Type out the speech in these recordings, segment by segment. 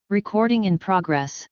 Recording in progress.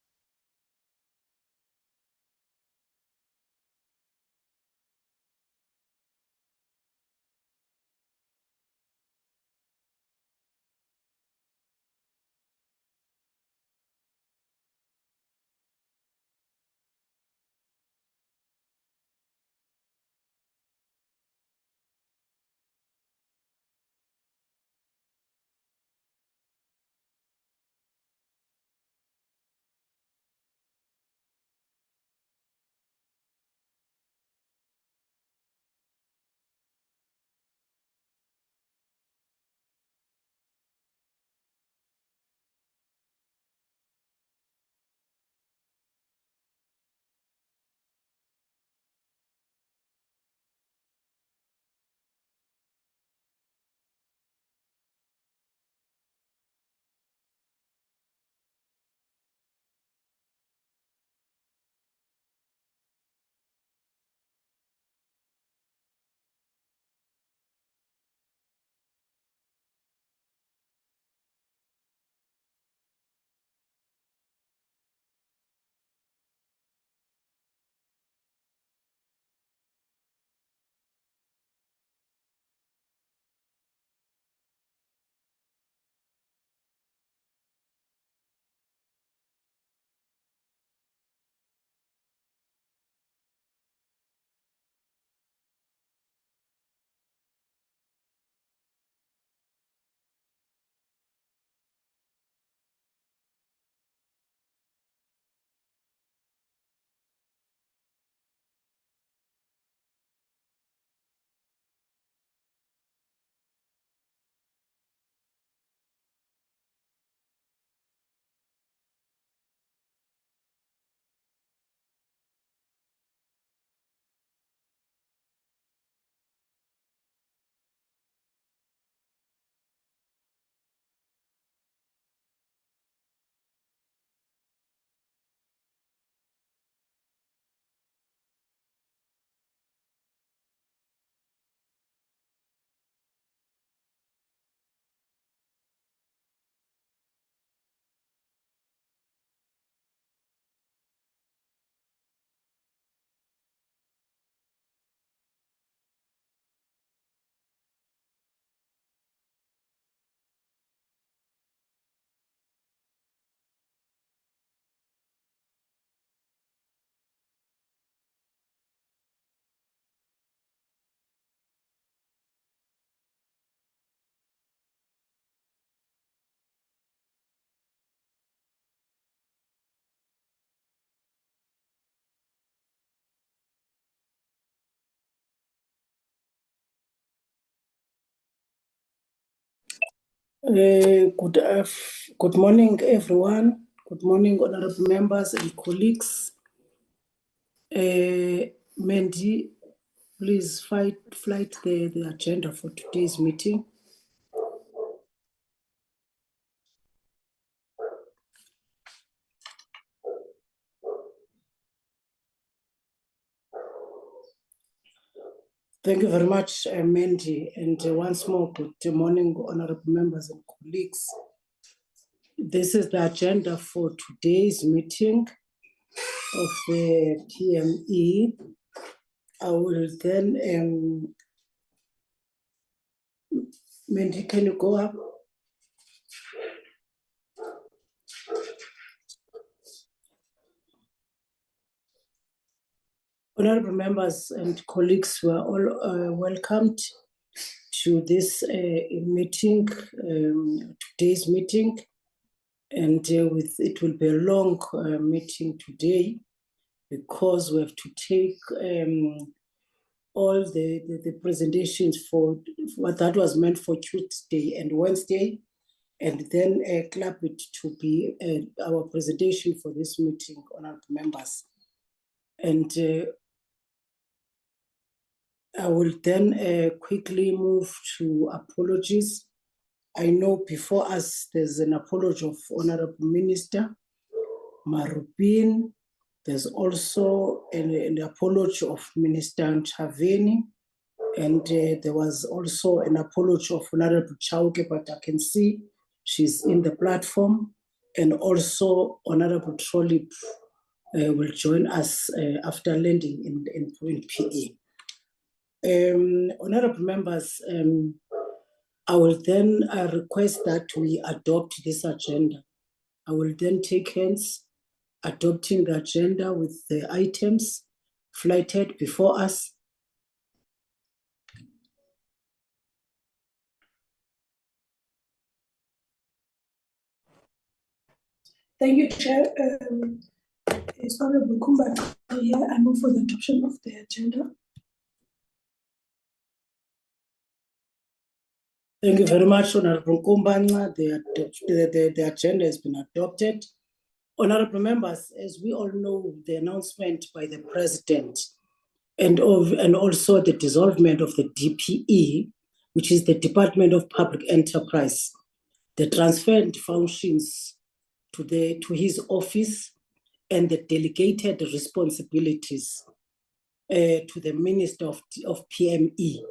Good morning, everyone. Good morning, honorable members and colleagues. Mandy, please flight the agenda for today's meeting. Thank you very much, Mandy, and once more, good morning, honorable members and colleagues. This is the agenda for today's meeting of the DPME. I will then, Mandy, can you go up? Honorable members and colleagues were all welcomed to this meeting, today's meeting, and it will be a long meeting today because we have to take all the presentations for what that was meant for Tuesday and Wednesday, and then clap it to be our presentation for this meeting, honorable members. And I will then quickly move to apologies. I know before us there's an apology of Honorable Minister Marupin. There's also an apology of Minister Nchaveni, and there was also an apology of Honorable Chauke, but I can see she's in the platform. and also Honorable Trollip will join us after landing in PE. Honorable members, I will then request that we adopt this agenda. I will then take hands adopting the agenda with the items flighted before us. Thank you, Chair. It's Honorable Kumba here. I move for the adoption of the agenda. Thank you very much, Honorable Kumba. The agenda has been adopted. Honorable members, as we all know, the announcement by the President and also the dissolvement of the DPE, which is the Department of Public Enterprise, the transferred functions to his office and the delegated responsibilities to the Minister of PME,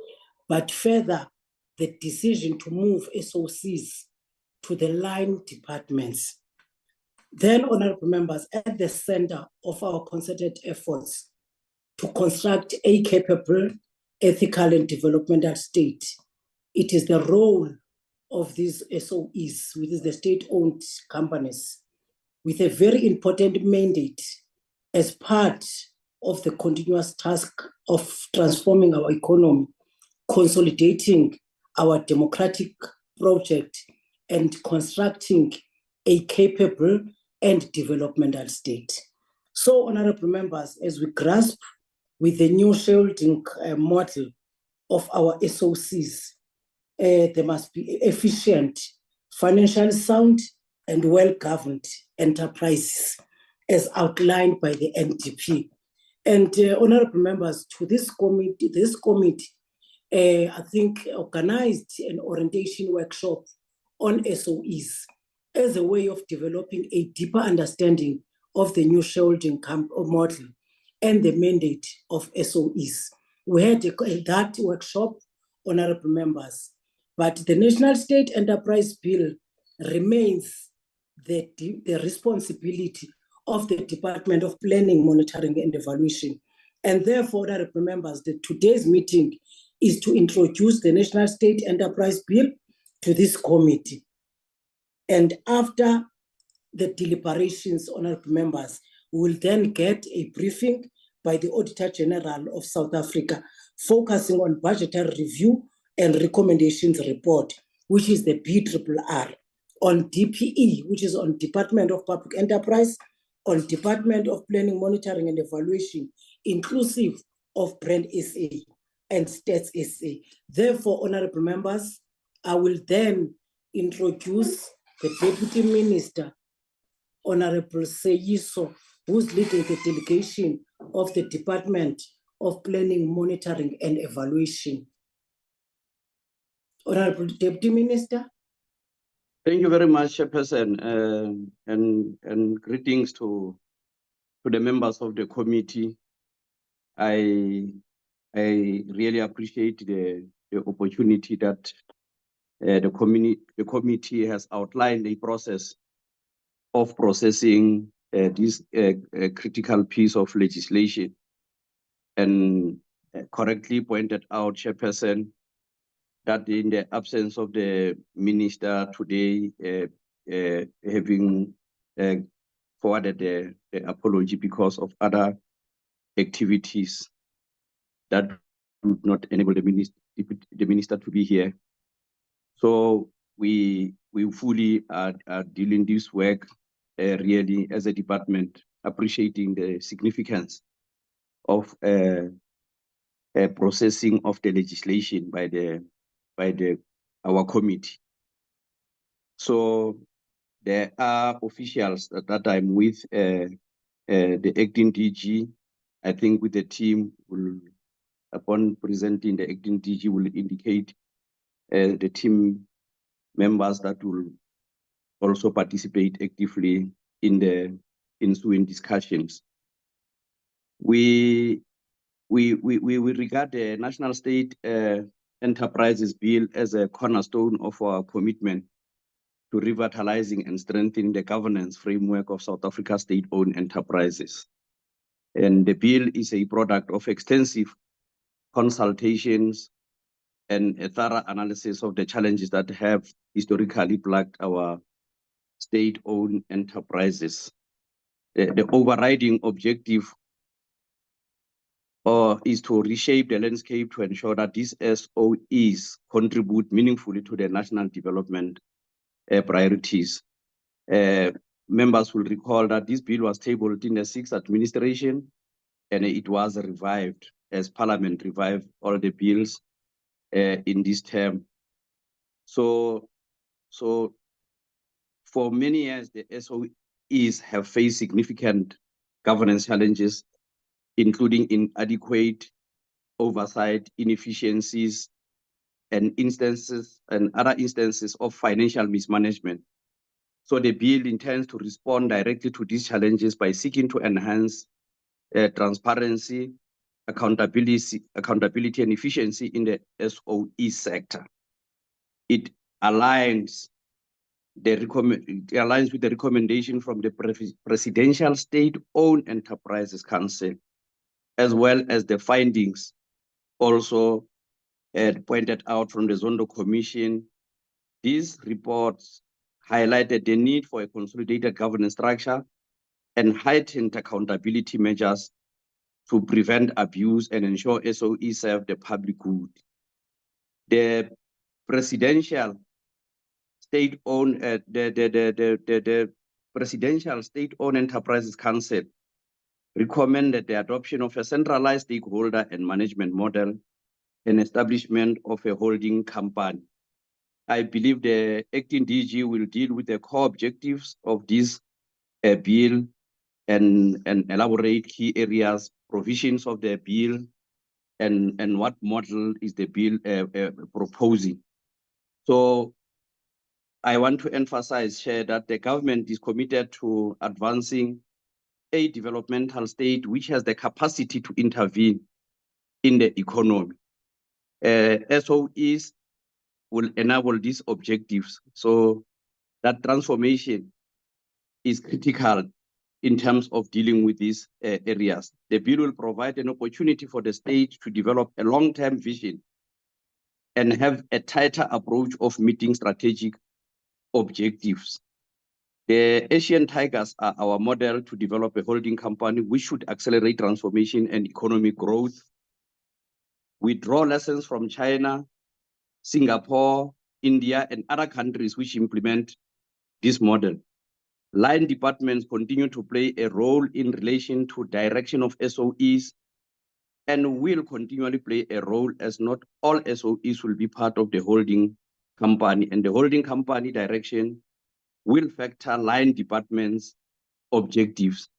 but further the decision to move SOCs to the line departments. Then, honorable members, at the center of our concerted efforts to construct a capable, ethical, and developmental state, it is the role of these SOEs, which is the state-owned companies, with a very important mandate as part of the continuous task of transforming our economy, consolidating our democratic project, and constructing a capable and developmental state. So, honorable members, as we grasp with the new shareholding model of our SOCs, there must be efficient, financially sound, and well-governed enterprises as outlined by the NDP. And honorable members, to this committee, I think organized an orientation workshop on SOEs as a way of developing a deeper understanding of the new shareholding model and the mandate of SOEs. We had that workshop, honorable members, but the National State Enterprise Bill remains the responsibility of the Department of Planning, Monitoring and Evaluation. And therefore, honorable members, today's meeting is to introduce the National State Enterprise Bill to this committee. And after the deliberations, honorable members, we will then get a briefing by the Auditor-General of South Africa, focusing on budgetary review and recommendations report, which is the BRRR, on DPE, which is on Department of Public Enterprise, on Department of Planning, Monitoring and Evaluation, inclusive of Brand SA and Stats SA. Therefore, honorable members, I will then introduce the Deputy Minister, Honorable Seyiso, who's leading the delegation of the Department of Planning, Monitoring and Evaluation. Honorable Deputy Minister. Thank you very much, Chairperson, and greetings to the members of the committee. I really appreciate the opportunity that the committee has outlined a process of processing this critical piece of legislation, and correctly pointed out, Chairperson, that in the absence of the minister today, having forwarded the apology because of other activities that would not enable the minister to be here. So we fully are doing this work really as a department, appreciating the significance of processing of the legislation by our committee. So there are officials that I'm with, the acting DG. I think with the team, upon presenting the acting DG, will indicate the team members that will also participate actively in the ensuing discussions. We regard the National State Enterprises Bill as a cornerstone of our commitment to revitalizing and strengthening the governance framework of South Africa state-owned enterprises. And the bill is a product of extensive consultations and a thorough analysis of the challenges that have historically plagued our state-owned enterprises. The overriding objective is to reshape the landscape to ensure that these SOEs contribute meaningfully to the national development priorities. Members will recall that this bill was tabled in the 6th administration, and it was revived as Parliament revived all the bills in this term. So for many years, the SOEs have faced significant governance challenges, including inadequate oversight, inefficiencies, and other instances of financial mismanagement. So the bill intends to respond directly to these challenges by seeking to enhance transparency, accountability, and efficiency in the SOE sector. It aligns with the recommendation from the Presidential State-Owned Enterprises Council, as well as the findings also pointed out from the Zondo Commission. These reports highlighted the need for a consolidated governance structure and heightened accountability measures to prevent abuse and ensure SOEs serve the public good. The Presidential State-Owned the Presidential State-Owned Enterprises Council recommended the adoption of a centralized stakeholder and management model and establishment of a holding company. I believe the acting DG will deal with the core objectives of this bill and elaborate key areas, provisions of the bill, and what model is the bill proposing. So I want to emphasize, Chair, that the government is committed to advancing a developmental state which has the capacity to intervene in the economy. SOEs will enable these objectives. So that transformation is critical in terms of dealing with these areas. The bill will provide an opportunity for the state to develop a long-term vision and have a tighter approach of meeting strategic objectives. The Asian Tigers are our model to develop a holding company which should accelerate transformation and economic growth. We draw lessons from China, Singapore, India, and other countries which implement this model. Line departments continue to play a role in relation to direction of SOEs and will continually play a role, as not all SOEs will be part of the holding company, and the holding company direction will factor line departments' objectives.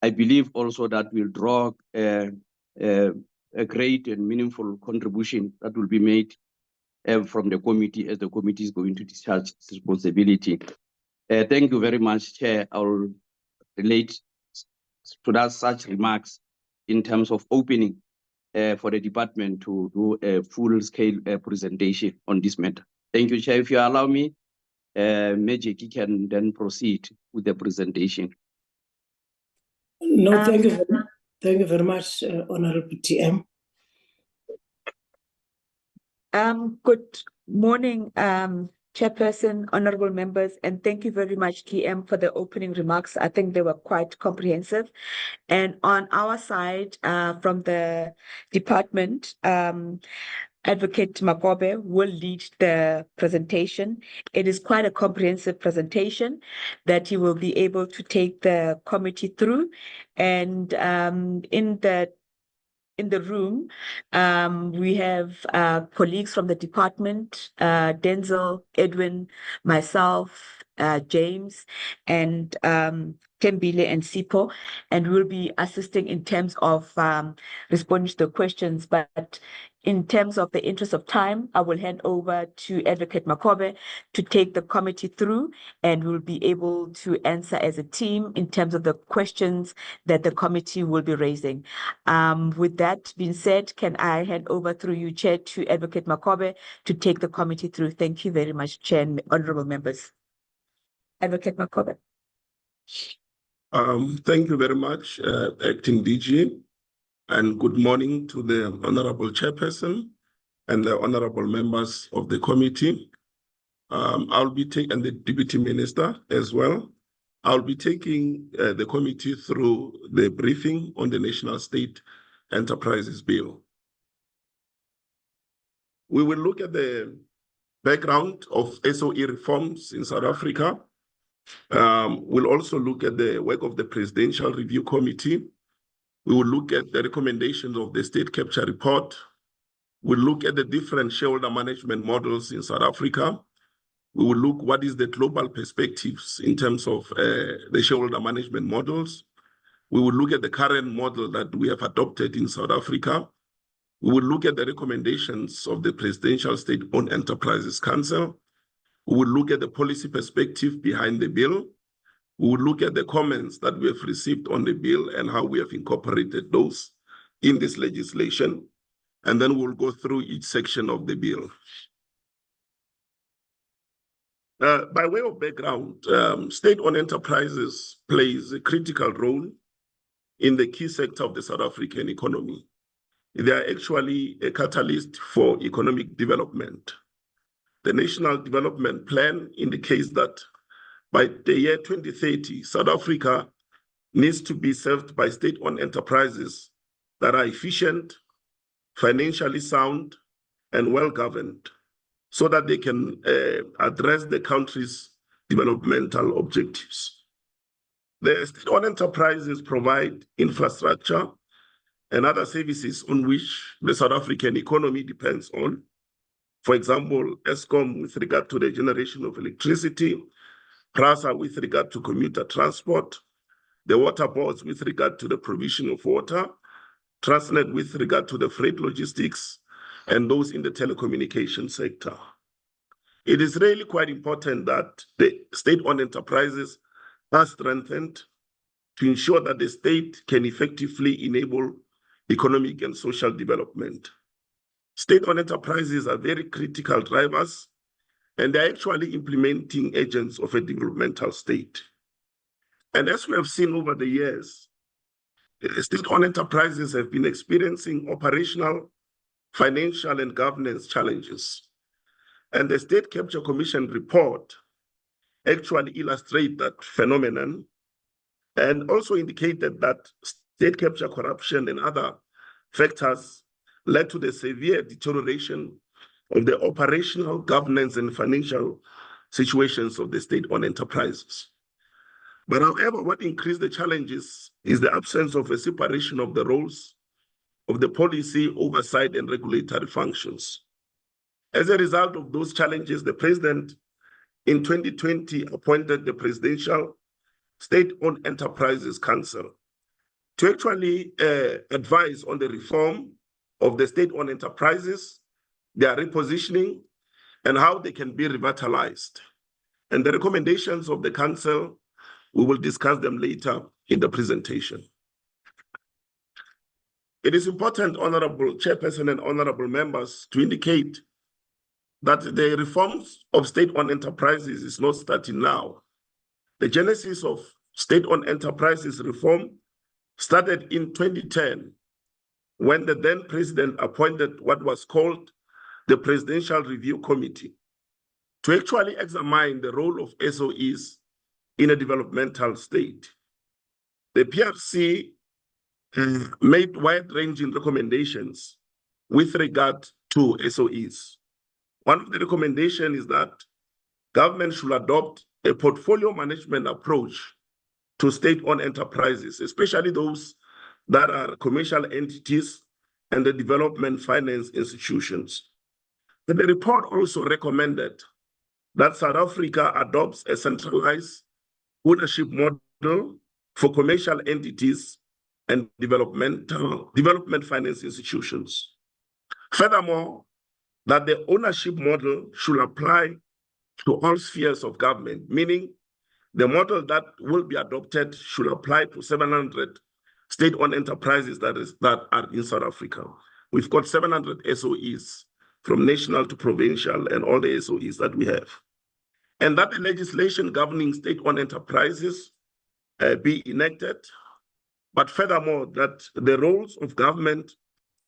I believe also that will draw a great and meaningful contribution that will be made from the committee, as the committee is going to discharge its responsibility. Thank you very much, Chair. I will relate to that such remarks in terms of opening for the department to do a full-scale presentation on this matter. Thank you, Chair. If you allow me, Majiki can then proceed with the presentation. No, thank you. Thank you very much, Honorable TM. Good morning, Chairperson, honorable members, and thank you very much, TM, for the opening remarks. I think they were quite comprehensive. And on our side, from the department, Advocate Makobe will lead the presentation. It is quite a comprehensive presentation that he will be able to take the committee through. And in the room, we have colleagues from the department, Denzel, Edwin, myself, James, and Tembile and Sipo, and we'll be assisting in terms of responding to the questions. But in terms of the interest of time, I will hand over to Advocate Makobe to take the committee through, and we'll be able to answer as a team in terms of the questions that the committee will be raising. With that being said, can I hand over through you, Chair, to Advocate Makobe to take the committee through? Thank you very much, Chair and honorable members. Advocate Makobe. Thank you very much, Acting DG, and good morning to the Honorable Chairperson and the Honorable members of the committee. I'll be taking, and the Deputy Minister as well. I'll be taking the committee through the briefing on the National State Enterprises Bill. We will look at the background of SOE reforms in South Africa. We'll also look at the work of the Presidential Review Committee. We will look at the recommendations of the State Capture Report. We'll look at the different shareholder management models in South Africa. We will look what is the global perspectives in terms of the shareholder management models. We will look at the current model that we have adopted in South Africa. We will look at the recommendations of the Presidential State-Owned Enterprises Council. We will look at the policy perspective behind the bill. We will look at the comments that we have received on the bill and how we have incorporated those in this legislation. And then we'll go through each section of the bill. By way of background, state-owned enterprises plays a critical role in the key sector of the South African economy. They are actually a catalyst for economic development. The National Development Plan indicates that by the year 2030, South Africa needs to be served by state-owned enterprises that are efficient, financially sound, and well-governed, so that they can address the country's developmental objectives. The state-owned enterprises provide infrastructure and other services on which the South African economy depends on. For example, Eskom with regard to the generation of electricity, PRASA with regard to commuter transport, the water boards with regard to the provision of water, Transnet with regard to the freight logistics, and those in the telecommunication sector. It is really quite important that the state-owned enterprises are strengthened to ensure that the state can effectively enable economic and social development. State-owned enterprises are very critical drivers, and they're actually implementing agents of a developmental state. And as we have seen over the years, state-owned enterprises have been experiencing operational, financial, and governance challenges. And the State Capture Commission report actually illustrates that phenomenon and also indicated that state capture corruption and other factors led to the severe deterioration of the operational, governance, and financial situations of the state-owned enterprises. But however, what increased the challenges is the absence of a separation of the roles of the policy, oversight, and regulatory functions. As a result of those challenges, the President in 2020 appointed the Presidential State-Owned Enterprises Council to actually advise on the reform of the state-owned enterprises, their repositioning, and how they can be revitalized. And the recommendations of the Council, we will discuss them later in the presentation. It is important, Honorable Chairperson and Honorable Members, to indicate that the reforms of state-owned enterprises is not starting now. The genesis of state-owned enterprises reform started in 2010, when the then president appointed what was called the Presidential Review Committee to actually examine the role of SOEs in a developmental state. The PRC made wide-ranging recommendations with regard to SOEs. One of the recommendations is that government should adopt a portfolio management approach to state-owned enterprises, especially those that are commercial entities and the development finance institutions. But the report also recommended that South Africa adopts a centralized ownership model for commercial entities and development finance institutions. Furthermore, that the ownership model should apply to all spheres of government, meaning the model that will be adopted should apply to 700 state-owned enterprises that are in South Africa. We've got 700 SOEs from national to provincial and all the SOEs that we have. and that the legislation governing state-owned enterprises be enacted, but furthermore, that the roles of government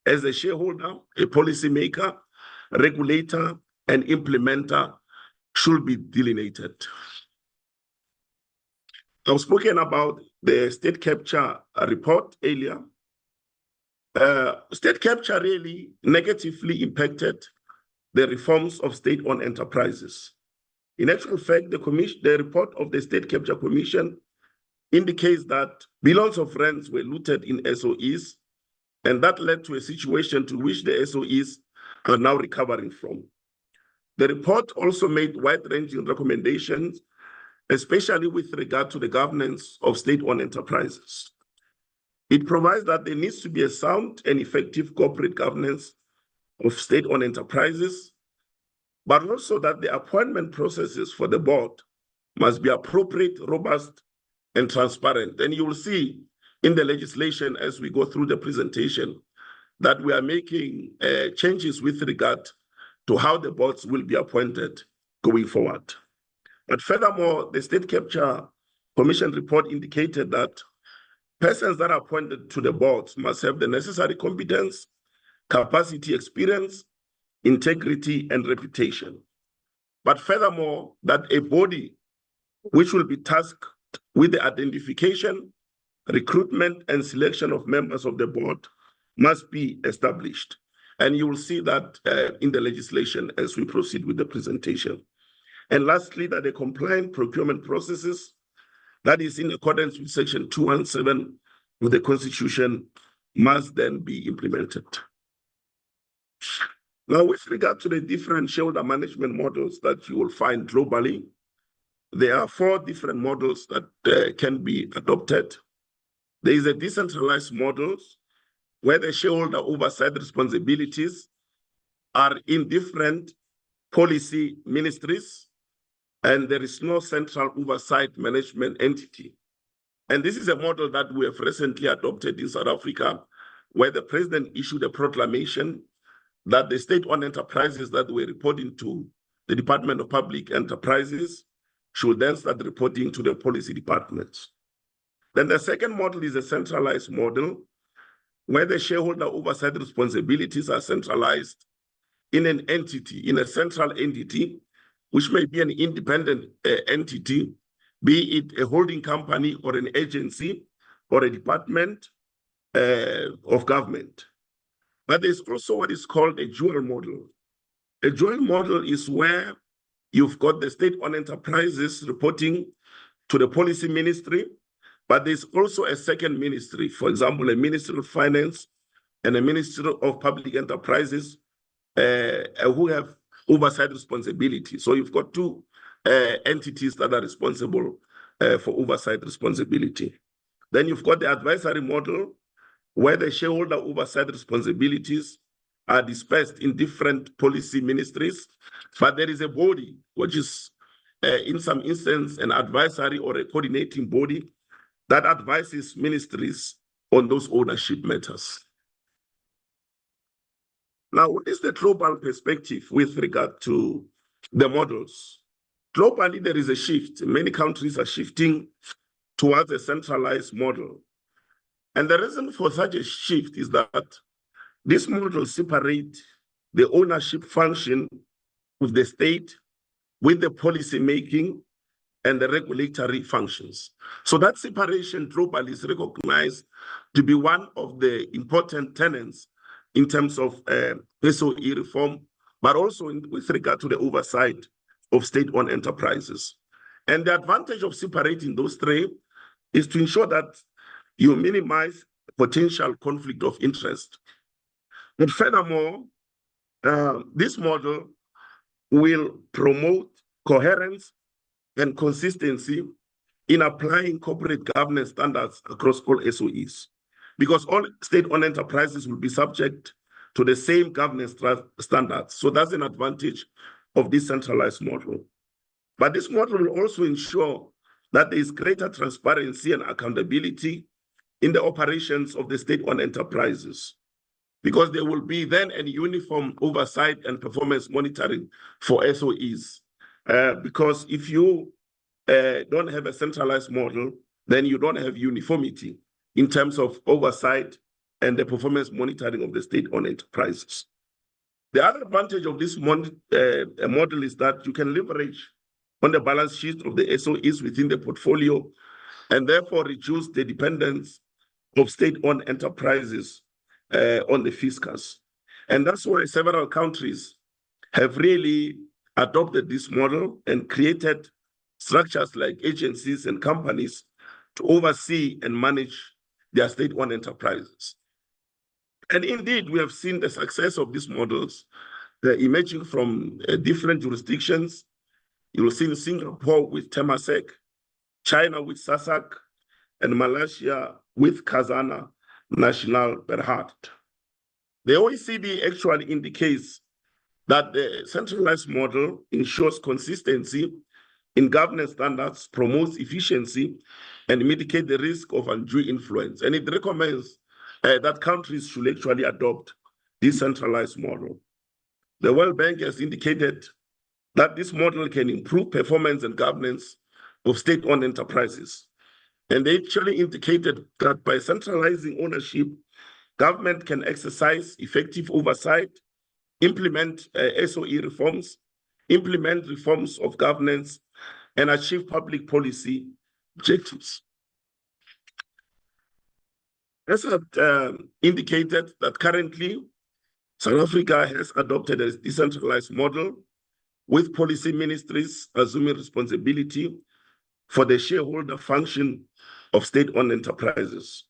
as a shareholder, a policymaker, regulator, and implementer should be delineated. I've spoken about the state capture report earlier. State capture really negatively impacted the reforms of state-owned enterprises. In actual fact, the report of the State Capture Commission indicates that billions of rands were looted in SOEs, and that led to a situation to which the SOEs are now recovering from. The report also made wide-ranging recommendations, especially with regard to the governance of state-owned enterprises. It provides that there needs to be a sound and effective corporate governance of state-owned enterprises, but also that the appointment processes for the board must be appropriate, robust, and transparent. And you will see in the legislation as we go through the presentation that we are making changes with regard to how the boards will be appointed going forward. But furthermore, the State Capture Commission report indicated that persons that are appointed to the boards must have the necessary competence, capacity, experience, integrity, and reputation. But furthermore, that a body which will be tasked with the identification, recruitment, and selection of members of the board must be established. And you will see that in the legislation as we proceed with the presentation. And lastly, that the compliant procurement processes, that is in accordance with Section 217 of the Constitution, must then be implemented. Now, with regard to the different shareholder management models that you will find globally, there are 4 different models that can be adopted. There is a decentralized model where the shareholder oversight responsibilities are in different policy ministries, and there is no central oversight management entity. And this is a model that we have recently adopted in South Africa, where the president issued a proclamation that the state-owned enterprises that were reporting to the Department of Public Enterprises should then start reporting to the policy departments. Then the second model is a centralized model, where the shareholder oversight responsibilities are centralized in an entity, in a central entity, which may be an independent entity, be it a holding company or an agency or a department of government. But there's also what is called a dual model. A dual model is where you've got the state-owned enterprises reporting to the policy ministry, but there's also a second ministry, for example, a Ministry of Finance and a Ministry of Public Enterprises who have oversight responsibility. So you've got 2 entities that are responsible for oversight responsibility. Then you've got the advisory model, where the shareholder oversight responsibilities are dispersed in different policy ministries, but there is a body which is, in some instance, an advisory or a coordinating body that advises ministries on those ownership matters. Now, what is the global perspective with regard to the models? Globally, there is a shift. Many countries are shifting towards a centralized model. And the reason for such a shift is that this model separates the ownership function of the state with the policy making and the regulatory functions. So that separation globally is recognized to be one of the important tenets in terms of SOE reform, but also with regard to the oversight of state-owned enterprises. And the advantage of separating those 3 is to ensure that you minimize potential conflict of interest. And furthermore, this model will promote coherence and consistency in applying corporate governance standards across all SOEs, because all state-owned enterprises will be subject to the same governance standards. So that's an advantage of this centralized model. But this model will also ensure that there is greater transparency and accountability in the operations of the state-owned enterprises, because there will be then a uniform oversight and performance monitoring for SOEs. Because if you don't have a centralized model, then you don't have uniformity in terms of oversight and the performance monitoring of the state-owned enterprises. The other advantage of this model is that you can leverage on the balance sheet of the SOEs within the portfolio and therefore reduce the dependence of state-owned enterprises on the fiscus. And that's why several countries have really adopted this model and created structures like agencies and companies to oversee and manage their state-owned enterprises. And indeed, we have seen the success of these models emerging from different jurisdictions. You will see in Singapore with Temasek, China with SASAC, and Malaysia with Khazanah Nasional Berhad. The OECD actually indicates that the centralized model ensures consistency in governance standards, promotes efficiency, and mitigate the risk of undue influence. And it recommends that countries should actually adopt this centralized model. The World Bank has indicated that this model can improve performance and governance of state-owned enterprises. And they actually indicated that by centralizing ownership, government can exercise effective oversight, implement SOE reforms, implement reforms of governance, and achieve public policy objectives. As I've indicated that currently, South Africa has adopted a decentralized model with policy ministries assuming responsibility for the shareholder function of state-owned enterprises.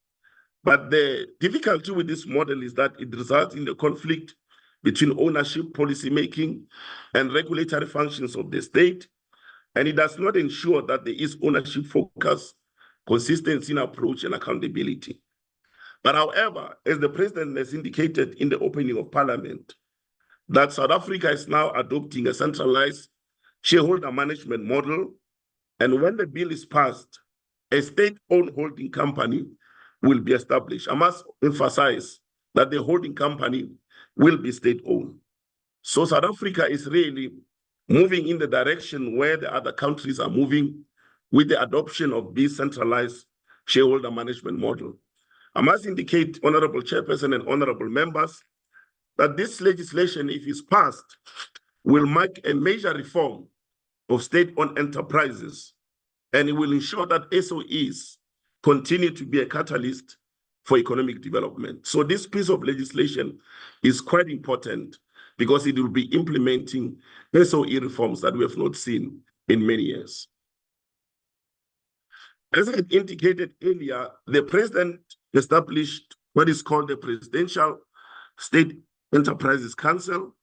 But the difficulty with this model is that it results in a conflict between ownership, policymaking, and regulatory functions of the state, and it does not ensure that there is ownership focus, consistency in approach, and accountability. But however, as the president has indicated in the opening of parliament, that South Africa is now adopting a centralized shareholder management model, and when the bill is passed, a state-owned holding company will be established. I must emphasize that the holding company will be state-owned. So South Africa is really moving in the direction where the other countries are moving with the adoption of this centralized shareholder management model. I must indicate, Honorable Chairperson and Honorable Members, that this legislation, if it's passed, will mark a major reform of state-owned enterprises, and it will ensure that SOEs continue to be a catalyst for economic development. So this piece of legislation is quite important because it will be implementing SOE reforms that we have not seen in many years. As I indicated earlier, the president established what is called the Presidential State Enterprises Council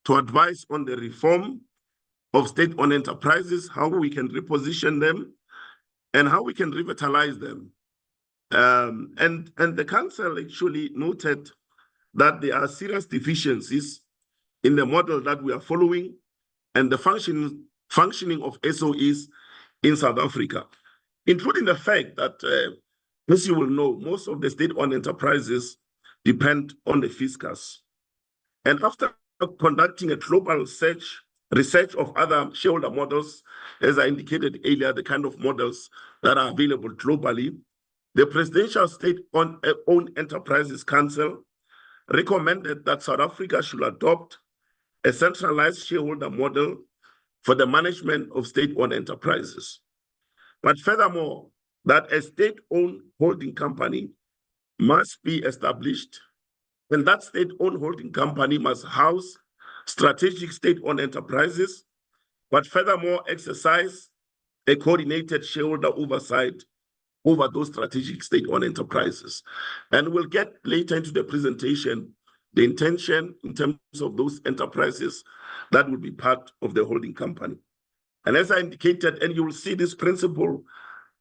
to advise on the reform of state-owned enterprises, how we can reposition them, and how we can revitalize them. And the council actually noted that there are serious deficiencies in the model that we are following and the functioning of SOEs in South Africa, including the fact that, as you will know, most of the state-owned enterprises depend on the fiscus. And after conducting a global research of other shareholder models, as I indicated earlier, the kind of models that are available globally, the Presidential State-Owned Enterprises Council recommended that South Africa should adopt a centralized shareholder model for the management of state-owned enterprises. But furthermore, that a state-owned holding company must be established, and that state-owned holding company must house strategic state-owned enterprises, but furthermore exercise a coordinated shareholder oversight over those strategic state-owned enterprises. And we'll get later into the presentation the intention in terms of those enterprises that will be part of the holding company. And as I indicated, and you will see this principle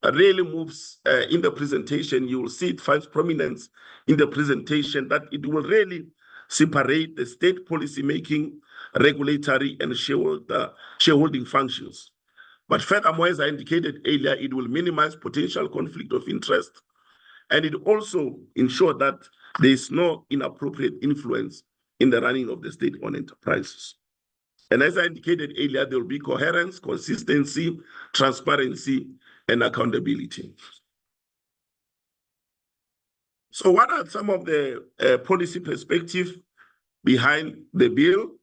really moves in the presentation, you will see it finds prominence in the presentation, that it will really separate the state policymaking, regulatory, and shareholding functions. But furthermore, as I indicated earlier, it will minimize potential conflict of interest, and it also ensure that there is no inappropriate influence in the running of the state-owned enterprises. And as I indicated earlier, there will be coherence, consistency, transparency, and accountability. So what are some of the policy perspectives behind the bill?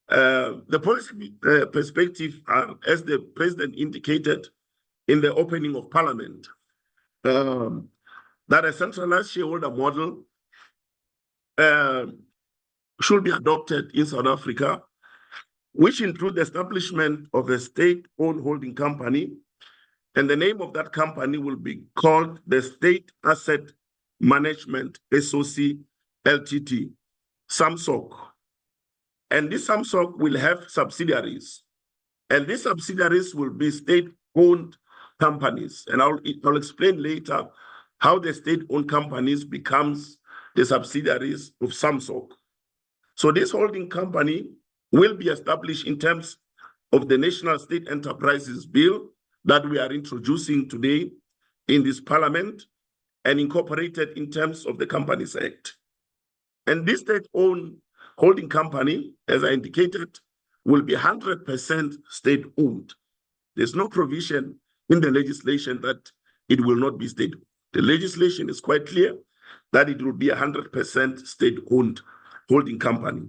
The policy perspective are, as the President indicated in the opening of Parliament, that a centralized shareholder model should be adopted in South Africa, which include the establishment of a state-owned holding company, and the name of that company will be called the State Asset Management SOC Ltd, SAMSOC. And this SAMSOC will have subsidiaries, and these subsidiaries will be state-owned companies. And I'll explain later how the state-owned companies becomes the subsidiaries of SAMSOC. So this holding company will be established in terms of the National State Enterprises Bill that we are introducing today in this Parliament, and incorporated in terms of the Companies Act. And this state-owned holding company, as I indicated, will be 100% state-owned. There's no provision in the legislation that it will not be state-owned. The legislation is quite clear that it will be 100% state-owned holding company.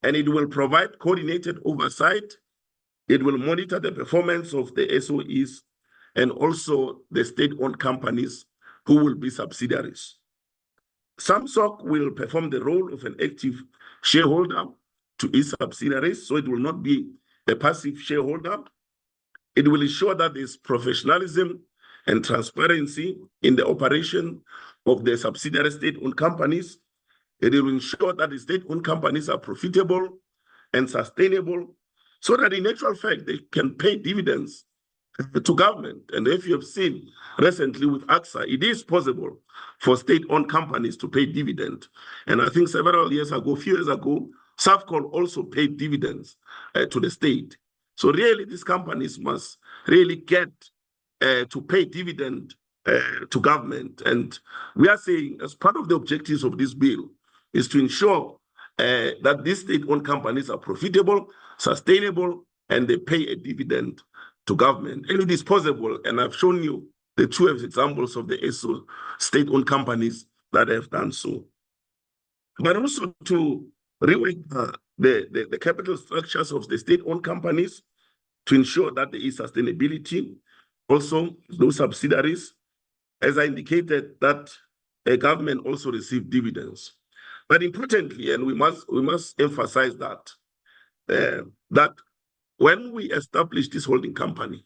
And it will provide coordinated oversight. It will monitor the performance of the SOEs and also the state-owned companies who will be subsidiaries. SAMSOC will perform the role of an active shareholder to its subsidiaries, so it will not be a passive shareholder. It will ensure that there's professionalism and transparency in the operation of the subsidiary state-owned companies. It will ensure that the state-owned companies are profitable and sustainable, so that in actual fact, they can pay dividends to government. And if you have seen recently with AGSA, it is possible for state-owned companies to pay dividend. And I think several years ago, a few years ago, SAFCOL also paid dividends to the state. So really, these companies must really get to pay dividend to government. And we are saying, as part of the objectives of this bill, is to ensure that these state-owned companies are profitable, sustainable, and they pay a dividend to government. And it is possible, and I've shown you the two examples of the state-owned companies that have done so. But also to rework the capital structures of the state-owned companies to ensure that there is sustainability. Also, those subsidiaries, as I indicated, that a government also receive dividends. But importantly, and we must emphasize that, that when we establish this holding company,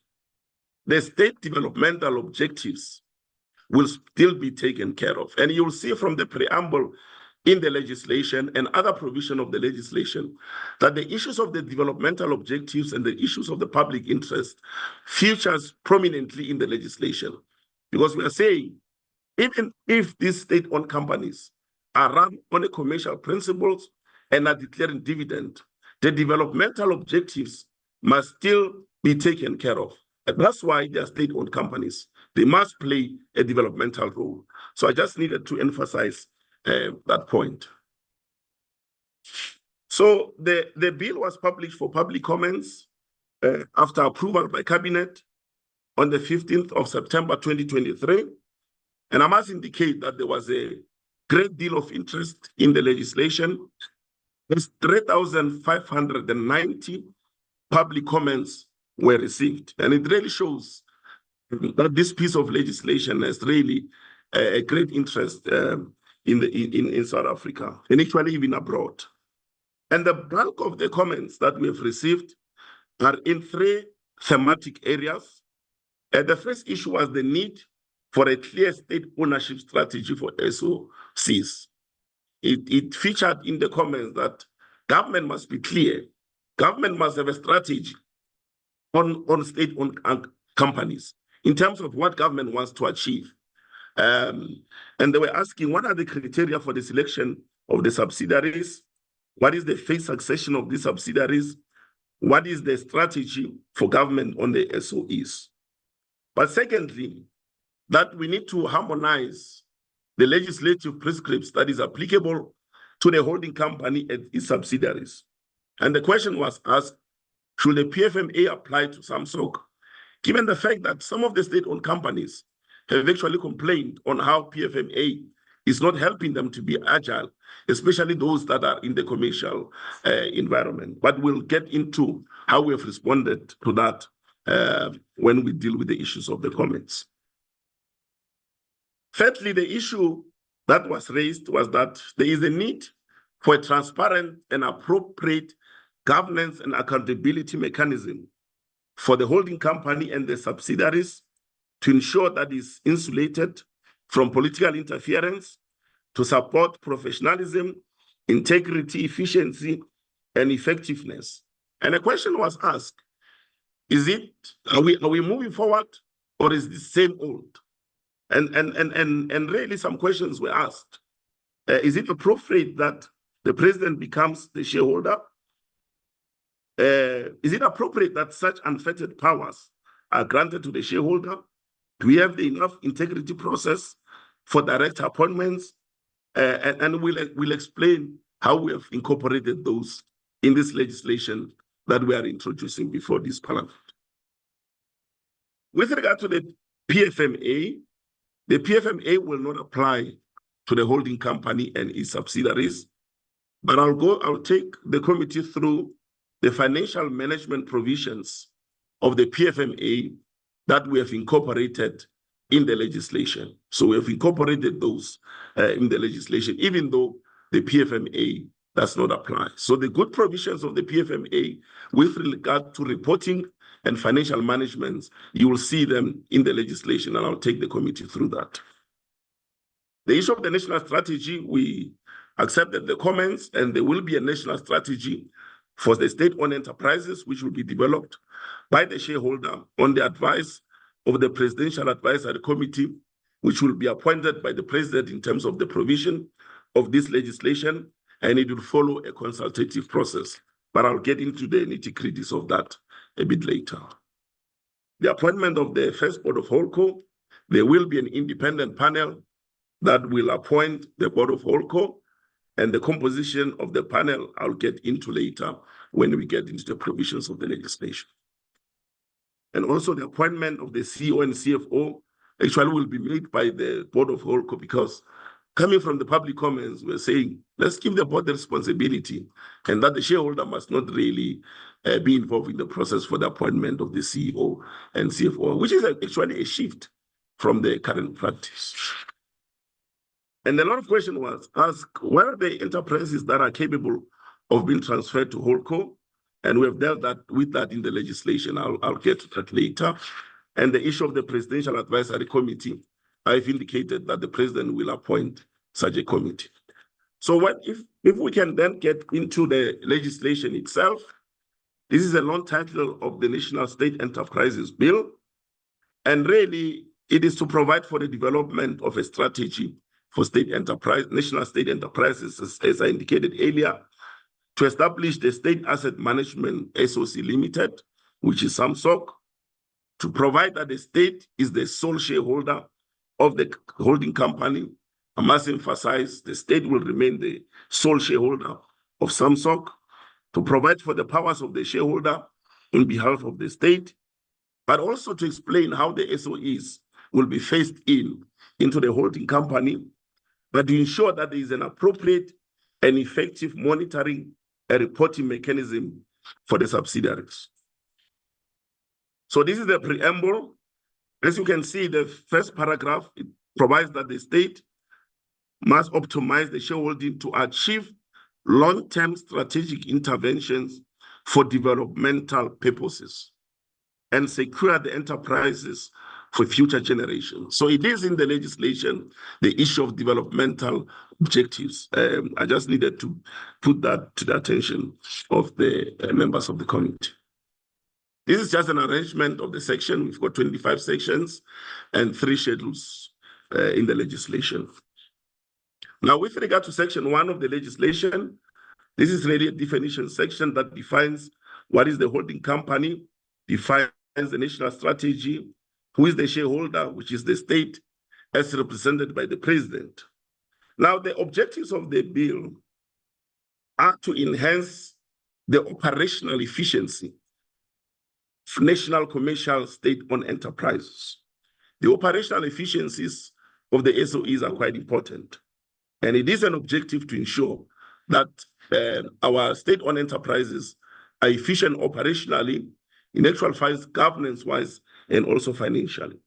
the state developmental objectives will still be taken care of. And you'll see from the preamble in the legislation and other provision of the legislation that the issues of the developmental objectives and the issues of the public interest features prominently in the legislation. Because we are saying, even if these state-owned companies are run on a commercial principles and are declaring dividend, the developmental objectives must still be taken care of. And that's why they are state-owned companies. They must play a developmental role. So I just needed to emphasize that point. So the bill was published for public comments after approval by Cabinet on the 15th of September 2023. And I must indicate that there was a great deal of interest in the legislation. There's 3,590 public comments were received. And it really shows that this piece of legislation has really a great interest in South Africa, and actually even abroad. And the bulk of the comments that we have received are in three thematic areas. The first issue was the need for a clear state ownership strategy for SOCs. It featured in the comments that government must be clear. Government must have a strategy on state-owned companies in terms of what government wants to achieve. And they were asking, what are the criteria for the selection of the subsidiaries? What is the phase succession of these subsidiaries? What is the strategy for government on the SOEs? But secondly, that we need to harmonize the legislative prescripts that is applicable to the holding company and its subsidiaries. And the question was asked, should the PFMA apply to Samsung, given the fact that some of the state-owned companies have actually complained on how PFMA is not helping them to be agile, especially those that are in the commercial environment. But we'll get into how we have responded to that when we deal with the issues of the comments. Thirdly, the issue that was raised was that there is a need for a transparent and appropriate governance and accountability mechanism for the holding company and the subsidiaries to ensure that is insulated from political interference, to support professionalism, integrity, efficiency, and effectiveness. And a question was asked, are we moving forward, or is this same old? And really some questions were asked. Is it appropriate that the president becomes the shareholder? Is it appropriate that such unfettered powers are granted to the shareholder? Do we have the enough integrity process for direct appointments? And we'll explain how we have incorporated those in this legislation that we are introducing before this parliament. With regard to the PFMA will not apply to the holding company and its subsidiaries, but I'll take the committee through the financial management provisions of the PFMA that we have incorporated in the legislation. So we have incorporated those in the legislation, even though the PFMA does not apply. So the good provisions of the PFMA with regard to reporting and financial management, you will see them in the legislation, and I'll take the committee through that. The issue of the national strategy, we accepted the comments, and there will be a national strategy for the state-owned enterprises, which will be developed by the shareholder on the advice of the Presidential Advisory Committee, which will be appointed by the President in terms of the provision of this legislation, and it will follow a consultative process. But I'll get into the nitty-gritties of that a bit later. The appointment of the first board of HoldCo, there will be an independent panel that will appoint the board of HoldCo, and the composition of the panel I'll get into later when we get into the provisions of the legislation. And also the appointment of the CEO and CFO actually will be made by the board of HoldCo, because coming from the public comments, we're saying, let's give the board the responsibility, and that the shareholder must not really be involved in the process for the appointment of the CEO and CFO, which is actually a shift from the current practice. And a lot of questions was asked, what are the enterprises that are capable of being transferred to HoldCo? And we have dealt with that in the legislation. I'll get to that later. And the issue of the Presidential Advisory Committee, I've indicated that the president will appoint such a committee. So what if we can then get into the legislation itself? This is a long title of the National State Enterprises Bill. And really, it is to provide for the development of a strategy for national state enterprises, as I indicated earlier, to establish the State Asset Management SOC Limited, which is SAMSOC, to provide that the state is the sole shareholder of the holding company. I must emphasize the state will remain the sole shareholder of SAMSOC, to provide for the powers of the shareholder on behalf of the state, but also to explain how the SOEs will be phased into the holding company, but to ensure that there is an appropriate and effective monitoring and reporting mechanism for the subsidiaries. So this is the preamble. As you can see, the first paragraph, it provides that the state must optimize the shareholding to achieve long-term strategic interventions for developmental purposes and secure the enterprises for future generations. So it is in the legislation, the issue of developmental objectives. I just needed to put that to the attention of the members of the committee. This is just an arrangement of the section. We've got 25 sections and 3 schedules in the legislation. Now, with regard to section 1 of the legislation, this is really a definition section that defines what is the holding company, defines the national strategy, who is the shareholder, which is the state, as represented by the president. Now, the objectives of the bill are to enhance the operational efficiency of national commercial state-owned enterprises. The operational efficiencies of the SOEs are quite important. And it is an objective to ensure that our state-owned enterprises are efficient operationally, in actual fact, governance-wise, and also financially.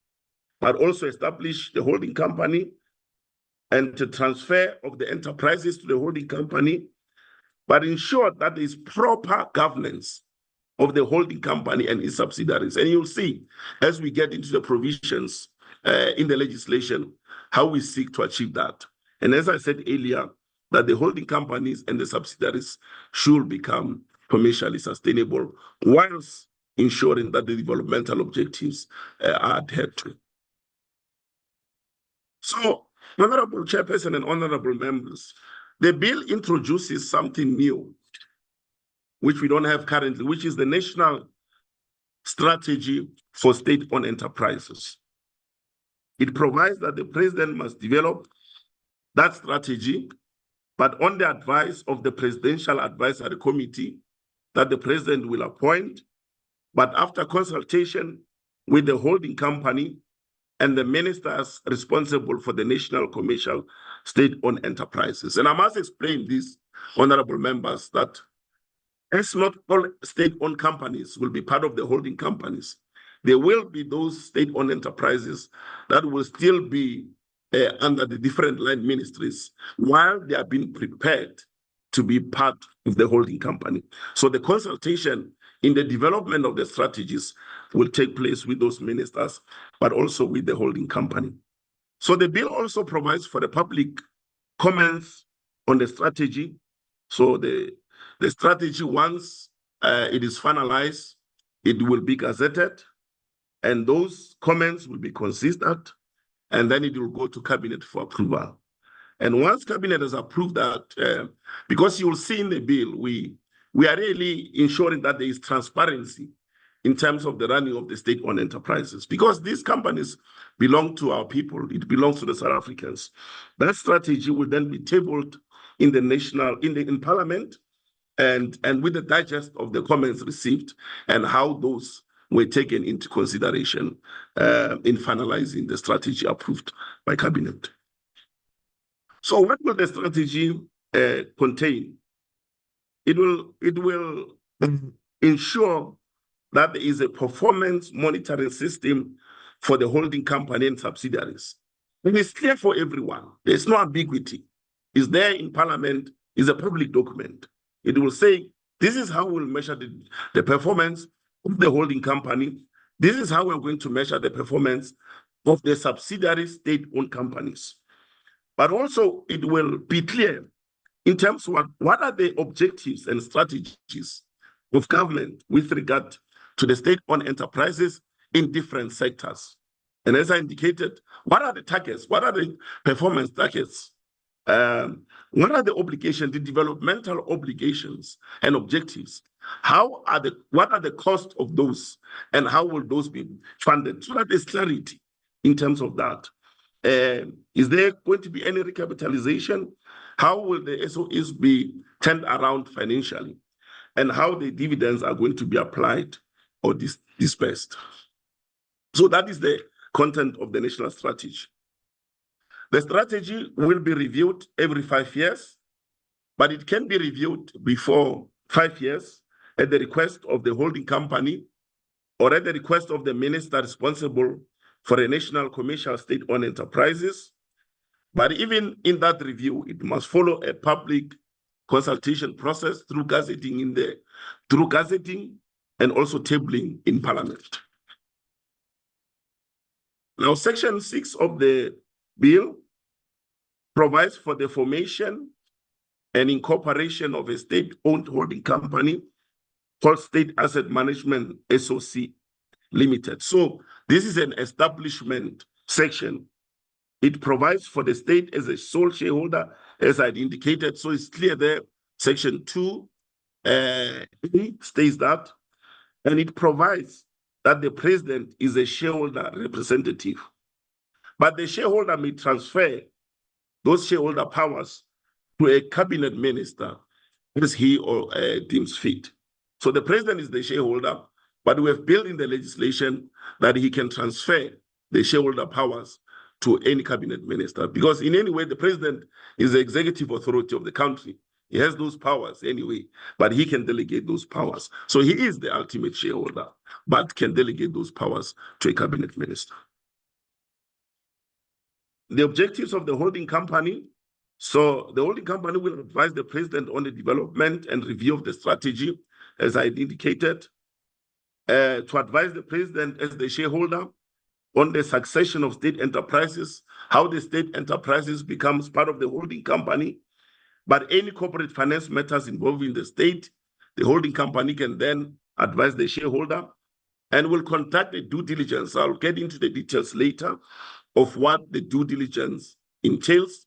But also establish the holding company and the transfer of the enterprises to the holding company, but ensure that there is proper governance of the holding company and its subsidiaries. And you'll see, as we get into the provisions in the legislation, how we seek to achieve that. And as I said earlier, that the holding companies and the subsidiaries should become commercially sustainable, whilst ensuring that the developmental objectives are adhered to. So, Honorable Chairperson and honorable members, the bill introduces something new, which we don't have currently, which is the National Strategy for State-Owned Enterprises. It provides that the president must develop that strategy, but on the advice of the Presidential Advisory Committee that the president will appoint, but after consultation with the holding company and the ministers responsible for the national commercial state-owned enterprises. And I must explain this, honorable members, that as not all state-owned companies will be part of the holding companies, there will be those state-owned enterprises that will still be under the different line ministries while they are being prepared to be part of the holding company. So the consultation in the development of the strategies will take place with those ministers, but also with the holding company. So the bill also provides for the public comments on the strategy. So the strategy, once it is finalized, it will be gazetted, and those comments will be considered, and then it will go to cabinet for approval. And once cabinet has approved that, because you will see in the bill, we are really ensuring that there is transparency in terms of the running of the state-owned enterprises, because these companies belong to our people. It belongs to the South Africans. That strategy will then be tabled in in Parliament, and with the digest of the comments received and how those were taken into consideration in finalizing the strategy approved by cabinet. So what will the strategy contain? It will ensure that there is a performance monitoring system for the holding company and subsidiaries. And it's clear for everyone. There's no ambiguity. It's there in Parliament. It's a public document. It will say, this is how we'll measure the performance of the holding company. This is how we're going to measure the performance of the subsidiary state-owned companies. But also, it will be clear in terms of what are the objectives and strategies of government with regard to the state-owned enterprises in different sectors. And as I indicated, what are the targets? What are the performance targets? What are the obligations, the developmental obligations and objectives? What are the costs of those, and how will those be funded? So that there's clarity in terms of that. Is there going to be any recapitalization? How will the SOEs be turned around financially? And how the dividends are going to be applied or dispersed? So that is the content of the national strategy. The strategy will be reviewed every 5 years, but it can be reviewed before 5 years at the request of the holding company or at the request of the minister responsible for the national commercial state-owned enterprises. But even in that review, it must follow a public consultation process through gazetting and also tabling in Parliament. Now, Section 6 of the bill provides for the formation and incorporation of a state-owned holding company called State Asset Management SOC Limited. So this is an establishment section. It provides for the state as a sole shareholder, as I'd indicated. So it's clear there, Section 2 states that, and it provides that the president is a shareholder representative. But the shareholder may transfer those shareholder powers to a cabinet minister as he or deems fit. So the president is the shareholder, but we have built in the legislation that he can transfer the shareholder powers to any cabinet minister, because in any way, the president is the executive authority of the country. He has those powers anyway, but he can delegate those powers. So he is the ultimate shareholder, but can delegate those powers to a cabinet minister. The objectives of the holding company. So the holding company will advise the president on the development and review of the strategy, as I indicated, to advise the president as the shareholder on the succession of state enterprises, how the state enterprises becomes part of the holding company. But any corporate finance matters involving the state, the holding company can then advise the shareholder and will conduct a due diligence. I'll get into the details later of what the due diligence entails.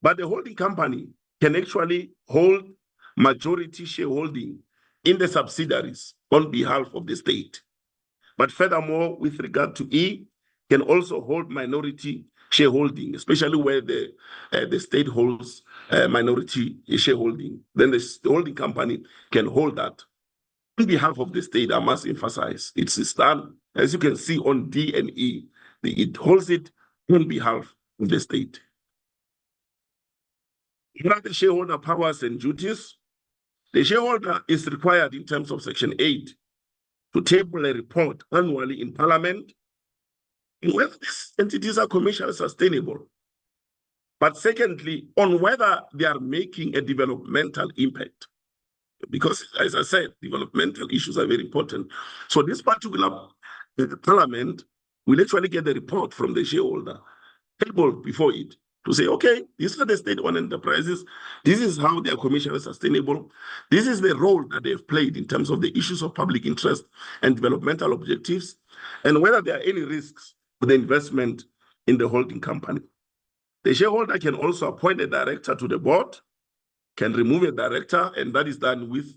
But the holding company can actually hold majority shareholding in the subsidiaries on behalf of the state. But furthermore, with regard to E, can also hold minority shareholding, especially where the state holds minority shareholding. Then the holding company can hold that on behalf of the state. I must emphasize, it's done, as you can see on D and E, it holds it on behalf of the state. What are the shareholder powers and duties? The shareholder is required in terms of Section 8 to table a report annually in Parliament on whether these entities are commercially sustainable. But secondly, on whether they are making a developmental impact. Because, as I said, developmental issues are very important. So this particular Parliament will actually get the report from the shareholder, tabled before it, to say, okay, these are the state-owned enterprises. This is how they are commercially sustainable. This is the role that they've played in terms of the issues of public interest and developmental objectives, and whether there are any risks with the investment in the holding company. The shareholder can also appoint a director to the board, can remove a director, and that is done with,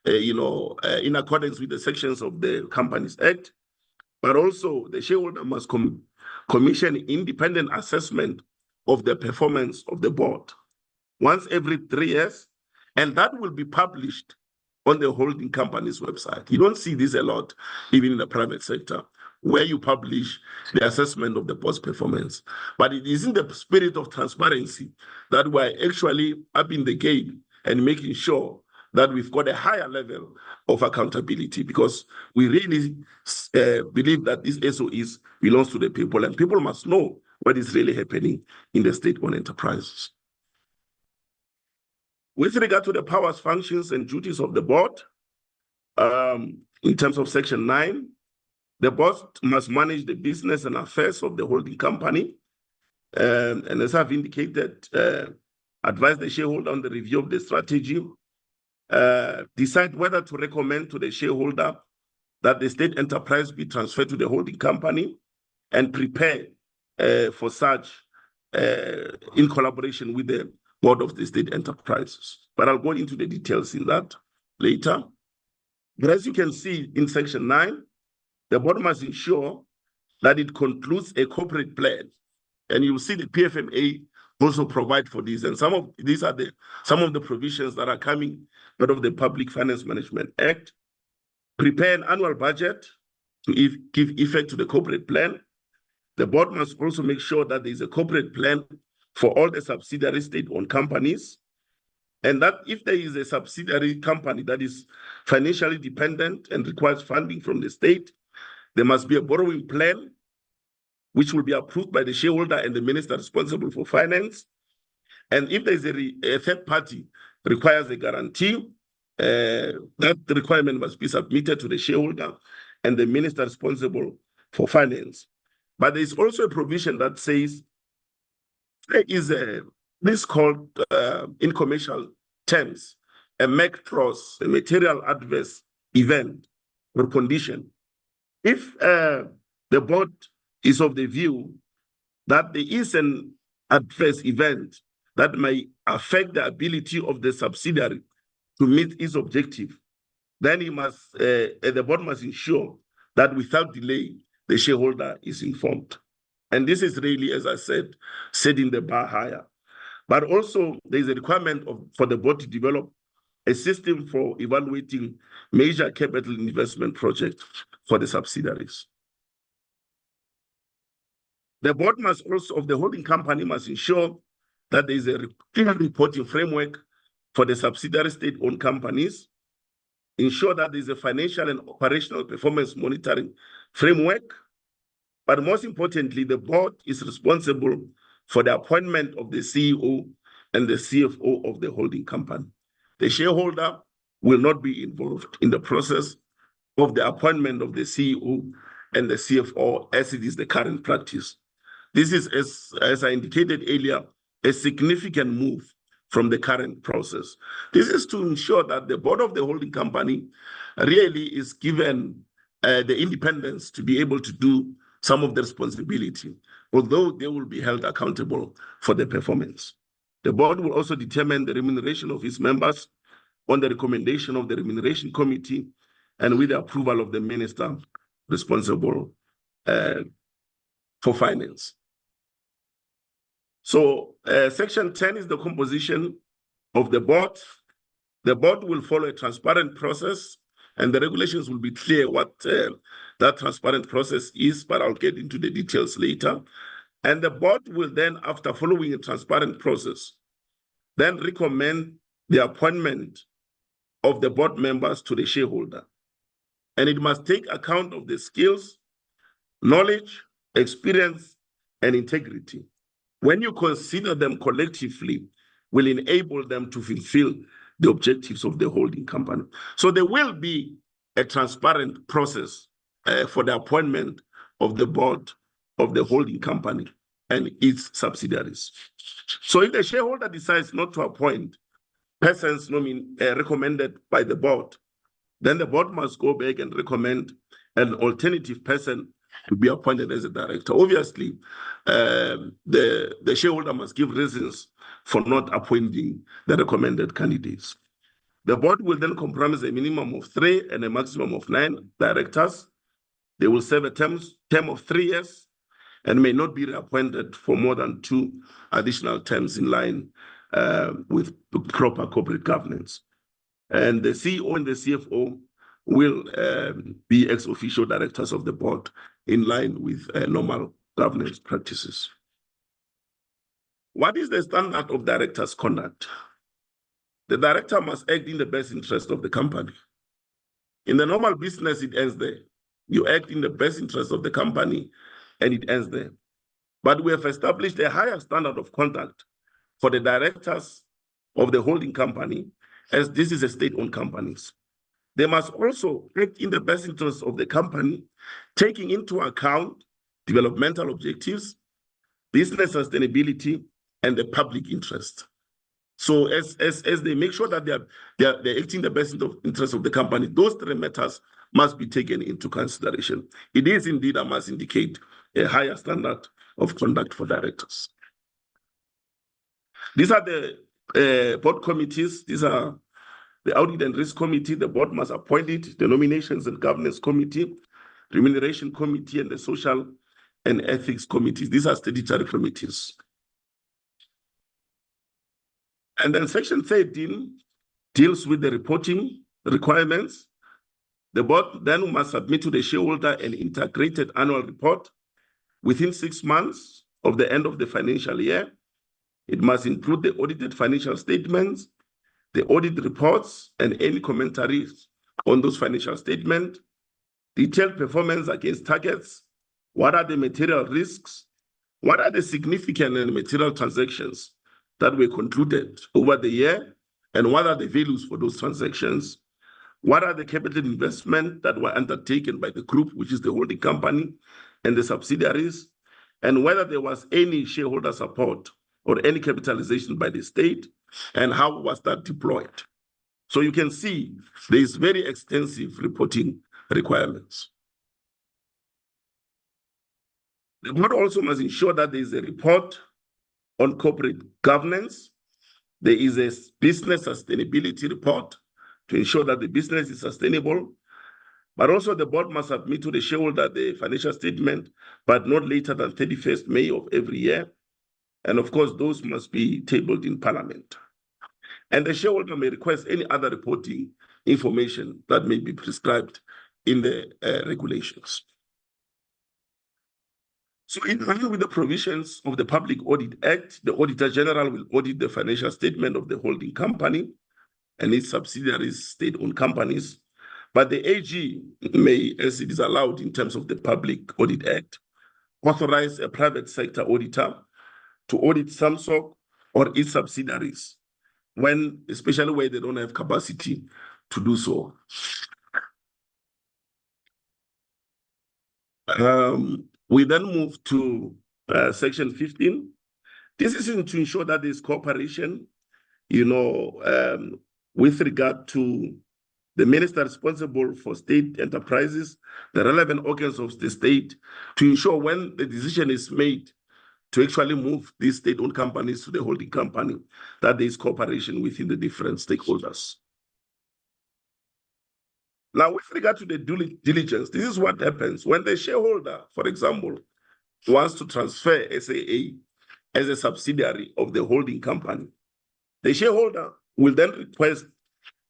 in accordance with the sections of the Companies Act. But also, the shareholder must commission independent assessment of the performance of the board once every 3 years, and that will be published on the holding company's website. You don't see this a lot, even in the private sector, where you publish the assessment of the board's performance. But it is in the spirit of transparency that we're actually up in the game and making sure that we've got a higher level of accountability, because we really believe that this SOEs belongs to the people, and people must know what is really happening in the state-owned enterprises. With regard to the powers, functions, and duties of the board, in terms of Section 9, the board must manage the business and affairs of the holding company, and as I've indicated, advise the shareholder on the review of the strategy, decide whether to recommend to the shareholder that the state enterprise be transferred to the holding company, and prepare for such in collaboration with the board of the state enterprises. But I'll go into the details in that later. But as you can see in Section 9, the board must ensure that it concludes a corporate plan. And you'll see the PFMA also provide for this. And some of these are some of the provisions that are coming out of the Public Finance Management Act. Prepare an annual budget to give effect to the corporate plan. The board must also make sure that there is a corporate plan for all the subsidiary state-owned companies, and that if there is a subsidiary company that is financially dependent and requires funding from the state, there must be a borrowing plan which will be approved by the shareholder and the minister responsible for finance. And if there is a third party requires a guarantee, that requirement must be submitted to the shareholder and the minister responsible for finance. But there is also a provision that says there is this called, in commercial terms, a MACTROS, a material adverse event or condition. If the board is of the view that there is an adverse event that may affect the ability of the subsidiary to meet its objective, then the board must ensure that without delay, the shareholder is informed. And this is really, as I said, setting the bar higher. But also, there is a requirement for the board to develop a system for evaluating major capital investment projects for the subsidiaries. The board must also, of the holding company, must ensure that there is a clear reporting framework for the subsidiary state-owned companies, ensure that there is a financial and operational performance monitoring framework, but most importantly, the board is responsible for the appointment of the CEO and the CFO of the holding company. The shareholder will not be involved in the process of the appointment of the CEO and the CFO as it is the current practice. This is, as I indicated earlier, a significant move from the current process. This is to ensure that the board of the holding company really is given the independence to be able to do some of the responsibility, although they will be held accountable for the performance. The board will also determine the remuneration of its members on the recommendation of the remuneration committee and with the approval of the minister responsible for finance. So section 10 is the composition of the board. The board will follow a transparent process, and the regulations will be clear what that transparent process is, but I'll get into the details later. And the board will then, after following a transparent process, then recommend the appointment of the board members to the shareholder. And it must take account of the skills, knowledge, experience, and integrity. When you consider them collectively, will enable them to fulfill the objectives of the holding company. So there will be a transparent process for the appointment of the board of the holding company and its subsidiaries. So if the shareholder decides not to appoint persons recommended by the board, then the board must go back and recommend an alternative person to be appointed as a director. Obviously, the shareholder must give reasons for not appointing the recommended candidates. The board will then comprise a minimum of 3 and a maximum of 9 directors. They will serve a term of 3 years and may not be reappointed for more than 2 additional terms in line with proper corporate governance. And the CEO and the CFO will be ex-officio directors of the board in line with normal governance practices. What is the standard of directors' conduct? The director must act in the best interest of the company. In the normal business, it ends there. You act in the best interest of the company, and it ends there. But we have established a higher standard of conduct for the directors of the holding company, as this is a state-owned company. They must also act in the best interest of the company, taking into account developmental objectives, business sustainability, and the public interest. So as they make sure that they're acting in the best interest of the company, those 3 matters must be taken into consideration. It is indeed, I must indicate, a higher standard of conduct for directors. These are the board committees. These are the Audit and Risk Committee. The board must appoint it, the Nominations and Governance Committee, Remuneration Committee, and the Social and Ethics Committees. These are statutory committees. And then section 13 deals with the reporting requirements. The board then must submit to the shareholder an integrated annual report within 6 months of the end of the financial year. It must include the audited financial statements, the audit reports, and any commentaries on those financial statements, detailed performance against targets, what are the material risks, what are the significant and material transactions that were concluded over the year, and what are the values for those transactions, what are the capital investments that were undertaken by the group, which is the holding company, and the subsidiaries, and whether there was any shareholder support or any capitalization by the state, and how was that deployed. So you can see there is very extensive reporting requirements. The board also must ensure that there is a report on corporate governance. There is a business sustainability report to ensure that the business is sustainable. But also the board must submit to the shareholder the financial statement, but not later than 31st May of every year. And of course, those must be tabled in Parliament. and the shareholder may request any other reporting information that may be prescribed in the regulations. So in line with the provisions of the Public Audit Act, the Auditor General will audit the financial statement of the holding company and its subsidiaries, state-owned companies. But the AG may, as it is allowed in terms of the Public Audit Act, authorize a private sector auditor to audit SAMSOC or its subsidiaries, especially where they don't have capacity to do so. We then move to section 15. This is to ensure that there's cooperation, with regard to the minister responsible for state enterprises, the relevant organs of the state, to ensure when the decision is made to actually move these state-owned companies to the holding company, that there is cooperation within the different stakeholders. Now, with regard to the due diligence, this is what happens when the shareholder, for example, wants to transfer SAA as a subsidiary of the holding company. The shareholder will then request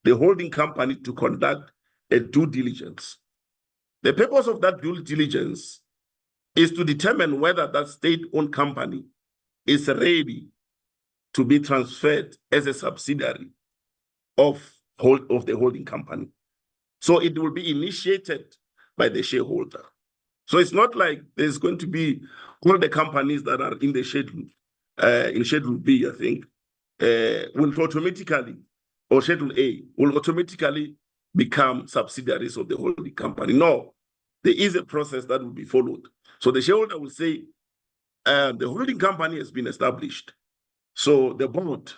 the holding company to conduct a due diligence. The purpose of that due diligence is to determine whether that state-owned company is ready to be transferred as a subsidiary of the holding company. So it will be initiated by the shareholder. So it's not like there's going to be all the companies that are in the schedule, in Schedule B, I think, will automatically, or Schedule A, will automatically become subsidiaries of the holding company. No, there is a process that will be followed. So the shareholder will say, the holding company has been established. So the board,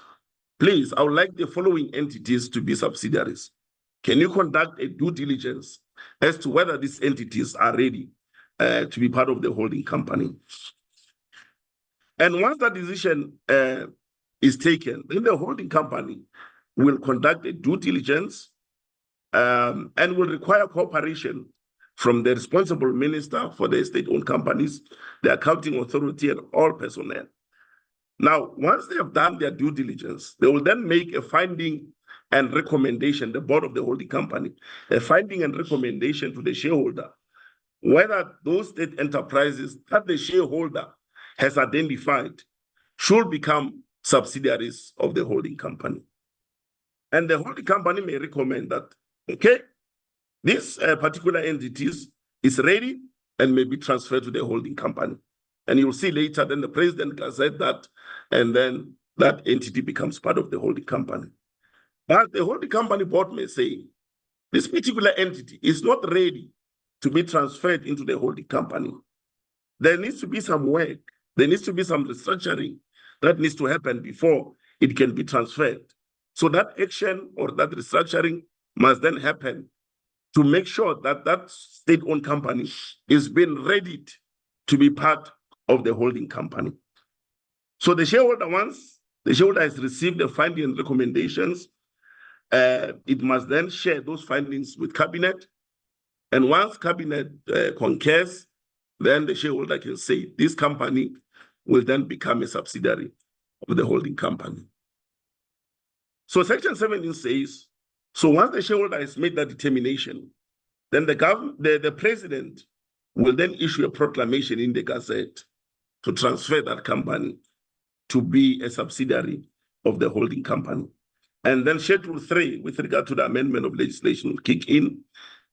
please, I would like the following entities to be subsidiaries. Can you conduct a due diligence as to whether these entities are ready to be part of the holding company? And once that decision is taken, then the holding company will conduct a due diligence and will require cooperation from the responsible minister for the state-owned companies, the accounting authority, and all personnel. Now, once they have done their due diligence, they will then make a finding and recommendation, the board of the holding company, a finding and recommendation to the shareholder, whether those state enterprises that the shareholder has identified should become subsidiaries of the holding company. And the holding company may recommend that, okay, this particular entity is ready and may be transferred to the holding company. And you'll see later, then the president gazette that, and then that entity becomes part of the holding company. But the holding company board may say, this particular entity is not ready to be transferred into the holding company. There needs to be some work, there needs to be some restructuring that needs to happen before it can be transferred. So that action or that restructuring must then happen to make sure that that state-owned company is being readied to be part of the holding company. So the shareholder, once the shareholder has received the findings and recommendations, it must then share those findings with cabinet. And once cabinet concurs, then the shareholder can say this company will then become a subsidiary of the holding company. So section 17 says, so once the shareholder has made that determination, then the president will then issue a proclamation in the Gazette to transfer that company to be a subsidiary of the holding company. And then Schedule 3, with regard to the amendment of legislation, will kick in,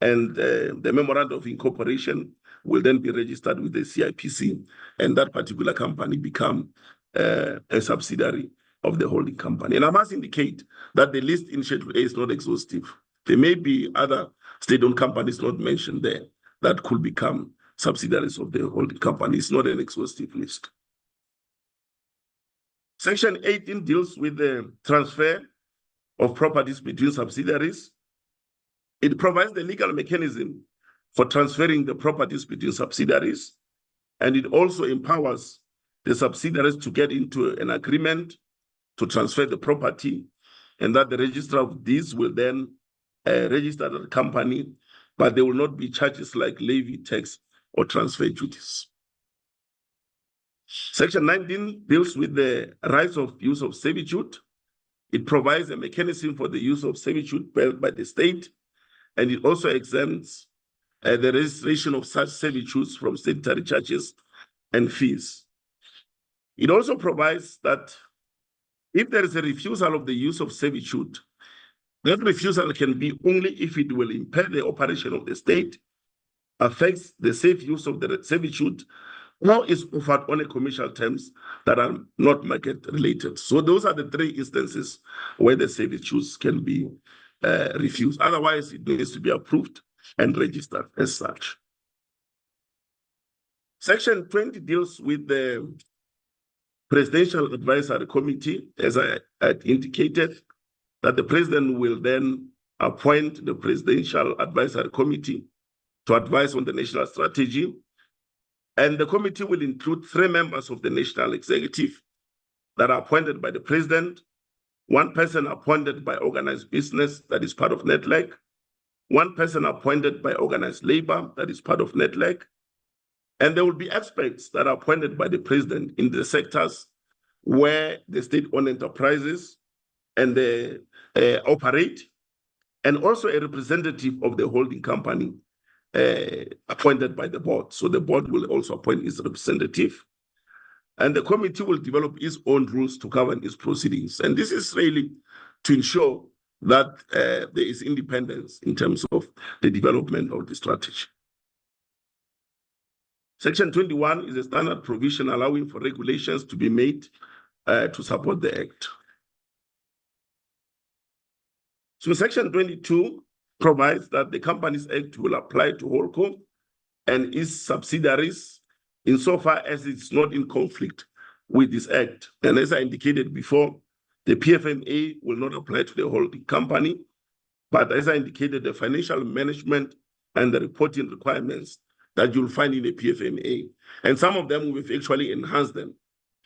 and the memorandum of incorporation will then be registered with the CIPC, and that particular company become a subsidiary of the holding company. And I must indicate that the list in Schedule A is not exhaustive. There may be other state-owned companies not mentioned there that could become subsidiaries of the holding company. It's not an exhaustive list. Section 18 deals with the transfer of properties between subsidiaries. It provides the legal mechanism for transferring the properties between subsidiaries, and it also empowers the subsidiaries to get into an agreement to transfer the property, and that the registrar of deeds will then register the company, but there will not be charges like levy, tax, or transfer duties. Section 19 deals with the rights of use of servitude. It provides a mechanism for the use of servitude held by the state, and it also exempts the registration of such servitudes from statutory charges and fees. It also provides that if there is a refusal of the use of servitude, that refusal can be only if it will impair the operation of the state, affects the safe use of the servitude, or is offered on a commercial terms that are not market related. So those are the three instances where the servitudes can be refused. Otherwise, it needs to be approved and registered as such. Section 20 deals with the Presidential Advisory Committee, as I had indicated, that the president will then appoint the Presidential Advisory Committee to advise on the national strategy. And the committee will include 3 members of the national executive that are appointed by the president, 1 person appointed by organized business that is part of NETLEC, 1 person appointed by organized labor that is part of NETLEC, and there will be experts that are appointed by the president in the sectors where the state-owned enterprises and they operate, and also a representative of the holding company appointed by the board. So the board will also appoint its representative. And the committee will develop its own rules to govern its proceedings. And this is really to ensure that there is independence in terms of the development of the strategy. Section 21 is a standard provision allowing for regulations to be made to support the Act. So Section 22 provides that the Companies Act will apply to HoldCo and its subsidiaries insofar as it's not in conflict with this Act. And as I indicated before, the PFMA will not apply to the holding company, but as I indicated, the financial management and the reporting requirements that you'll find in the PFMA, and some of them we've actually enhanced them.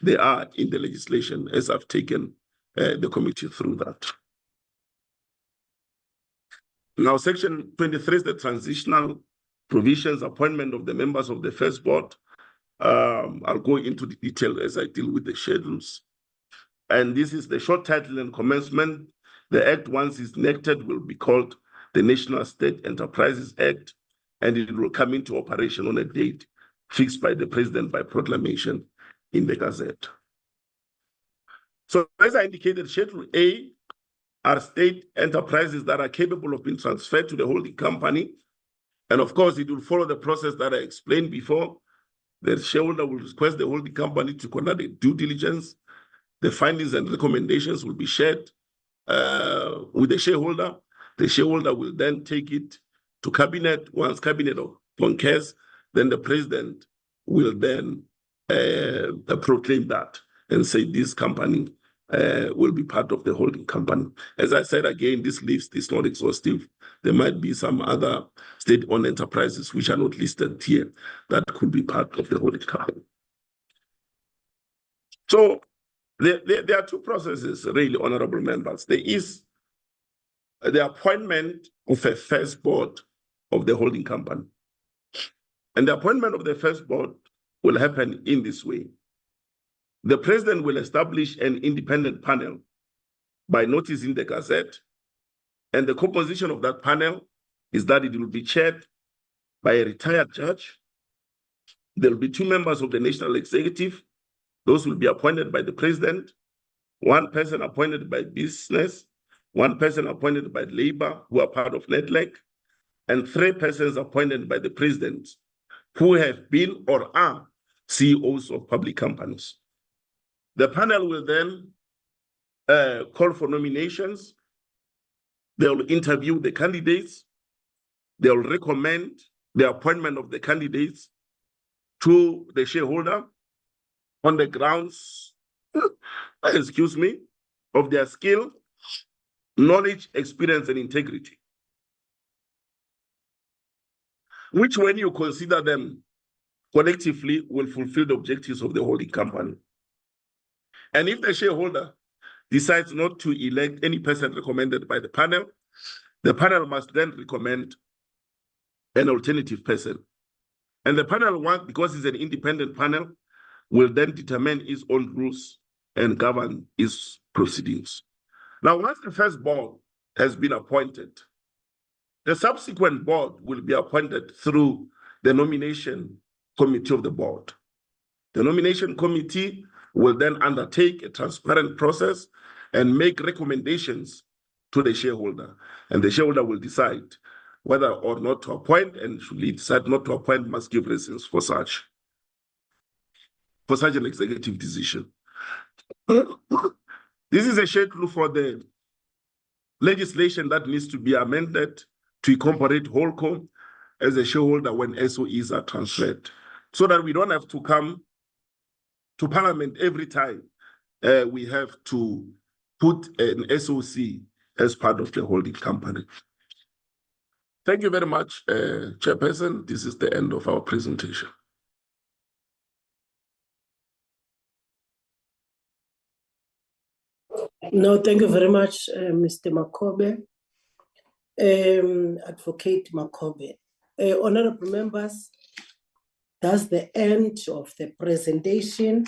They are in the legislation as I've taken the committee through that. Now, Section 23 is the transitional provisions, appointment of the members of the first board. I'll go into the detail as I deal with the schedules. And this is the short title and commencement. The Act, once it's enacted, will be called the National State Enterprises Act, and it will come into operation on a date fixed by the president by proclamation in the Gazette. So as I indicated, Schedule A are state enterprises that are capable of being transferred to the holding company. And of course, it will follow the process that I explained before. The shareholder will request the holding company to conduct a due diligence. The findings and recommendations will be shared with the shareholder. The shareholder will then take it to cabinet. Once cabinet concurs, then the president will then proclaim that and say this company will be part of the holding company. As I said again, this list is not exhaustive. There might be some other state-owned enterprises which are not listed here that could be part of the holding company. So there are 2 processes, really, honorable members. There is the appointment of a first board of the holding company. And the appointment of the first board will happen in this way. The president will establish an independent panel by notice in the Gazette. And the composition of that panel is that it will be chaired by a retired judge. There will be 2 members of the national executive. Those will be appointed by the president, 1 person appointed by business, 1 person appointed by labor, who are part of NETLEC, and 3 persons appointed by the president, who have been or are CEOs of public companies. The panel will then call for nominations. They will interview the candidates. They will recommend the appointment of the candidates to the shareholder on the grounds, excuse me, of their skill, knowledge, experience, and integrity, which, when you consider them collectively, will fulfill the objectives of the holding company. And if the shareholder decides not to elect any person recommended by the panel must then recommend an alternative person. And the panel, because it's an independent panel, will then determine its own rules and govern its proceedings. Now, once the first board has been appointed, the subsequent board will be appointed through the nomination committee of the board. The nomination committee will then undertake a transparent process and make recommendations to the shareholder. And the shareholder will decide whether or not to appoint, and should he decide not to appoint, must give reasons for such an executive decision. This is a schedule for the legislation that needs to be amended to incorporate Holdco as a shareholder when SOEs are transferred, so that we don't have to come to Parliament every time we have to put an SOC as part of the holding company. Thank you very much, Chairperson. This is the end of our presentation. No, thank you very much, Mr. Makobe. Advocate Makobe. Honorable members, that's the end of the presentation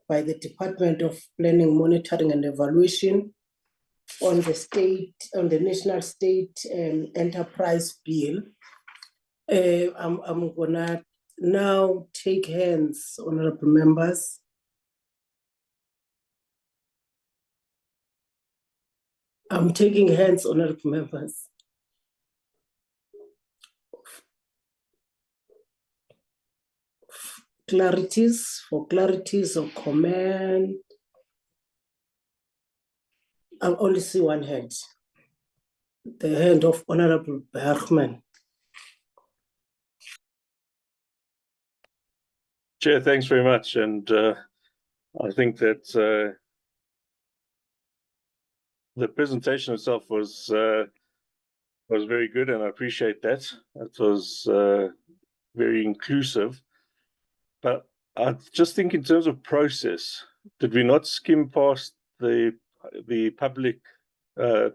by the Department of Planning, Monitoring and Evaluation on the National State Enterprise Bill. I'm gonna now take hands, honorable members. I'm taking hands, honorable members. Clarities or comment. I only see one hand. The hand of Honorable Bergman. Chair, thanks very much. And I think that the presentation itself was very good, and I appreciate that. It was very inclusive. But I just think in terms of process, did we not skim past the public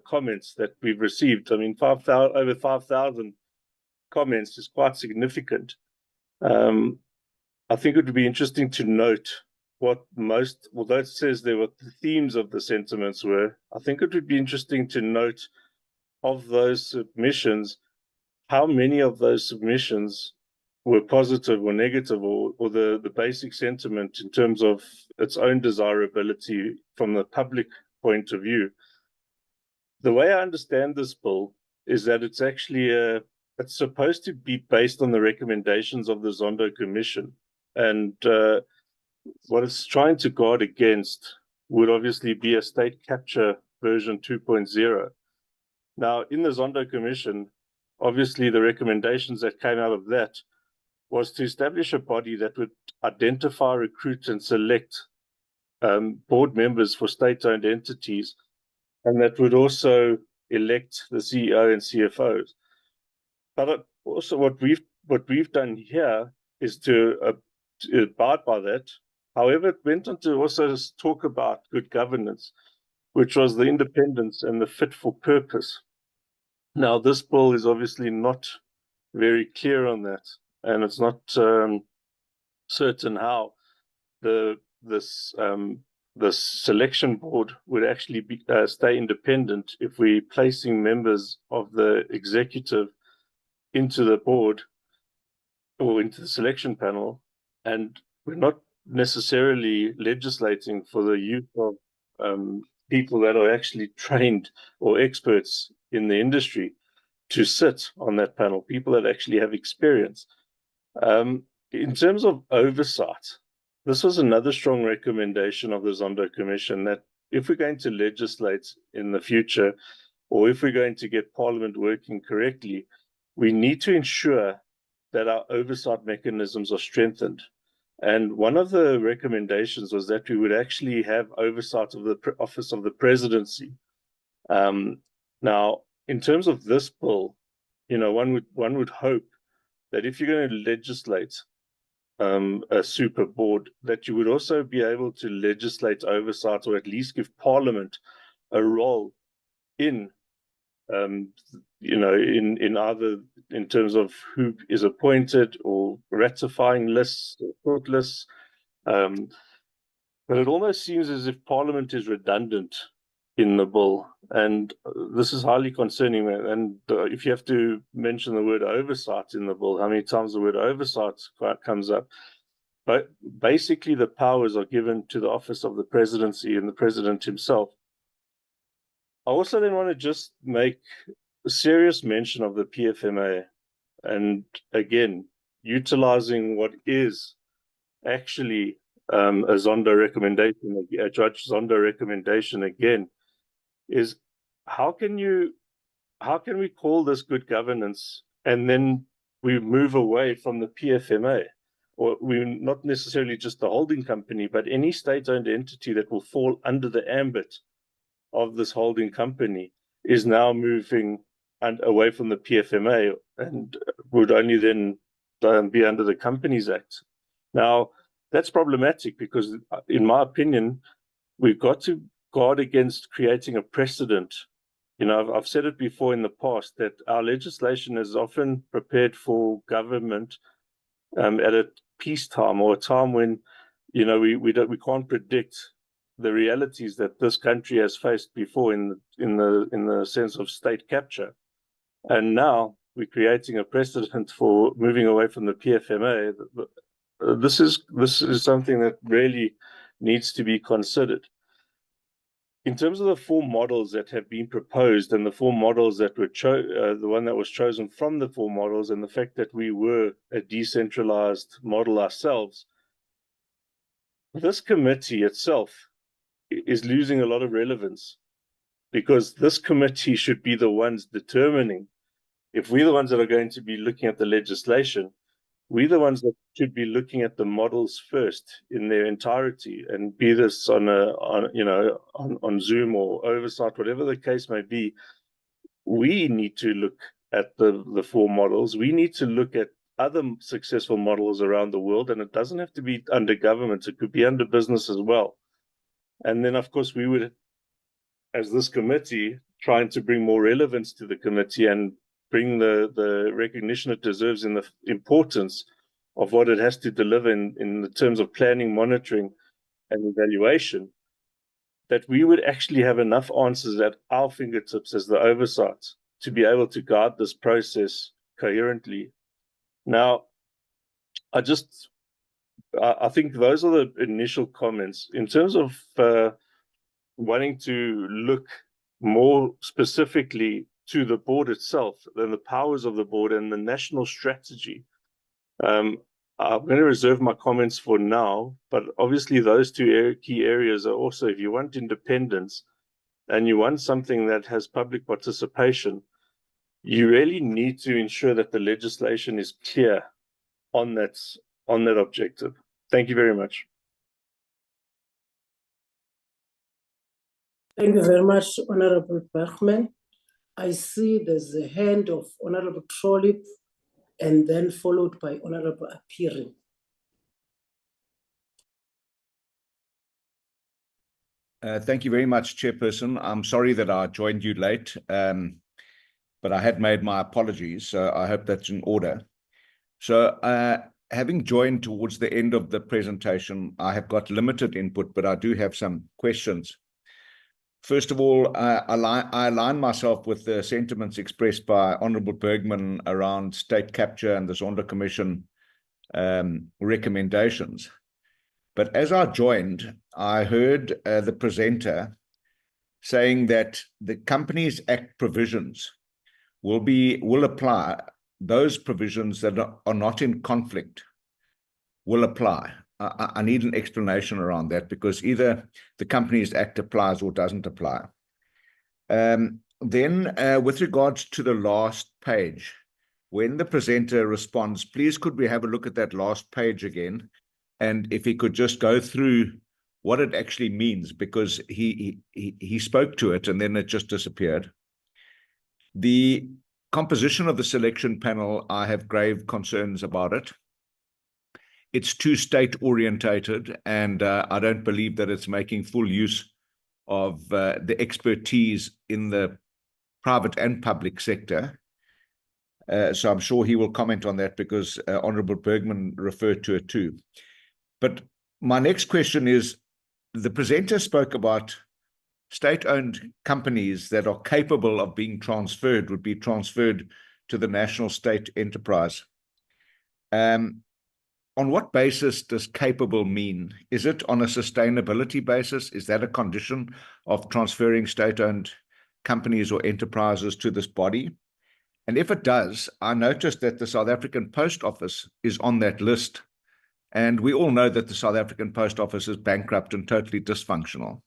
comments that we've received? I mean, over 5,000 comments is quite significant. I think it would be interesting to note what although it says there what the themes of the sentiments were, I think it would be interesting to note of those submissions, how many of those submissions were positive or negative, or the basic sentiment in terms of its own desirability from the public point of view. The way I understand this bill is that it's actually it's supposed to be based on the recommendations of the Zondo Commission. And what it's trying to guard against would obviously be a state capture version 2.0. Now, in the Zondo Commission, obviously the recommendations that came out of that was to establish a body that would identify, recruit, and select board members for state-owned entities, and that would also elect the CEO and CFOs. But also what we've done here is to abide by that. However, it went on to also talk about good governance, which was the independence and the fit for purpose. Now, this bill is obviously not very clear on that, and it's not certain how the selection board would actually stay independent if we're placing members of the executive into the board or into the selection panel, and we're not necessarily legislating for the use of people that are actually trained or experts in the industry to sit on that panel, people that actually have experience. In terms of oversight, this was another strong recommendation of the Zondo Commission that if we're going to legislate in the future, or if we're going to get Parliament working correctly, we need to ensure that our oversight mechanisms are strengthened. And one of the recommendations was that we would actually have oversight of the Office of the Presidency. Now, in terms of this bill, one would hope that if you're going to legislate a super board, that you would also be able to legislate oversight, or at least give Parliament a role in in either in terms of who is appointed or ratifying lists or shortlists. But it almost seems as if Parliament is redundant in the bill, and this is highly concerning. And if you have to mention the word oversight in the bill, how many times the word oversight comes up? But basically, the powers are given to the office of the presidency and the president himself. I also then want to just make a serious mention of the PFMA, and again, utilizing what is actually a Zondo recommendation, a Judge Zondo recommendation again, is how can we call this good governance and then we move away from the PFMA? Or we're not necessarily just the holding company, but any state-owned entity that will fall under the ambit of this holding company is now moving away from the PFMA and would only then be under the Companies Act. Now, that's problematic because, in my opinion, we've got to guard against creating a precedent. You know, I've said it before in the past that our legislation is often prepared for government at a peacetime or a time when, you know, we can't predict the realities that this country has faced before in the sense of state capture, and now we're creating a precedent for moving away from the PFMA. This is something that really needs to be considered. In terms of the four models that have been proposed and the four models that were the one that was chosen from the four models, and the fact that we were a decentralized model ourselves, this committee itself is losing a lot of relevance, because this committee should be the ones determining, if we're the ones that are going to be looking at the legislation, we're the ones that should be looking at the models first in their entirety, and be this on Zoom or oversight, whatever the case may be. We need to look at the four models. We need to look at other successful models around the world, and it doesn't have to be under government. It could be under business as well. And then, of course, we would, as this committee, trying to bring more relevance to the committee and bring the recognition it deserves in the importance of what it has to deliver in the terms of planning, monitoring, and evaluation, that we would actually have enough answers at our fingertips as the oversight to be able to guide this process coherently. Now, I think those are the initial comments. In terms of wanting to look more specifically to the board itself, than the powers of the board and the national strategy, I'm going to reserve my comments for now, but obviously those two key areas are also, if you want independence and you want something that has public participation, you really need to ensure that the legislation is clear on that objective. Thank you very much. Thank you very much, Honorable Bergman. I see there's a hand of Honorable Trollip, and then followed by Honorable Appearing. Thank you very much, Chairperson. I'm sorry that I joined you late, but I had made my apologies, so I hope that's in order. So having joined towards the end of the presentation, I have got limited input, but I do have some questions. First of all, I align myself with the sentiments expressed by Honourable Bergman around state capture and the Zondo Commission recommendations. But as I joined, I heard the presenter saying that the Companies Act provisions will apply. Those provisions that are not in conflict will apply. I need an explanation around that, because either the Companies Act applies or doesn't apply. Then with regards to the last page, when the presenter responds, please could we have a look at that last page again? And if he could just go through what it actually means, because he spoke to it and then it just disappeared. The composition of the selection panel, I have grave concerns about it. It's too state-orientated, and I don't believe that it's making full use of the expertise in the private and public sector. So I'm sure he will comment on that, because Honourable Bergman referred to it too. But my next question is, the presenter spoke about state-owned companies that are capable of being transferred would be transferred to the national state enterprise. On what basis does capable mean? Is it on a sustainability basis? Is that a condition of transferring state-owned companies or enterprises to this body? And if it does, I noticed that the South African Post Office is on that list. And we all know that the South African Post Office is bankrupt and totally dysfunctional.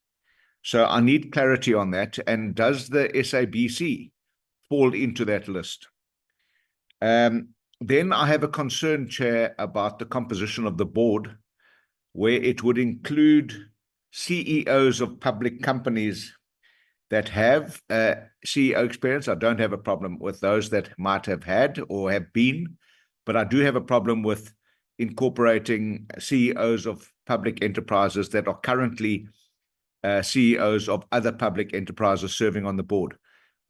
So I need clarity on that. And does the SABC fall into that list? Then I have a concern, Chair, about the composition of the board, where it would include CEOs of public companies that have CEO experience. I don't have a problem with those that might have had or have been, but I do have a problem with incorporating CEOs of public enterprises that are currently CEOs of other public enterprises serving on the board.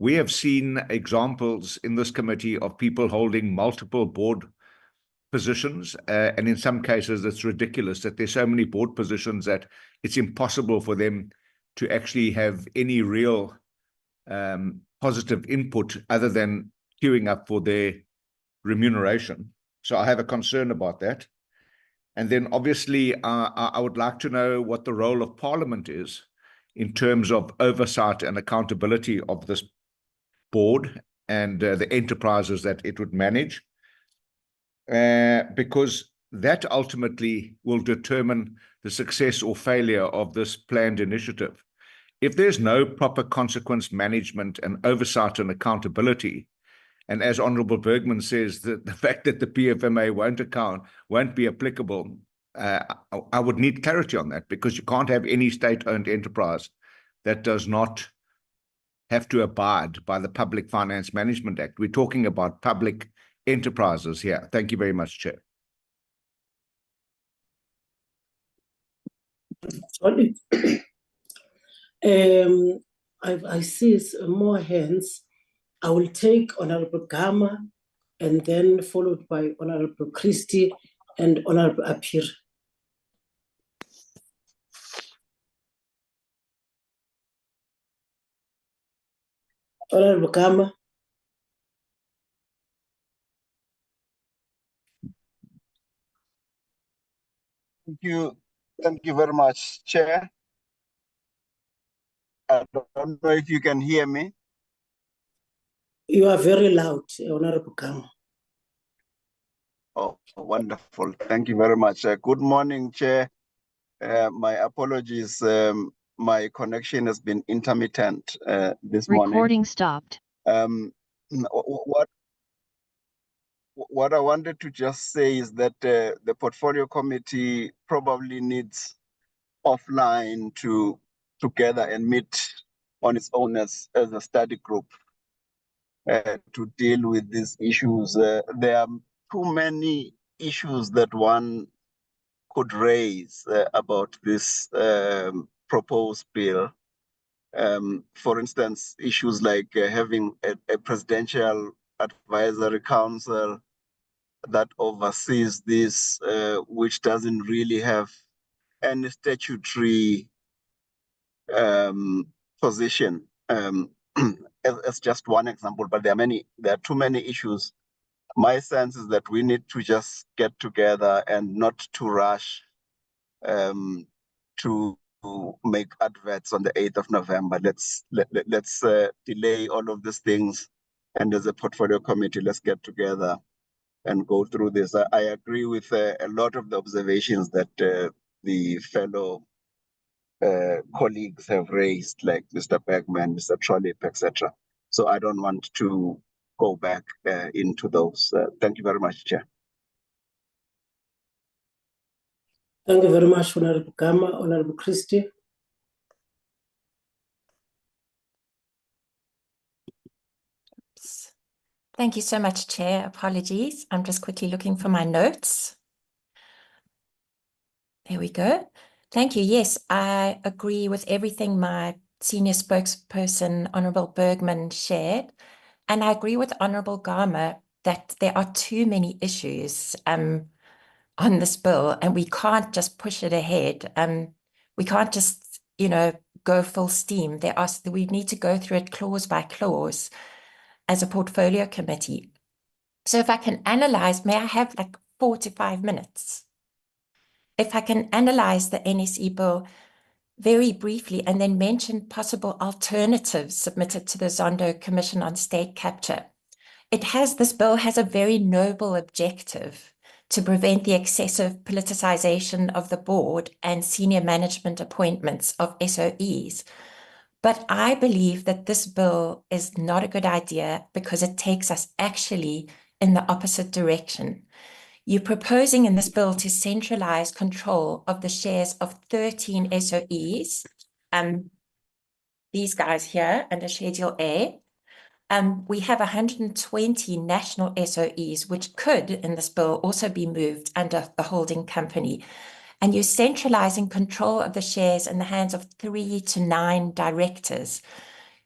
We have seen examples in this committee of people holding multiple board positions, and in some cases it's ridiculous that there's so many board positions that it's impossible for them to actually have any real positive input other than queuing up for their remuneration. So I have a concern about that. And then obviously I would like to know what the role of Parliament is in terms of oversight and accountability of this board and the enterprises that it would manage, because that ultimately will determine the success or failure of this planned initiative. If there's no proper consequence management and oversight and accountability, and as Honourable Bergman says, the fact that the PFMA won't be applicable, I would need clarity on that, because you can't have any state-owned enterprise that does not have to abide by the Public Finance Management Act. We're talking about public enterprises here. Thank you very much, Chair. Sorry. I see more hands. I will take Honorable Gama and then followed by Honorable Christie and Honorable Apir. Honorable Gama. Thank you very much, Chair. I don't know if you can hear me. You are very loud, Honorable Gama. Oh, wonderful. Thank you very much. Good morning, Chair. My apologies. My connection has been intermittent this morning. Recording stopped. What I wanted to just say is that the portfolio committee probably needs offline to together and meet on its own as a study group to deal with these issues. There are too many issues that one could raise about this proposed bill. For instance, issues like having a presidential advisory council that oversees this, which doesn't really have any statutory position. As just one example, but there are too many issues. My sense is that we need to just get together and not to rush to make adverts on the 8th of November. Let's delay all of these things, and as a portfolio committee, let's get together and go through this. I agree with a lot of the observations that the fellow colleagues have raised, like Mr. Bergman, Mr. Trollip, etc. So I don't want to go back into those. Thank you very much, Chair. Thank you very much, Honorable Gama. Honorable Christie. Thank you so much, Chair. Apologies. I'm just quickly looking for my notes. There we go. Thank you. Yes, I agree with everything my senior spokesperson, Honourable Bergman, shared. And I agree with Honourable Gama that there are too many issues on this bill, and we can't just push it ahead. We can't just go full steam. We need to go through it clause by clause as a portfolio committee. So if I can analyze, may I have like 4 to 5 minutes? If I can analyze the NSE bill very briefly and then mention possible alternatives submitted to the Zondo Commission on State Capture. This bill has a very noble objective to prevent the excessive politicization of the board and senior management appointments of SOEs. But I believe that this bill is not a good idea because it takes us actually in the opposite direction. You're proposing in this bill to centralize control of the shares of 13 SOEs, these guys here under Schedule A. We have 120 national SOEs, which could, in this bill, also be moved under the holding company. And you're centralizing control of the shares in the hands of 3 to 9 directors,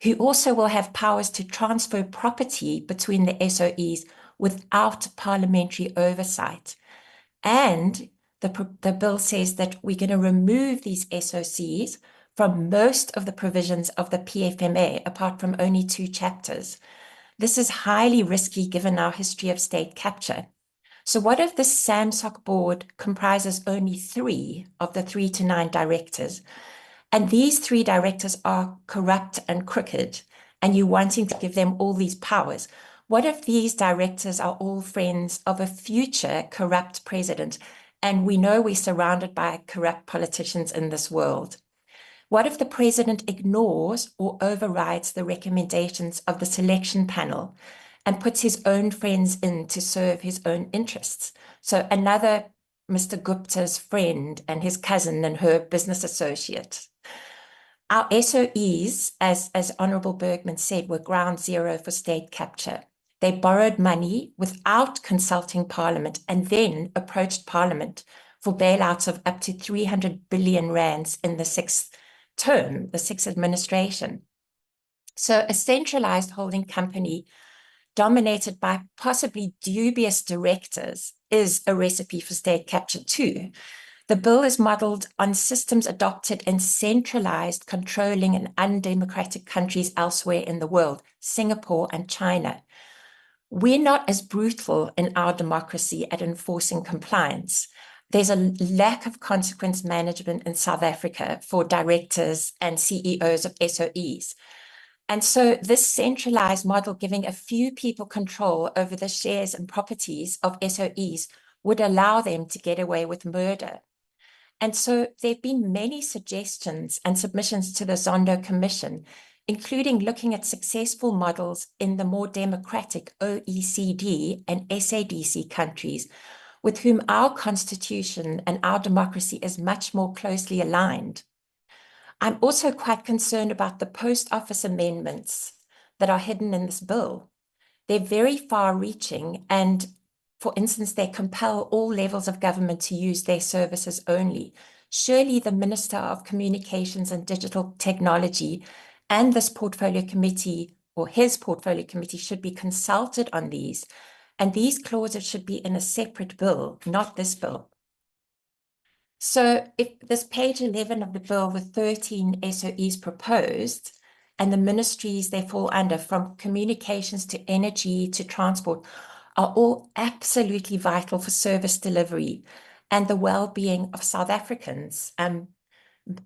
who also will have powers to transfer property between the SOEs without parliamentary oversight. And the bill says that we're going to remove these SOCs from most of the provisions of the PFMA, apart from only 2 chapters. This is highly risky given our history of state capture. So what if the SAMSOC board comprises only 3 of the 3 to 9 directors, and these 3 directors are corrupt and crooked, and you're wanting to give them all these powers? What if these directors are all friends of a future corrupt president, and we know we're surrounded by corrupt politicians in this world? What if the president ignores or overrides the recommendations of the selection panel and puts his own friends in to serve his own interests? So another Mr. Gupta's friend and his cousin and her business associate. Our SOEs, as Honorable Bergman said, were ground zero for state capture. They borrowed money without consulting Parliament and then approached Parliament for bailouts of up to 300 billion rands in the 6th term, the 6th administration. So a centralized holding company dominated by possibly dubious directors is a recipe for state capture too. The bill is modeled on systems adopted in centralized, controlling and undemocratic countries elsewhere in the world, Singapore and China. We're not as brutal in our democracy at enforcing compliance. There's a lack of consequence management in South Africa for directors and CEOs of SOEs. And so this centralized model giving a few people control over the shares and properties of SOEs would allow them to get away with murder. And so there have been many suggestions and submissions to the Zondo Commission, including looking at successful models in the more democratic OECD and SADC countries, with whom our constitution and our democracy is much more closely aligned. I'm also quite concerned about the post office amendments that are hidden in this bill. They're very far-reaching, and for instance, they compel all levels of government to use their services only. Surely the Minister of Communications and Digital Technology and this portfolio committee, or his portfolio committee, should be consulted on these. And these clauses should be in a separate bill, not this bill. So if this page 11 of the bill with 13 SOEs proposed, and the ministries they fall under, from communications to energy to transport, are all absolutely vital for service delivery and the well-being of South Africans,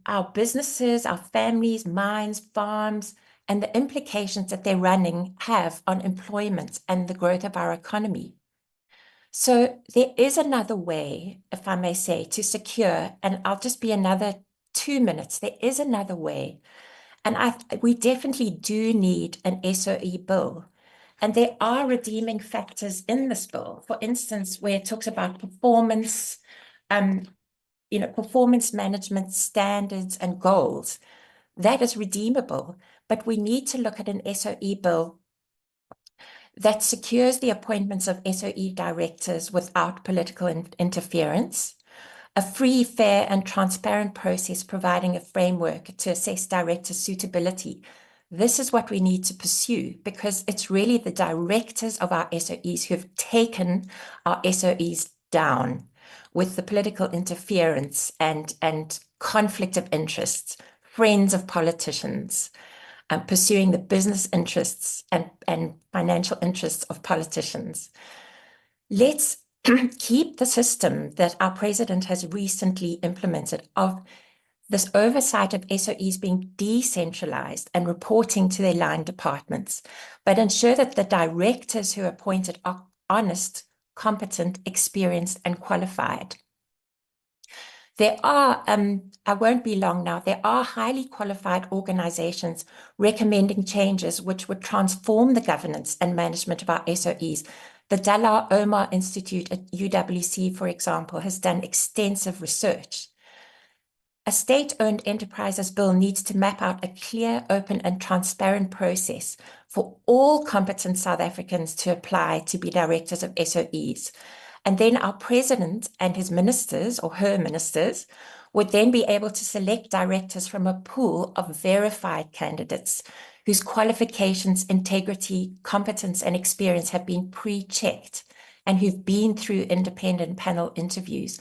our businesses, our families, mines, farms, and the implications that they're running have on employment and the growth of our economy. So there is another way, if I may say, to secure, and I'll just be another 2 minutes, there is another way. And we definitely do need an SOE bill. And there are redeeming factors in this bill. For instance, where it talks about performance, performance management standards and goals. That is redeemable, but we need to look at an SOE bill that secures the appointments of SOE directors without political interference, a free, fair, and transparent process providing a framework to assess director suitability. This is what we need to pursue, because it's really the directors of our SOEs who have taken our SOEs down with the political interference and conflict of interests. friends of politicians, pursuing the business interests and financial interests of politicians. Let's keep the system that our president has recently implemented of this oversight of SOEs being decentralized and reporting to their line departments, but ensure that the directors who are appointed are honest, competent, experienced, and qualified. There are, I won't be long now, there are highly qualified organizations recommending changes which would transform the governance and management of our SOEs. The Dalal Omar Institute at UWC, for example, has done extensive research. A state-owned enterprises bill needs to map out a clear, open, and transparent process for all competent South Africans to apply to be directors of SOEs. And then our president and his ministers, or her ministers, would then be able to select directors from a pool of verified candidates whose qualifications, integrity, competence, and experience have been pre-checked and who've been through independent panel interviews.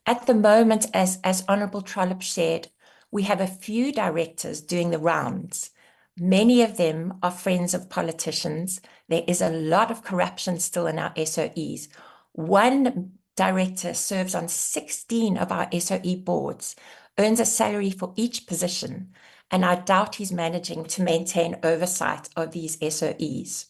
At the moment, as Honourable Trollip shared, we have a few directors doing the rounds. Many of them are friends of politicians. There is a lot of corruption still in our SOEs. One director serves on 16 of our SOE boards, earns a salary for each position, and I doubt he's managing to maintain oversight of these SOEs.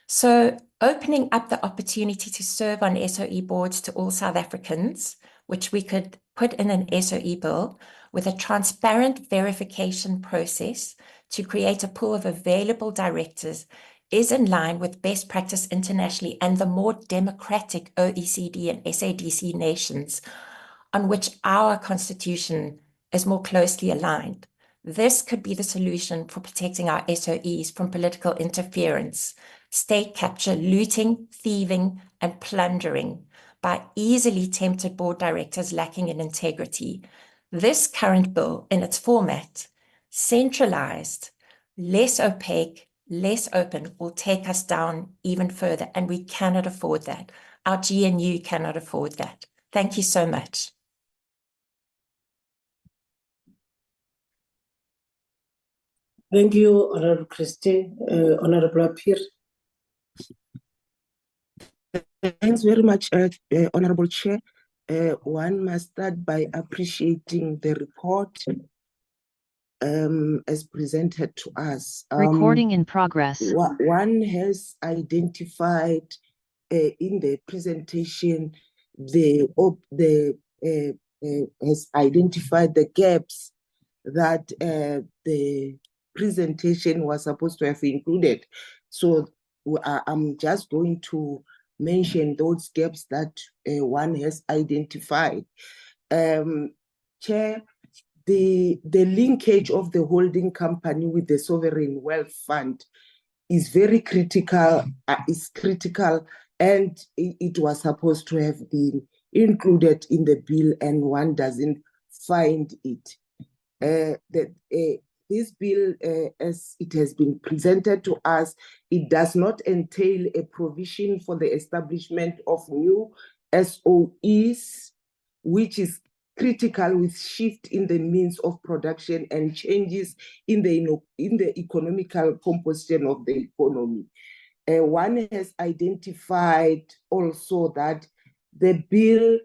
So opening up the opportunity to serve on SOE boards to all South Africans, which we could put in an SOE bill with a transparent verification process to create a pool of available directors, is in line with best practice internationally and the more democratic OECD and SADC nations on which our constitution is more closely aligned. This could be the solution for protecting our SOEs from political interference, state capture, looting, thieving, and plundering by easily tempted board directors lacking in integrity. This current bill, in its format, centralized, less opaque, less open, will take us down even further, and we cannot afford that. Our GNU cannot afford that. Thank you so much. Thank you, Honourable Christie. Honourable Apir. Thanks very much, Honourable Chair. One must start by appreciating the report as presented to us. Recording in progress. One has identified in the presentation has identified the gaps that the presentation was supposed to have included. So I'm just going to mention those gaps that one has identified. Chair, the linkage of the holding company with the sovereign wealth fund is very critical, and it was supposed to have been included in the bill, and one doesn't find it. This bill, as it has been presented to us, it does not entail a provision for the establishment of new SOEs, which is critical with shift in the means of production and changes in the economical composition of the economy. One has identified also that the bill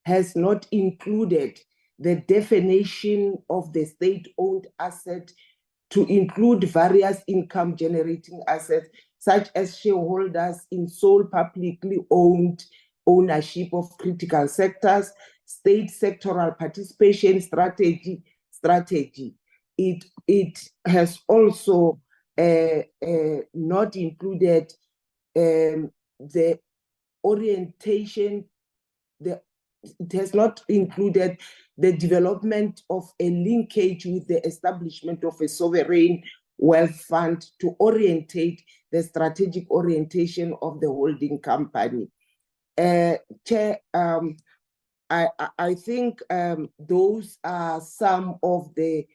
has not included the definition of the state-owned asset to include various income-generating assets, such as shareholders in sole publicly owned ownership of critical sectors, state sectoral participation strategy. It has also not included the orientation, it has not included the development of a linkage with the establishment of a sovereign wealth fund to orientate the strategic orientation of the holding company. Chair, I think those are some of the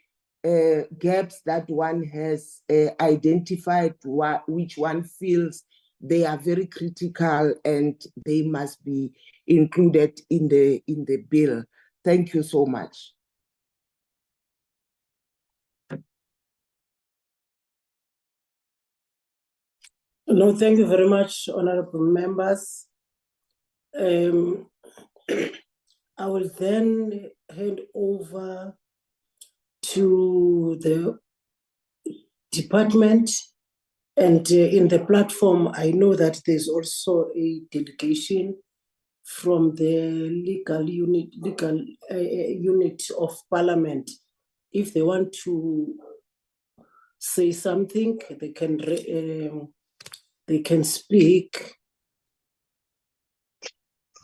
gaps that one has identified, which one feels they are very critical and they must be included in the bill. Thank you so much. No, thank you very much, honorable members. I will then hand over to the department, and in the platform, I know that there's also a delegation from the legal unit of Parliament. If they want to say something, they can speak.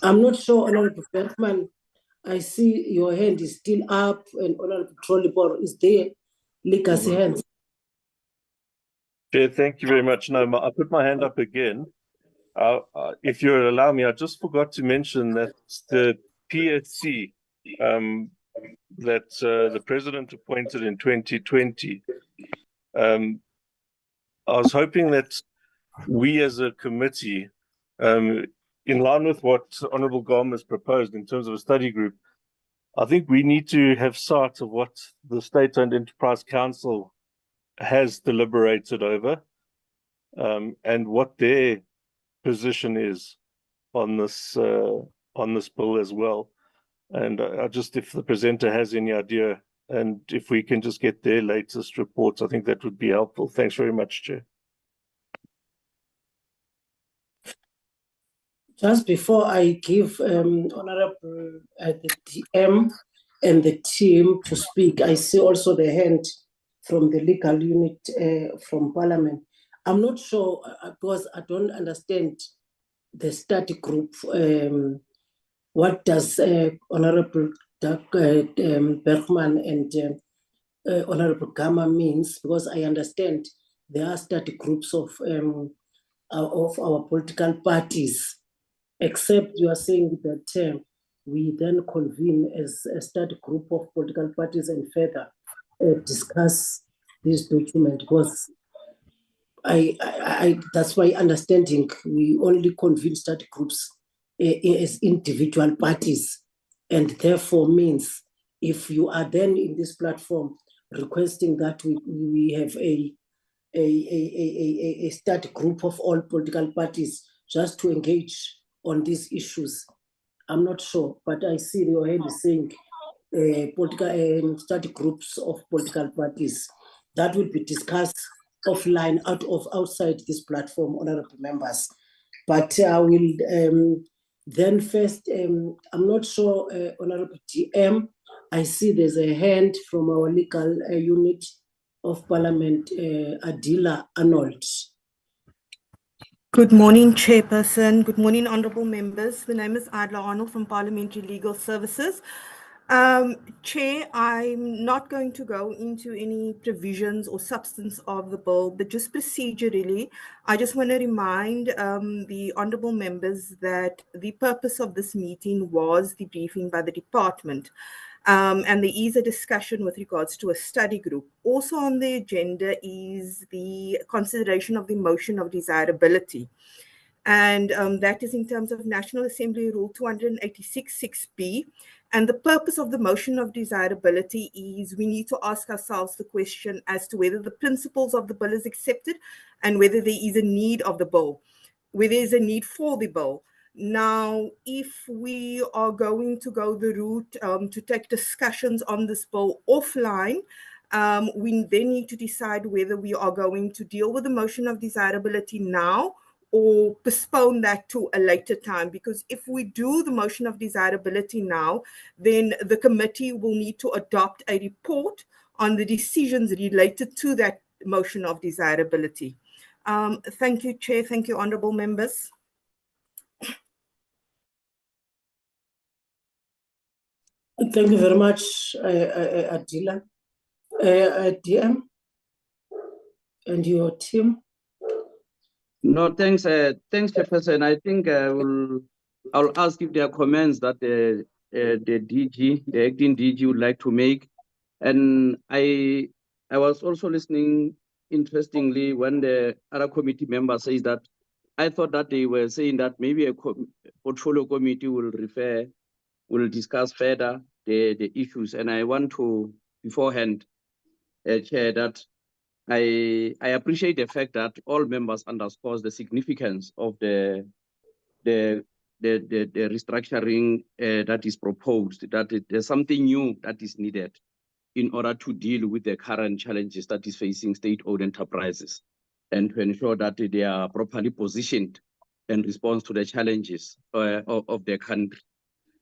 I'm not sure, Honorable Bergman, I see your hand is still up, and Honorable Trolleyborn is there. Legacy hands. Chair, thank you very much. No, I put my hand up again. If you allow me, I just forgot to mention that the PSC that the president appointed in 2020, I was hoping that we as a committee, in line with what Honourable Gom has proposed in terms of a study group, I think we need to have sight of what the State-Owned Enterprise Council has deliberated over, and what their position is on this bill as well. And just if the presenter has any idea, and if we can just get their latest reports, I think that would be helpful. Thanks very much, Chair. Just before I give Honorable the DM and the team to speak, I see also the hand from the legal unit from Parliament. I'm not sure because I don't understand the study group. What does Honorable Bergman and Honorable Gama means? Because I understand there are study groups of our political parties. Except you are saying that we then convene as a study group of political parties and further discuss this document, because that's my understanding. We only convene study groups as individual parties, and therefore means if you are then in this platform requesting that we have a study group of all political parties just to engage on these issues. I'm not sure, but I see your hand is saying political study groups of political parties. That will be discussed offline outside this platform, honorable members. But I will then first, I'm not sure, Honorable DM, I see there's a hand from our legal unit of Parliament, Adila Arnold. Good morning, Chairperson. Good morning, honourable members. The name is Adla Arnold from Parliamentary Legal Services. Chair, I'm not going to go into any provisions or substance of the bill, but just procedurally, I just want to remind the honourable members that the purpose of this meeting was the briefing by the department. And there is a discussion with regards to a study group. Also on the agenda is the consideration of the motion of desirability. And that is in terms of National Assembly Rule 286(6)(b). And the purpose of the motion of desirability is we need to ask ourselves the question as to whether the principles of the bill is accepted and whether there is a need of the bill, whether there is a need for the bill. Now, if we are going to go the route to take discussions on this bill offline, we then need to decide whether we are going to deal with the motion of desirability now or postpone that to a later time. Because if we do the motion of desirability now, then the committee will need to adopt a report on the decisions related to that motion of desirability. Thank you, Chair. Thank you, honourable members. Thank you very much, Adila. DM and your team. No, thanks, Chairperson. I think I'll ask if there are comments that the DG, the acting DG, would like to make. And I was also listening, interestingly, when the other committee member says that. I thought that they were saying that maybe a portfolio committee will discuss further the issues. And I want to beforehand, Chair, that I appreciate the fact that all members underscores the significance of the restructuring that is proposed, that there's something new that is needed in order to deal with the current challenges that is facing state-owned enterprises and to ensure that they are properly positioned in response to the challenges of the country.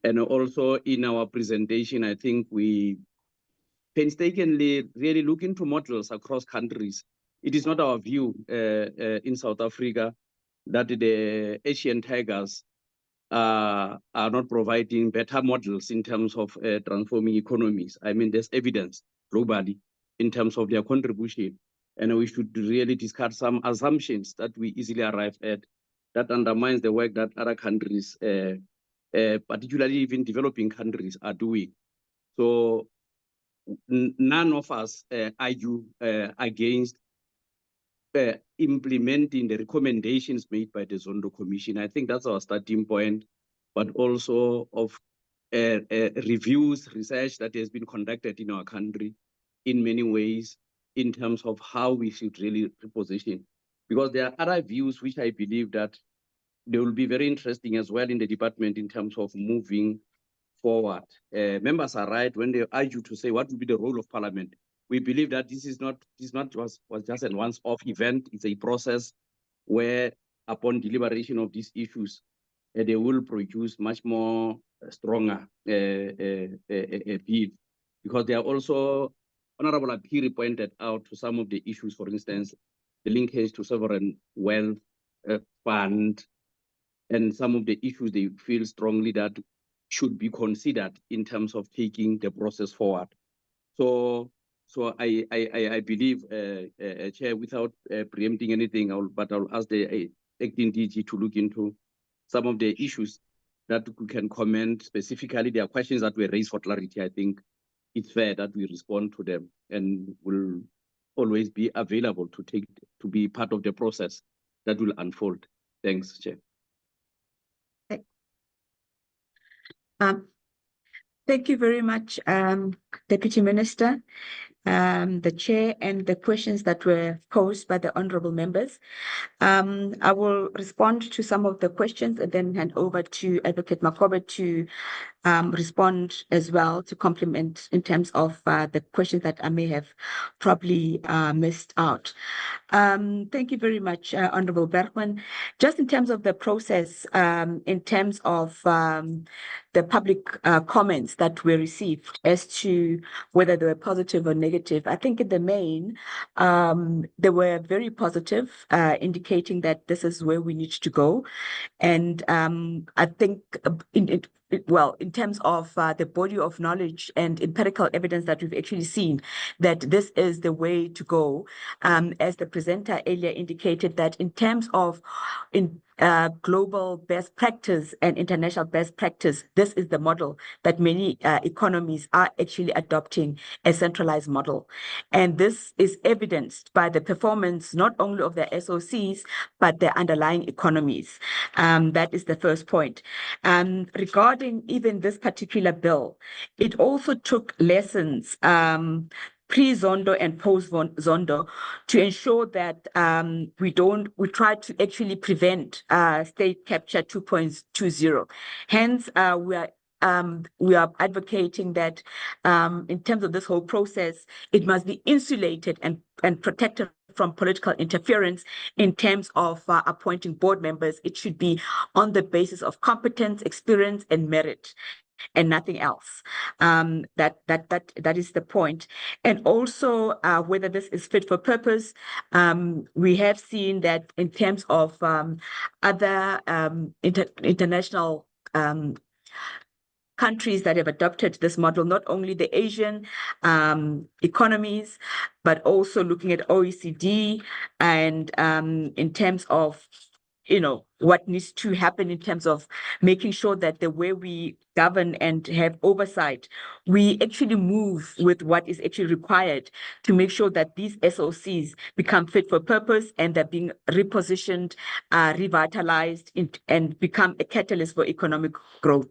And also in our presentation, I think we painstakingly really look into models across countries. It is not our view in South Africa that the Asian tigers are not providing better models in terms of transforming economies. I mean, there's evidence globally in terms of their contribution. And we should really discard some assumptions that we easily arrive at that undermines the work that other countries, particularly even developing countries, are doing. So none of us argue against implementing the recommendations made by the Zondo Commission. I think that's our starting point, but also of reviews, research that has been conducted in our country in many ways in terms of how we should really reposition. Because there are other views which I believe that they will be very interesting as well in the department in terms of moving forward. Members are right when they argue to say what will be the role of Parliament. We believe that this was just a once-off event. It's a process where, upon deliberation of these issues, they will produce much more stronger bill, because they are also, Honorable Apiri pointed out to some of the issues, for instance, the linkage to sovereign wealth fund, and some of the issues they feel strongly that should be considered in terms of taking the process forward. So I believe, Chair, without preempting anything, I'll ask the acting DG to look into some of the issues that we can comment specifically. There are questions that were raised for clarity. I think it's fair that we respond to them, and will always be available to be part of the process that will unfold. Thanks, Chair. Thank you very much, Deputy Minister, the Chair, and the questions that were posed by the honourable members. I will respond to some of the questions and then hand over to Advocate Makobe to respond as well, to complement in terms of the questions that I may have probably missed out. Thank you very much, Honourable Bergman. Just in terms of the process, in terms of the public comments that were received as to whether they were positive or negative, I think in the main, they were very positive, indicating that this is where we need to go. And I think in terms of the body of knowledge and empirical evidence that we've actually seen, that this is the way to go. As the presenter earlier indicated, that in terms of global best practice and international best practice, this is the model that many economies are actually adopting, a centralized model. And this is evidenced by the performance not only of the SOCs, but the underlying economies. That is the first point. Regarding even this particular bill, it also took lessons pre-Zondo and post-Zondo to ensure that we try to actually prevent state capture 2.20. Hence, we are advocating that in terms of this whole process, it must be insulated and protected from political interference. In terms of appointing board members, it should be on the basis of competence, experience, and merit, and nothing else. That is the point. And also whether this is fit for purpose. We have seen that in terms of other international countries that have adopted this model, not only the Asian economies, but also looking at OECD, and in terms of, what needs to happen in terms of making sure that the way we govern and have oversight, we actually move with what is actually required to make sure that these SOCs become fit for purpose and they're being repositioned, revitalized, and become a catalyst for economic growth.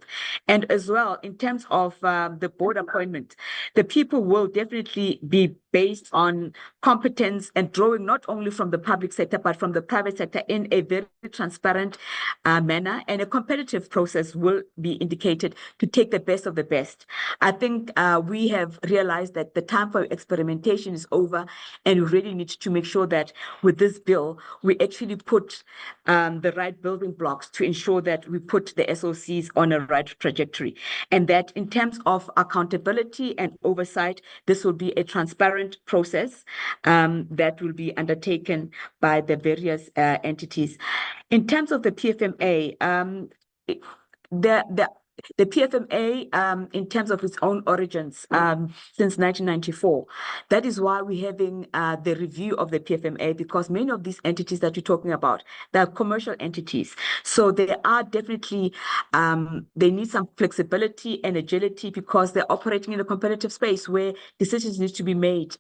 And as well, in terms of the board appointment, the people will definitely be based on competence and drawing not only from the public sector, but from the private sector in a very transparent manner, and a competitive process will be indicated to take the best of the best. I think we have realized that the time for experimentation is over, and we really need to make sure that with this bill, we actually put the right building blocks to ensure that we put the SOCs on a right trajectory, and that in terms of accountability and oversight, this will be a transparent process that will be undertaken by the various entities. In terms of the PFMA, the PFMA, in terms of its own origins, since 1994, that is why we're having the review of the PFMA, because many of these entities that you're talking about, they're commercial entities. So they are definitely, they need some flexibility and agility because they're operating in a competitive space where decisions need to be made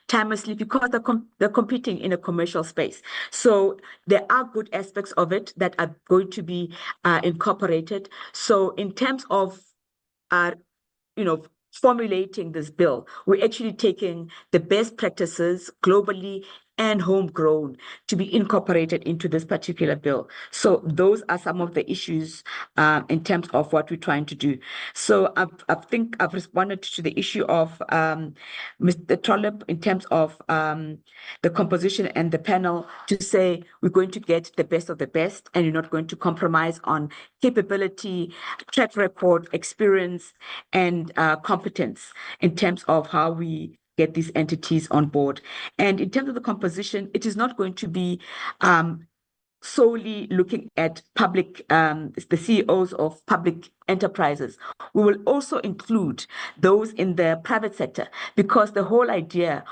timelessly because they're competing in a commercial space. So there are good aspects of it that are going to be incorporated. So in terms of, formulating this bill, we're actually taking the best practices globally and homegrown to be incorporated into this particular bill. So those are some of the issues in terms of what we're trying to do. So I think I've responded to the issue of Mr. Trollip in terms of the composition and the panel to say we're going to get the best of the best and you're not going to compromise on capability, track record, experience, and competence in terms of how we get these entities on board. And in terms of the composition, it is not going to be solely looking at public, the CEOs of public enterprises. We will also include those in the private sector, because the whole idea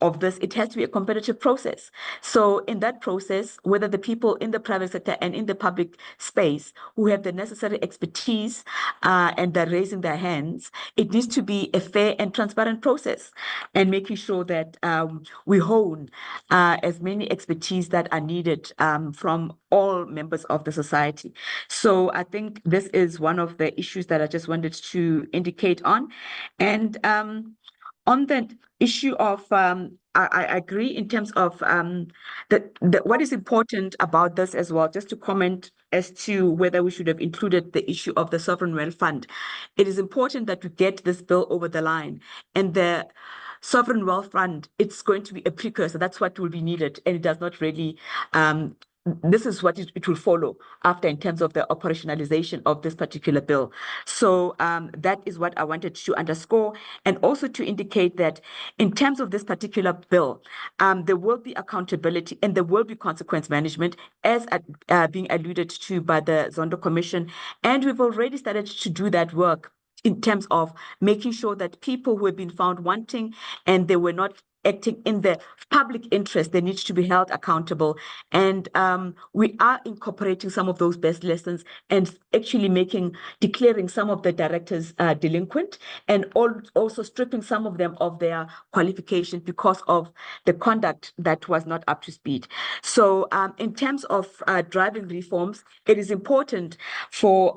of this, it has to be a competitive process. So in that process, whether the people in the private sector and in the public space who have the necessary expertise and they're raising their hands, it needs to be a fair and transparent process, and making sure that we hone as many expertise that are needed from all members of the society. So I think this is one of the issues that I just wanted to indicate on. And on the issue of, I agree in terms of what is important about this as well, just to comment as to whether we should have included the issue of the Sovereign Wealth Fund. It is important that we get this bill over the line, and the Sovereign Wealth Fund, it's going to be a precursor. That's what will be needed, and it does not really this is what it will follow after in terms of the operationalization of this particular bill. So that is what I wanted to underscore, and also to indicate that in terms of this particular bill, there will be accountability and there will be consequence management, as being alluded to by the Zondo Commission. And we've already started to do that work in terms of making sure that people who have been found wanting and they were not acting in the public interest, they need to be held accountable. And we are incorporating some of those best lessons and actually declaring some of the directors delinquent, and also stripping some of them of their qualifications because of the conduct that was not up to speed. So in terms of driving reforms, it is important for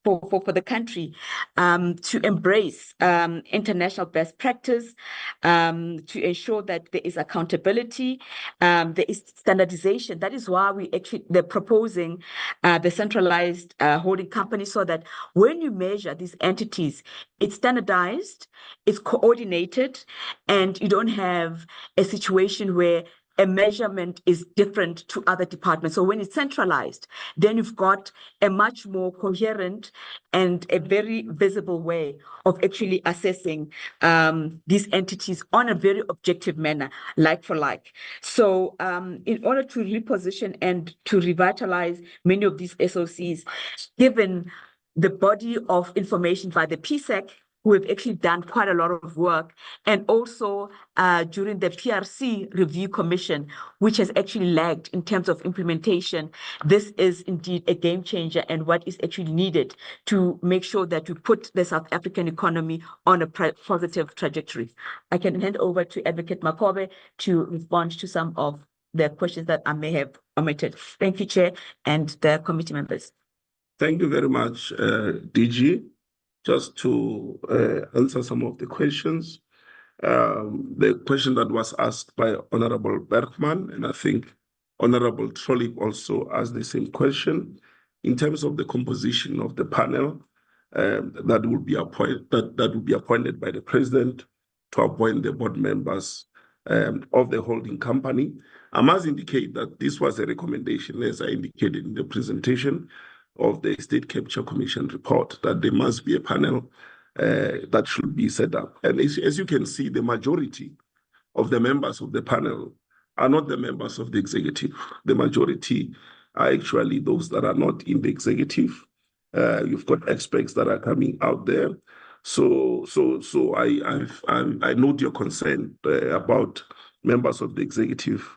for the country to embrace international best practice, to ensure that there is accountability, there is standardization. That is why they're proposing the centralized holding company, so that when you measure these entities, it's standardized, it's coordinated, and you don't have a situation where a measurement is different to other departments. So when it's centralized, then you've got a much more coherent and a very visible way of actually assessing these entities on a very objective manner, like for like. So in order to reposition and to revitalize many of these SOCs, given the body of information by the PSEC who have actually done quite a lot of work, and also during the PRC Review Commission, which has actually lagged in terms of implementation. This is indeed a game changer and what is actually needed to make sure that we put the South African economy on a positive trajectory. I can hand over to Advocate Makobe to respond to some of the questions that I may have omitted. Thank you, Chair, and the committee members. Thank you very much, DG. Just to answer some of the questions. The question that was asked by Honorable Bergman, and I think Honorable Trollip also asked the same question, in terms of the composition of the panel that will be appointed by the President to appoint the board members of the holding company. I must indicate that this was a recommendation, as I indicated in the presentation of the State Capture Commission report, that there must be a panel that should be set up. And as you can see, the majority of the members of the panel are not the members of the executive. The majority are actually those that are not in the executive. You've got experts that are coming out there. So I note your concern about members of the executive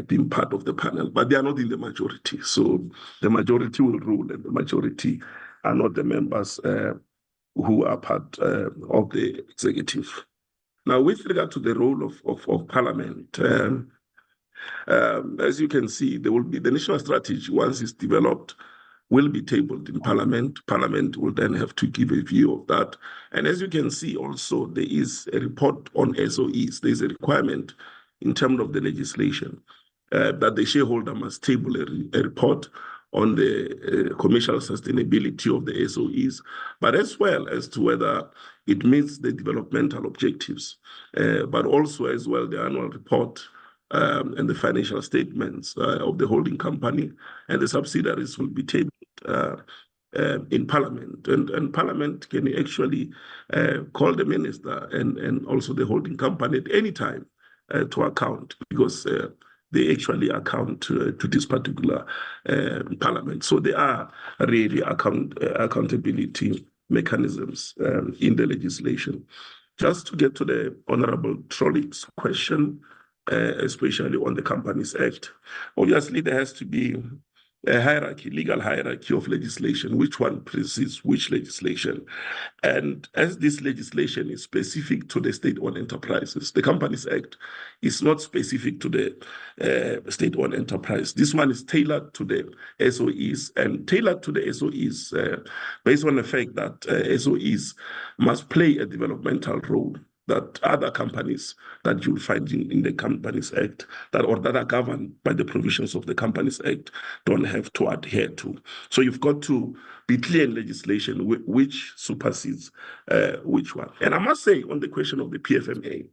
being part of the panel, but they are not in the majority. So the majority will rule, and the majority are not the members who are part of the executive. Now, with regard to the role of Parliament, as you can see, there will be the national strategy, once it's developed, will be tabled in Parliament. Parliament will then have to give a view of that. And as you can see also, there is a report on SOEs. There's a requirement in terms of the legislation that the shareholder must table a report on the commercial sustainability of the SOEs, but as well as to whether it meets the developmental objectives, but also as well the annual report and the financial statements of the holding company and the subsidiaries will be tabled in Parliament. And Parliament can actually call the minister and also the holding company at any time to account, because they actually account to this particular Parliament. So there are really accountability mechanisms in the legislation. Just to get to the Honorable Trollip's question, especially on the Companies Act, obviously there has to be a hierarchy, legal hierarchy of legislation, which one precedes which legislation. And as this legislation is specific to the state-owned enterprises, the Companies Act is not specific to the state-owned enterprise. This one is tailored to the SOEs, and tailored to the SOEs based on the fact that SOEs must play a developmental role that other companies that you'll find in the Companies Act that are governed by the provisions of the Companies Act don't have to adhere to. So you've got to be clear in legislation which supersedes which one. And I must say, on the question of the PFMA,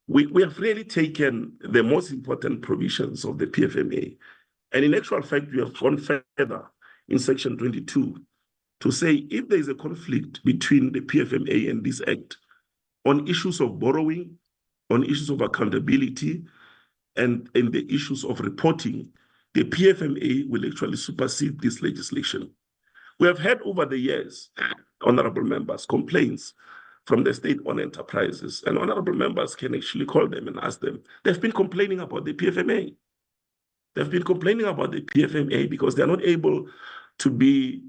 we have really taken the most important provisions of the PFMA. And in actual fact, we have gone further in Section 22 to say if there is a conflict between the PFMA and this Act, on issues of borrowing, on issues of accountability, and the issues of reporting, the PFMA will actually supersede this legislation. We have had over the years, honorable members, complaints from the state-owned enterprises, and honorable members can actually call them and ask them. They've been complaining about the PFMA. They've been complaining about the PFMA because they're not able to be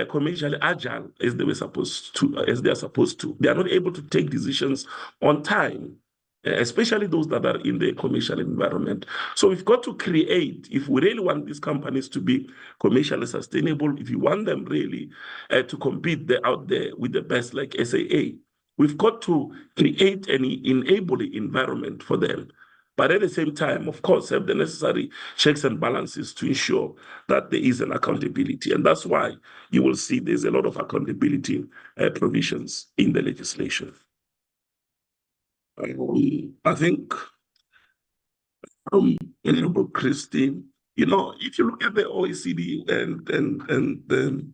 commercially agile as they are supposed to. They are not able to take decisions on time, especially those that are in the commercial environment. So we've got to create, if we really want these companies to be commercially sustainable, if you want them really to compete out there with the best like SAA, we've got to create an enabling environment for them. But at the same time, of course, have the necessary checks and balances to ensure that there is an accountability. And that's why you will see there's a lot of accountability provisions in the legislation. I think, Honorable Christine, if you look at the OECD and the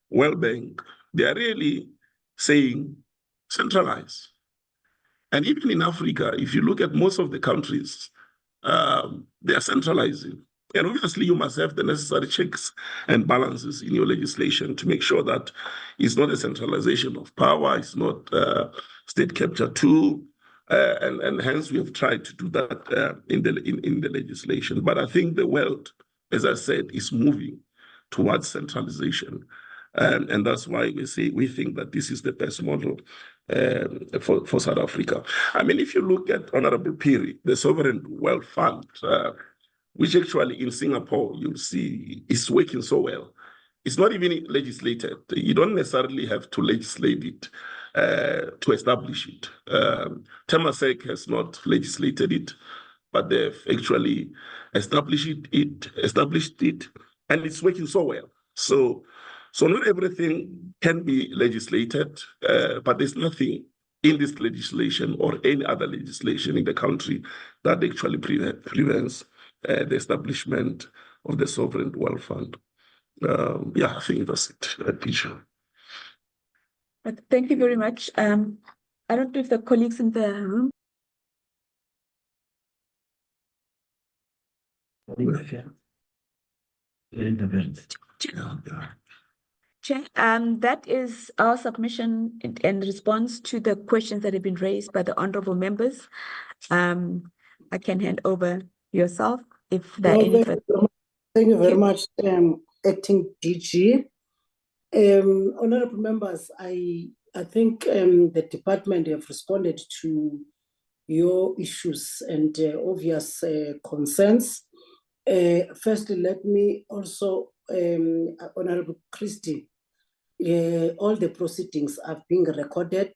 World Bank, they are really saying centralize. And even in Africa, if you look at most of the countries, they are centralizing. And obviously, you must have the necessary checks and balances in your legislation to make sure that it's not a centralization of power, it's not state capture too, and hence we have tried to do that in the legislation. But I think the world, as I said, is moving towards centralization. And that's why we think that this is the best model for South Africa. I mean, if you look at Honorable Phiri, the Sovereign Wealth Fund, which actually in Singapore, you'll see is working so well. It's not even legislated. You don't necessarily have to legislate it to establish it. Temasek has not legislated it, but they've actually established it, and it's working so well. So not everything can be legislated, but there's nothing in this legislation or any other legislation in the country that actually prevents the establishment of the Sovereign Wealth Fund. I think that's it, teacher. Thank you very much. I don't know if the colleagues in the room. Chair, that is our submission in response to the questions that have been raised by the honorable members. I can hand over yourself if there are any further. Thank you very much, Acting DG. Honorable members, I think the department have responded to your issues and obvious concerns. Firstly, let me also, Honorable Christie, all the proceedings are being recorded.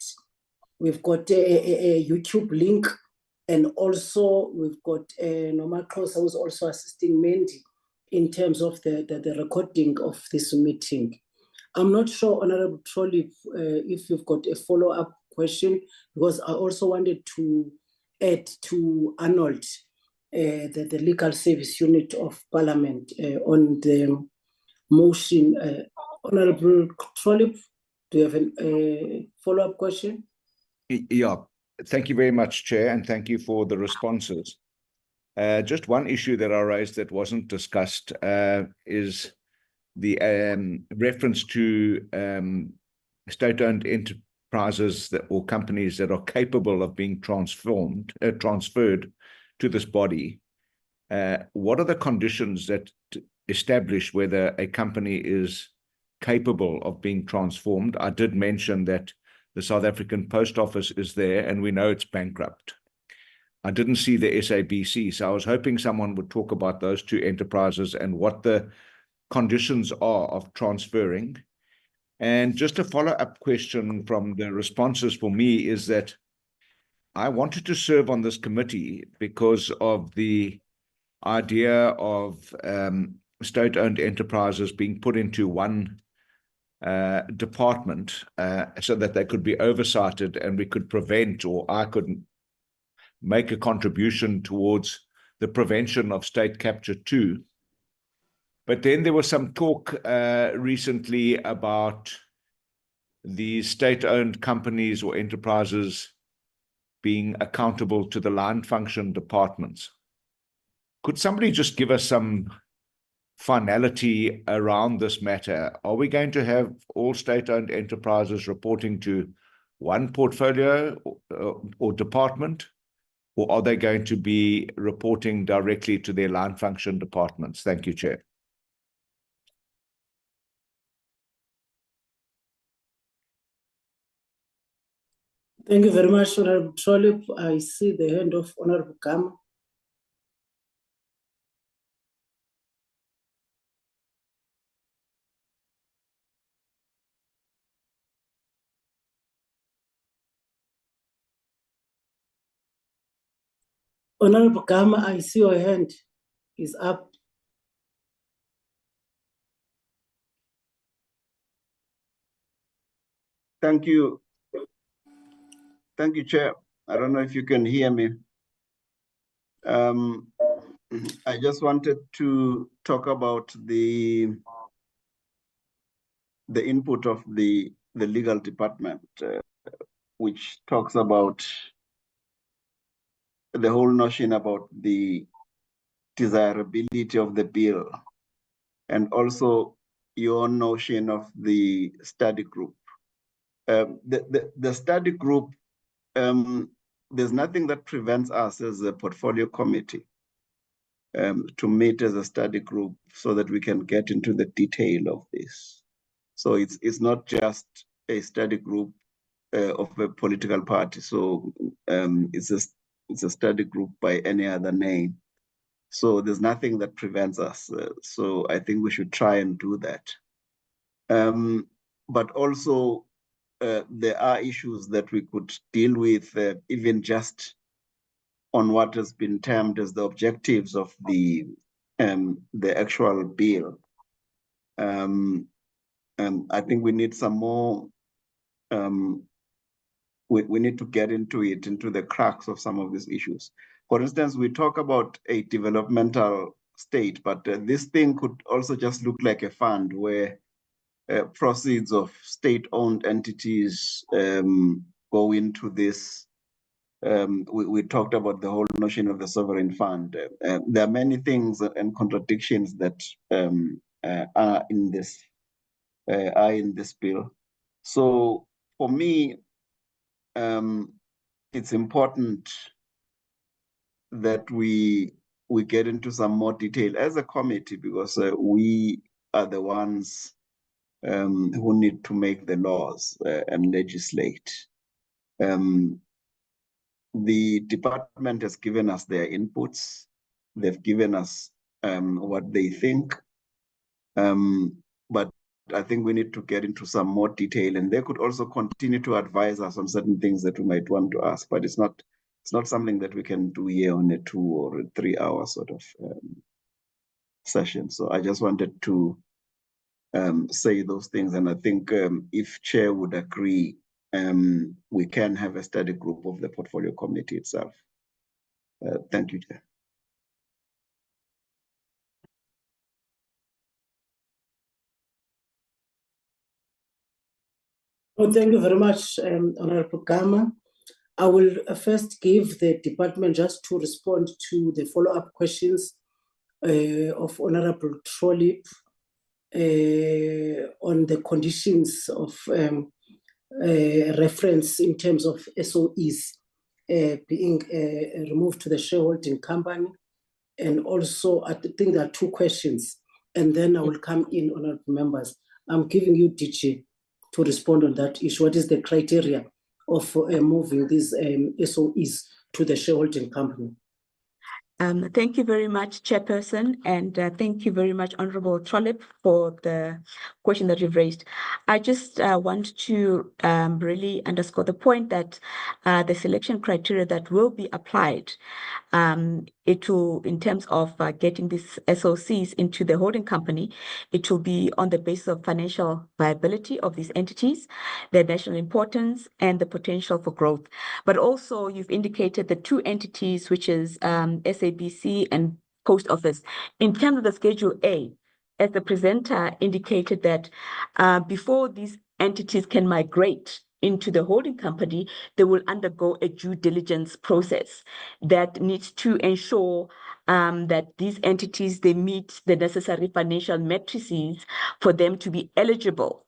We've got a YouTube link, and also we've got Norma Khosa, who's also assisting Mandy in terms of the recording of this meeting. I'm not sure, Honorable Trolley, if you've got a follow-up question, because I also wanted to add to Arnold, the Legal Service Unit of Parliament on the motion. Honorable Trolley, do you have a follow-up question? Yeah, thank you very much, Chair, and thank you for the responses. Just one issue that I raised that wasn't discussed is the reference to state-owned enterprises or companies that are capable of being transferred to this body. What are the conditions that establish whether a company is capable of being transformed? I did mention that the South African Post Office is there, and we know it's bankrupt. I didn't see the SABC, so I was hoping someone would talk about those two enterprises and what the conditions are of transferring. And just a follow-up question from the responses for me is that I wanted to serve on this committee because of the idea of state-owned enterprises being put into one department so that they could be oversighted and we could prevent, or I could make a contribution towards the prevention of state capture too. But then there was some talk recently about these state-owned companies or enterprises being accountable to the line function departments. Could somebody just give us some finality around this matter? Are we going to have all state-owned enterprises reporting to one portfolio or department, or are they going to be reporting directly to their line function departments? Thank you, Chair. Thank you very much, Honorable Trolley. I see the hand of Honorable Gama. Honorable Gama, I see your hand is up. Thank you. Thank you, Chair. I don't know if you can hear me. I just wanted to talk about the input of the legal department, which talks about the whole notion about the desirability of the bill, and also your notion of the study group. The study group, there's nothing that prevents us as a portfolio committee to meet as a study group so that we can get into the detail of this. So it's not just a study group of a political party. So it's a study group by any other name. So there's nothing that prevents us. So I think we should try and do that. But also there are issues that we could deal with even just on what has been termed as the objectives of the actual bill. I think we need some more, we need to get into the cracks of some of these issues. For instance, we talk about a developmental state, but this thing could also just look like a fund where proceeds of state-owned entities go into this. We talked about the whole notion of the sovereign fund. There are many things and contradictions that are in this bill. So for me, it's important that we get into some more detail as a committee, because we are the ones who need to make the laws and legislate. The department has given us their inputs. They've given us what they think. But I think we need to get into some more detail, and they could also continue to advise us on certain things that we might want to ask, but it's not something that we can do here on a 2 or 3 hour sort of session. So I just wanted to say those things, and I think if Chair would agree, we can have a study group of the portfolio committee itself. Thank you, Chair. Well, thank you very much, Honorable Gama. I will first give the department just to respond to the follow-up questions of Honorable Trollip on the conditions of reference in terms of SOEs being removed to the shareholding company. And also, I think there are 2 questions, and then I will come in, honorable members. I'm giving you DG to respond on that issue. What is the criteria of moving these SOEs to the shareholding company? Thank you very much, Chairperson, and thank you very much, Honorable Trollip, for the question that you've raised. I just want to really underscore the point that the selection criteria that will be applied, it will, in terms of getting these SOCs into the holding company, it will be on the basis of financial viability of these entities, their national importance, and the potential for growth. But also, you've indicated the 2 entities, which is SABC and Post Office. In terms of the Schedule A, as the presenter indicated that before these entities can migrate into the holding company, they will undergo a due diligence process that needs to ensure that these entities, they meet the necessary financial matrices for them to be eligible,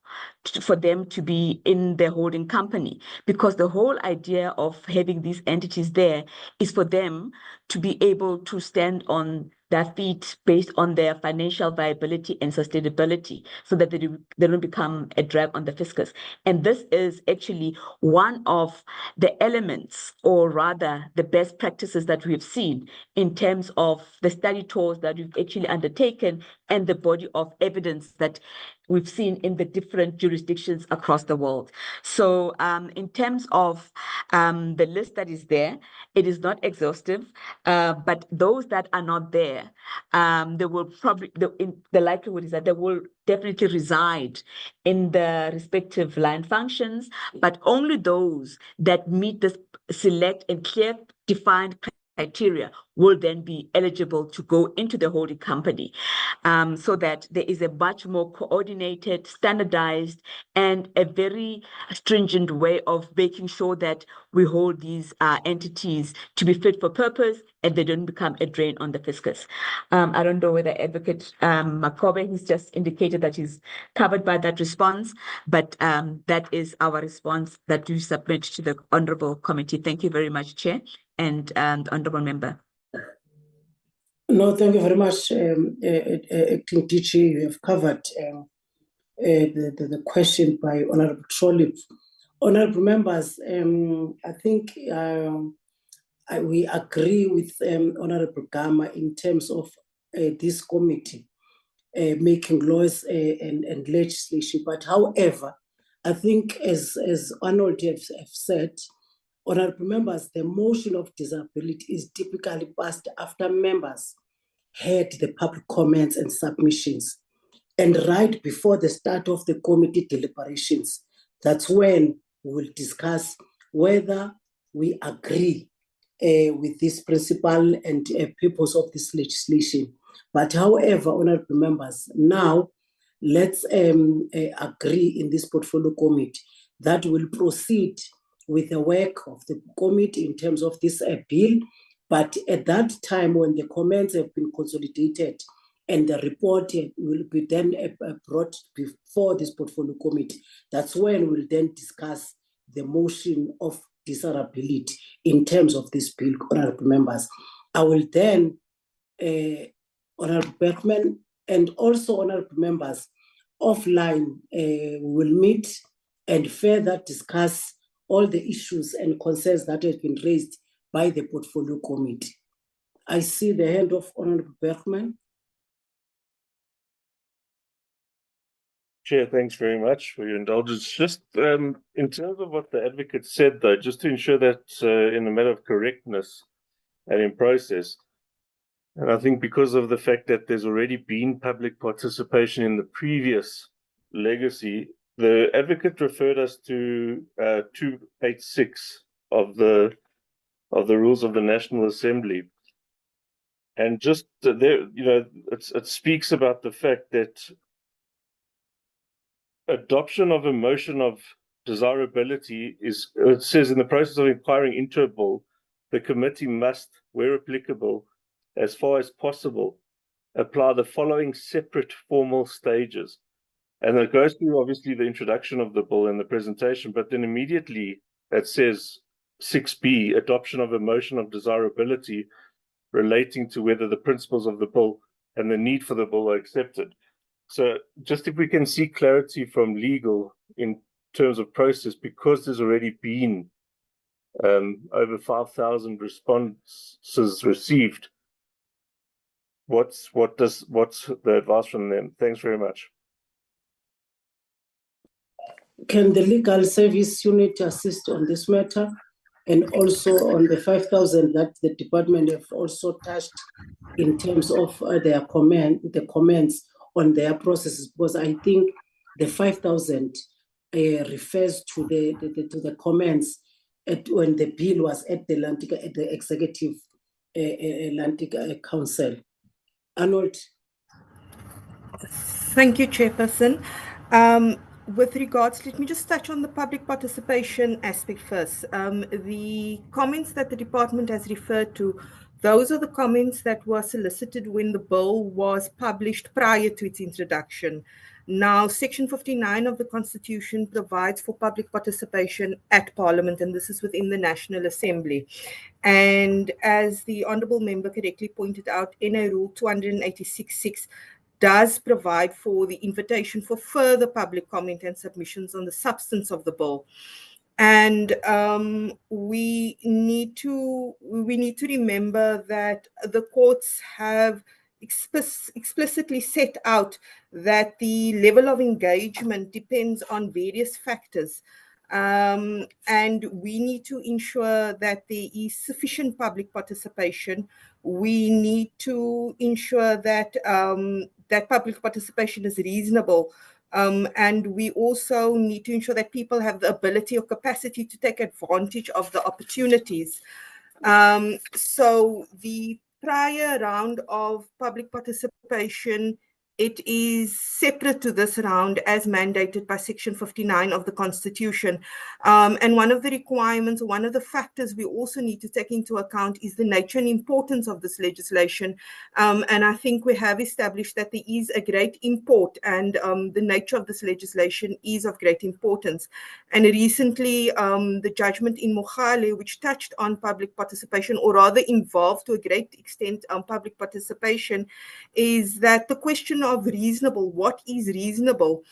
for them to be in the holding company. Because the whole idea of having these entities there is for them to be able to stand on their feet based on their financial viability and sustainability, so that they don't become a drag on the fiscus. And this is actually one of the elements, or rather the best practices that we've seen in terms of the study tours that we've actually undertaken and the body of evidence that we've seen in the different jurisdictions across the world. So in terms of the list that is there, it is not exhaustive, but those that are not there, they will probably, the likelihood is that they will definitely reside in the respective line functions, but only those that meet the select and clear defined criteria will then be eligible to go into the holding company, so that there is a much more coordinated, standardized, and a very stringent way of making sure that we hold these entities to be fit for purpose and they don't become a drain on the fiscus. I don't know whether Advocate Makobe has just indicated that he's covered by that response, but that is our response that we submit to the Honourable Committee. Thank you very much, Chair and Honourable Member. No, thank you very much, Acting DG. You have covered the question by Honourable Trollip. Honourable members, I think we agree with Honourable Gama in terms of this committee making laws and legislation. But however, I think as Arnold have said, Honourable members, the motion of desirability is typically passed after members had the public comments and submissions. And right before the start of the committee deliberations, that's when we will discuss whether we agree with this principle and purpose of this legislation. But however, honourable members, now let's agree in this portfolio committee that will proceed with the work of the committee in terms of this bill. But at that time, when the comments have been consolidated and the report will be then brought before this portfolio committee, that's when we'll then discuss the motion of desirability in terms of this bill, honourable members. I will then, Honourable Bergman and also honourable members, offline we will meet and further discuss all the issues and concerns that have been raised by the portfolio committee. I see the hand of Honourable Bergman. Chair, thanks very much for your indulgence. Just in terms of what the advocate said, though, just to ensure that in a matter of correctness and in process, and I think because of the fact that there's already been public participation in the previous legacy, the advocate referred us to 286 of the rules of the National Assembly. And just there, you know, it speaks about the fact that adoption of a motion of desirability is, it says, in the process of inquiring into a bill, the committee must, where applicable, as far as possible, apply the following separate formal stages. And it goes through, obviously, the introduction of the bill and the presentation, but then immediately it says 6B, adoption of a motion of desirability relating to whether the principles of the bill and the need for the bill are accepted. So just if we can see clarity from legal in terms of process, because there's already been over 5,000 responses received, what's the advice from them? Thanks very much. Can the legal service unit assist on this matter? And also on the 5,000 that the department have also touched in terms of the comments on their processes, because I think the 5,000 refers to the comments when the bill was at the Executive Atlantic Council. Arnold. Thank you, Chairperson. With regards, let me just touch on the public participation aspect first. The comments that the department has referred to, those are the comments that were solicited when the bill was published prior to its introduction. Now, Section 59 of the Constitution provides for public participation at Parliament, and this is within the National Assembly. And as the Honourable Member correctly pointed out, NA Rule 286.6 does provide for the invitation for further public comment and submissions on the substance of the bill. And we need to remember that the courts have explicitly set out that the level of engagement depends on various factors. And we need to ensure that there is sufficient public participation. We need to ensure that that public participation is reasonable. And we also need to ensure that people have the ability or capacity to take advantage of the opportunities. So the prior round of public participation, it is separate to this round as mandated by Section 59 of the Constitution. And one of the requirements, one of the factors we also need to take into account is the nature and importance of this legislation. And I think we have established that there is a great import, and the nature of this legislation is of great importance. And recently, the judgment in Mogale, which touched on public participation, or rather involved to a great extent public participation, is that the question of reasonable, what is reasonable?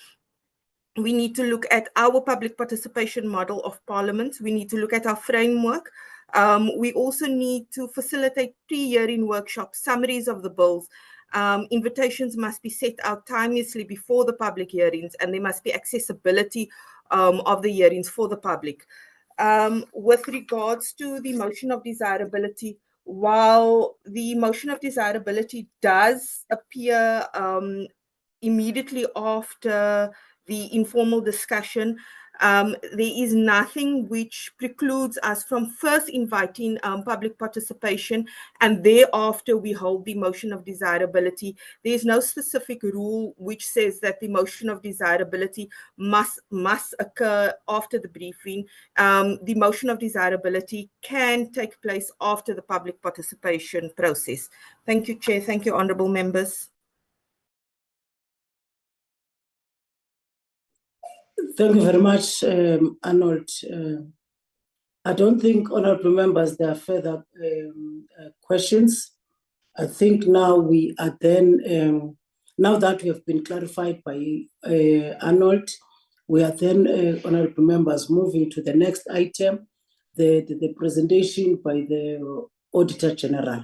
We need to look at our public participation model of parliament. We need to look at our framework. We also need to facilitate pre-hearing workshops, summaries of the bills. Invitations must be set out timelessly before the public hearings, and there must be accessibility of the hearings for the public. With regards to the motion of desirability, while the motion of desirability does appear immediately after the informal discussion, there is nothing which precludes us from first inviting public participation, and thereafter we hold the motion of desirability. There is no specific rule which says that the motion of desirability must occur after the briefing. The motion of desirability can take place after the public participation process. Thank you, Chair. Thank you, honourable members. Thank you very much, Arnold. I don't think, honorable members, there are further questions. I think now we are then, now that we have been clarified by Arnold, we are then, honorable members, moving to the next item, the presentation by the Auditor-General.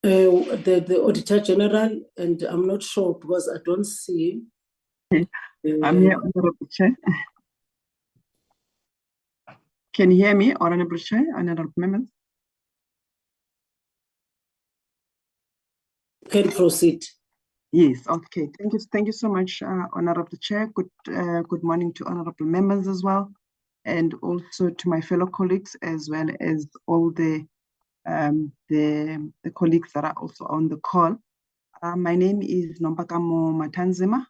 The Auditor-General, and I'm not sure because I don't see him. I'm here, Honorable Chair. Can you hear me, Honorable Chair, Honorable members? Can proceed. Yes, okay. Thank you so much, Honorable Chair. Good morning to honorable members as well, and also to my fellow colleagues, as well as all the colleagues that are also on the call. My name is Nombakamo Matanzima.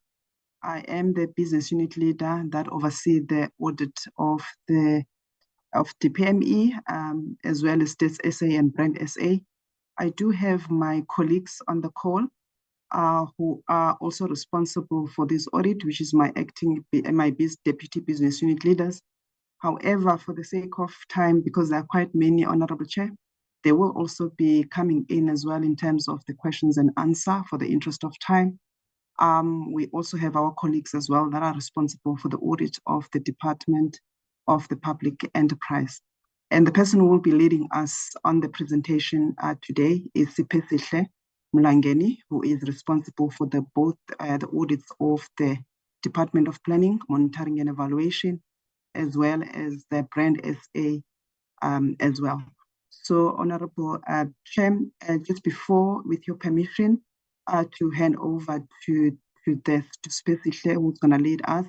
I am the business unit leader that oversees the audit of DPME, as well as States SA and Brand SA. I do have my colleagues on the call who are also responsible for this audit, which is my deputy business unit leaders. However, for the sake of time, because there are quite many, Honorable Chair, they will also be coming in as well in terms of the questions and answer for the interest of time. We also have our colleagues as well that are responsible for the audit of the Department of the Public Enterprise. And the person who will be leading us on the presentation today is Sipesihle Mlangeni, who is responsible for both the audits of the Department of Planning, Monitoring and Evaluation, as well as the Brand SA as well. So, Honorable Chair, just before, with your permission, to hand over to Sipesihle, who's going to lead us,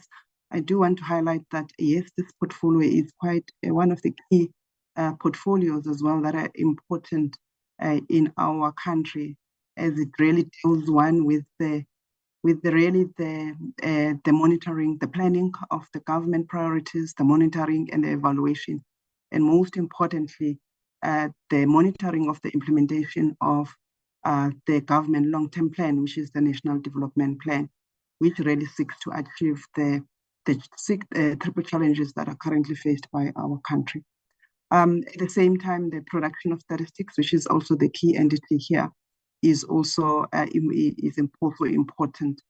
I do want to highlight that, yes, this portfolio is quite one of the key portfolios as well that are important in our country, as it really deals with the monitoring, the planning of the government priorities, the monitoring and the evaluation, and most importantly, the monitoring of the implementation of the government long-term plan, which is the National Development Plan, which really seeks to achieve the triple challenges that are currently faced by our country. At the same time, the production of statistics, which is also the key entity here, is also important.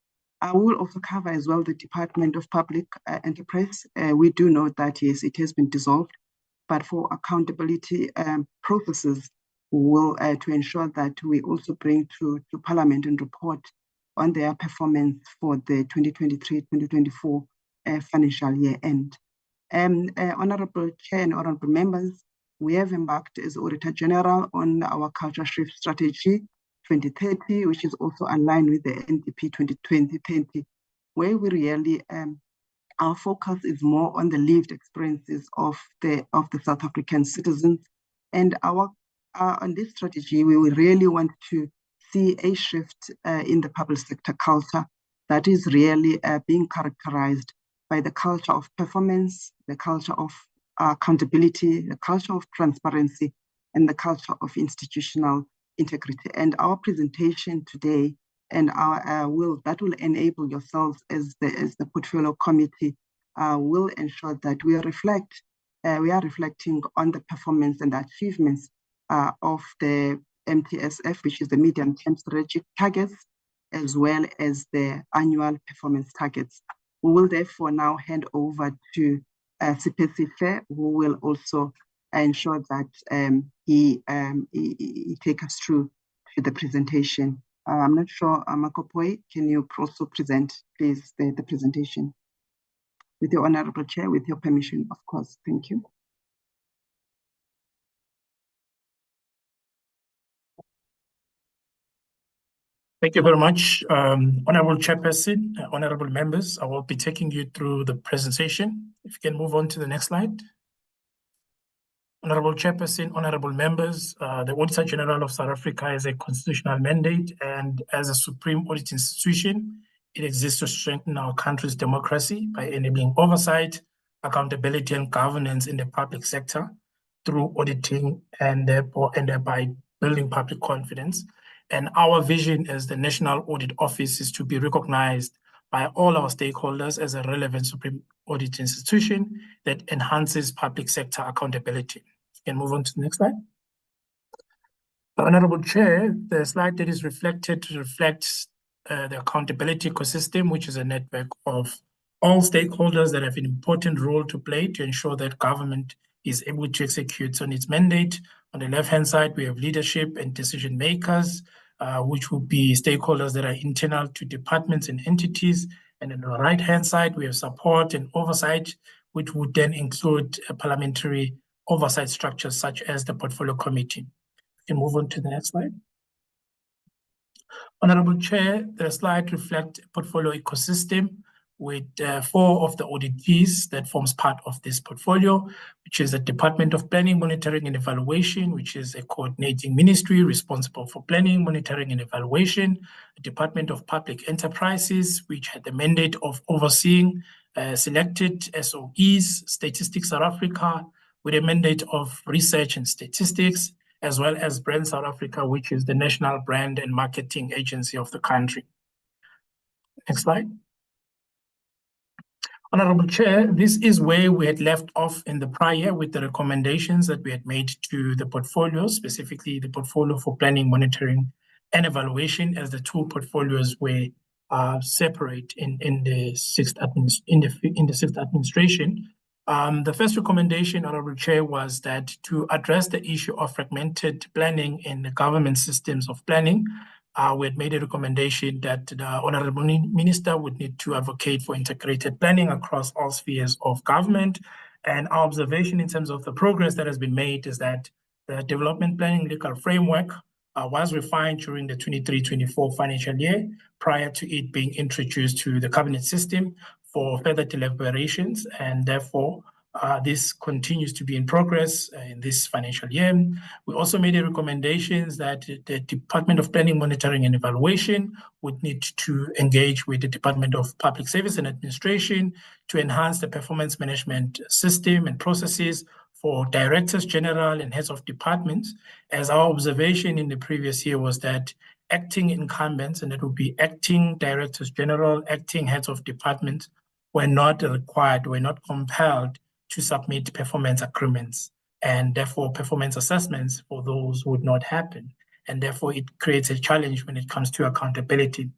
I will also cover as well the Department of Public Enterprise. We do know that, yes, it has been dissolved, but for accountability processes, will to ensure that we also bring to Parliament and report on their performance for the 2023-2024 financial year end. Honorable Chair and honorable members, we have embarked as Auditor General on our culture shift strategy 2030, which is also aligned with the NDP 2020, where we really our focus is more on the lived experiences of the South African citizens. And on this strategy, we will really want to see a shift in the public sector culture that is really being characterized by the culture of performance, the culture of accountability, the culture of transparency, and the culture of institutional integrity. And our presentation today and our that will enable yourselves as the portfolio committee will ensure that we are reflecting on the performance and the achievements of the MTSF, which is the medium-term strategic targets, as well as the annual performance targets. We will therefore now hand over to Sipesi Fair, who will also ensure that he take us through to the presentation. I'm not sure, Makopoi, can you also present, please, the presentation? With your Honorable Chair, with your permission, of course. Thank you. Thank you very much, Honorable Chairperson, honorable members. I will be taking you through the presentation. If you can move on to the next slide. Honorable Chairperson, honorable members, the Auditor-General of South Africa has a constitutional mandate, and as a supreme audit institution, it exists to strengthen our country's democracy by enabling oversight, accountability, and governance in the public sector through auditing and thereby building public confidence. And our vision as the National Audit Office is to be recognized by all our stakeholders as a relevant supreme audit institution that enhances public sector accountability. You can move on to the next slide. Honorable Chair, the slide that is reflected reflects the accountability ecosystem, which is a network of all stakeholders that have an important role to play to ensure that government is able to execute on its mandate. On the left-hand side, we have leadership and decision makers, which will be stakeholders that are internal to departments and entities. And on the right-hand side, we have support and oversight, which would then include parliamentary oversight structures such as the Portfolio Committee. You can move on to the next slide. Honorable Chair, the slide reflects a portfolio ecosystem with 4 of the auditees that forms part of this portfolio, which is the Department of Planning, Monitoring and Evaluation, which is a coordinating ministry responsible for planning, monitoring and evaluation, the Department of Public Enterprises, which had the mandate of overseeing selected SOEs, Statistics South Africa, with a mandate of research and statistics, as well as Brand South Africa, which is the national brand and marketing agency of the country. Next slide. Honorable Chair, this is where we had left off in the prior with the recommendations that we had made to the portfolio, specifically the portfolio for planning, monitoring, and evaluation, as the 2 portfolios were separate in the sixth administration. The first recommendation, Honorable Chair, was that to address the issue of fragmented planning in the government systems of planning, we had made a recommendation that the Honorable Minister would need to advocate for integrated planning across all spheres of government. And our observation in terms of the progress that has been made is that the development planning legal framework was refined during the 23-24 financial year prior to it being introduced to the cabinet system for further deliberations, and therefore this continues to be in progress in this financial year. We also made a recommendations that the Department of Planning, Monitoring and Evaluation would need to engage with the Department of Public Service and Administration to enhance the performance management system and processes for directors general and heads of departments, as our observation in the previous year was that acting incumbents, and it would be acting directors general, acting heads of departments, were not required, were not compelled to submit performance agreements, and therefore performance assessments for those would not happen. And therefore it creates a challenge when it comes to accountability.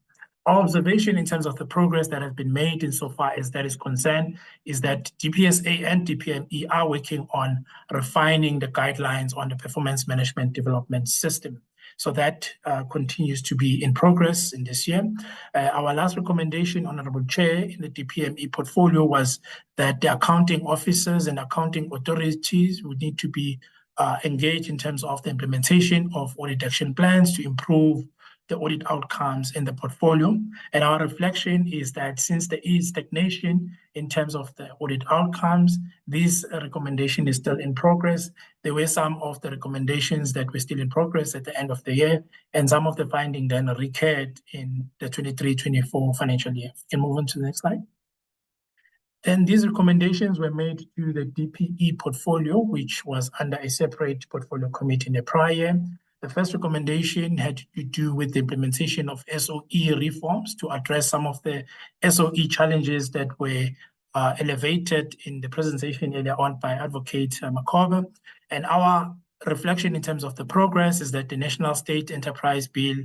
Our observation in terms of the progress that has been made insofar as that is concerned is that DPSA and DPME are working on refining the guidelines on the performance management development system. So that continues to be in progress in this year. Our last recommendation, Honorable Chair, in the DPME portfolio was that the accounting officers and accounting authorities would need to be engaged in terms of the implementation of audit action plans to improve the audit outcomes in the portfolio. And our reflection is that since there is stagnation in terms of the audit outcomes, this recommendation is still in progress. There were some of the recommendations that were still in progress at the end of the year, and some of the findings then recurred in the 23-24 financial year. You can move on to the next slide. Then these recommendations were made to the DPE portfolio, which was under a separate portfolio committee in the prior year. The first recommendation had to do with the implementation of SOE reforms to address some of the SOE challenges that were elevated in the presentation earlier on by Advocate Makhoba. And our reflection in terms of the progress is that the National State Enterprise Bill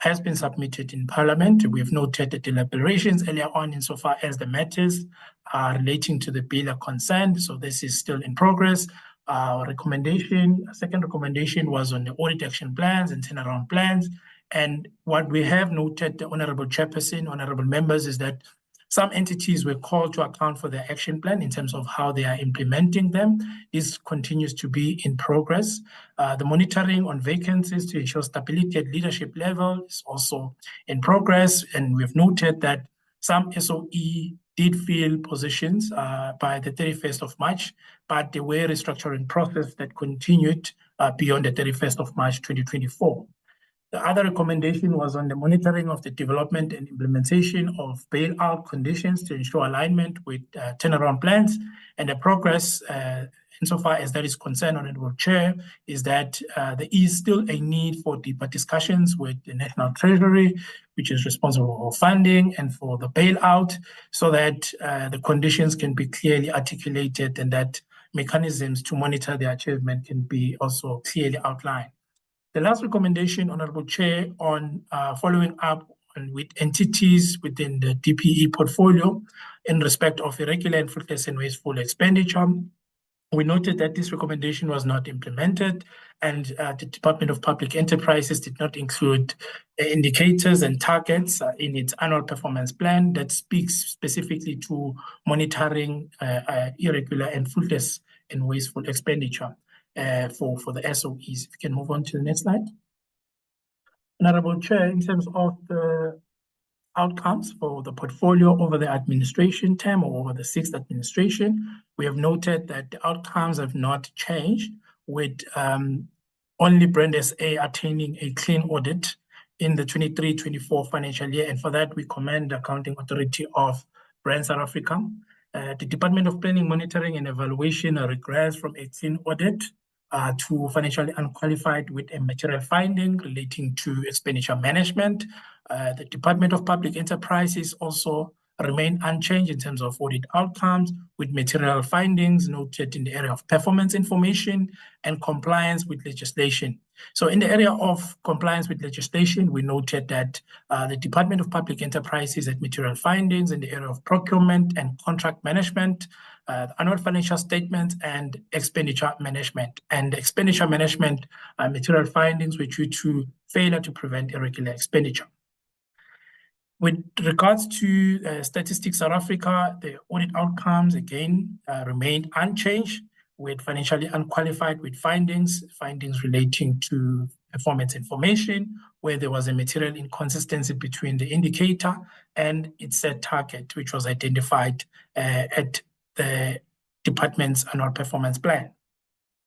has been submitted in Parliament. We've noted the deliberations earlier on insofar as the matters relating to the bill are concerned. So this is still in progress. Second recommendation was on the audit action plans and turnaround plans. And what we have noted, the Honorable Chairperson, honorable members, is that some entities were called to account for their action plan in terms of how they are implementing them. This continues to be in progress. The monitoring on vacancies to ensure stability at leadership level is also in progress. And we've noted that some SOE did fill positions by the 31st of March, but there were restructuring process that continued beyond the 31st of March 2024. The other recommendation was on the monitoring of the development and implementation of bailout conditions to ensure alignment with turnaround plans. And the progress, insofar as that is concerned, Honorable Chair, is that there is still a need for deeper discussions with the National Treasury, which is responsible for funding and for the bailout, so that the conditions can be clearly articulated and that mechanisms to monitor the achievement can be also clearly outlined. The last recommendation, Honorable Chair, on following up with entities within the DPE portfolio in respect of irregular and fruitless and wasteful expenditure. We noted that this recommendation was not implemented, and the Department of Public Enterprises did not include indicators and targets in its annual performance plan that speaks specifically to monitoring irregular and fruitless and wasteful expenditure for the SOEs. If you can move on to the next slide. Honorable Chair, in terms of the outcomes for the portfolio over the administration term or over the sixth administration, we have noted that the outcomes have not changed, with only Brand SA attaining a clean audit in the 23-24 financial year. And for that, we commend the Accounting Authority of Brand South Africa. The Department of Planning, Monitoring and Evaluation regressed from a clean audit to financially unqualified with a material finding relating to expenditure management. The Department of Public Enterprises also remain unchanged in terms of audit outcomes, with material findings noted in the area of performance information and compliance with legislation. So in the area of compliance with legislation, we noted that the Department of Public Enterprises had material findings in the area of procurement and contract management, annual financial statements, and expenditure management. And expenditure management material findings were due to failure to prevent irregular expenditure. With regards to Statistics South Africa, the audit outcomes again remained unchanged, with financially unqualified with findings relating to performance information, where there was a material inconsistency between the indicator and its set target, which was identified at the department's annual performance plan.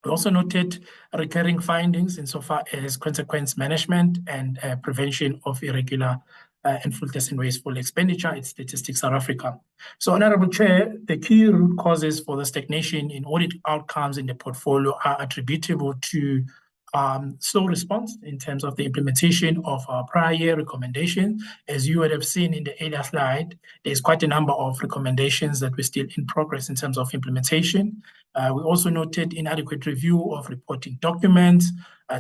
We also noted recurring findings insofar as consequence management and prevention of irregular and fruitless and wasteful expenditure at Statistics South Africa. So, Honorable Chair, the key root causes for the stagnation in audit outcomes in the portfolio are attributable to slow response in terms of the implementation of our prior year recommendation. As you would have seen in the earlier slide, there's quite a number of recommendations that were still in progress in terms of implementation. We also noted inadequate review of reporting documents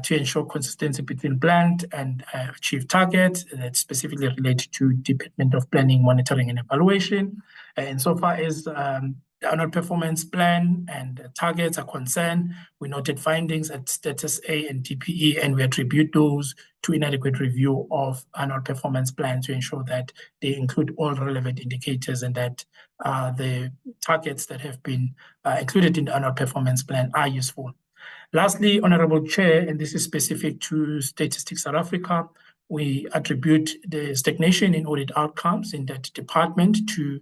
to ensure consistency between planned and achieved targets that specifically related to Department of Planning, Monitoring and Evaluation. And so far as the annual performance plan and targets are concerned, we noted findings at Status A and DPE, and we attribute those to inadequate review of annual performance plan to ensure that they include all relevant indicators and that the targets that have been included in the annual performance plan are useful. Lastly, Honorable Chair, and this is specific to Statistics South Africa, we attribute the stagnation in audit outcomes in that department to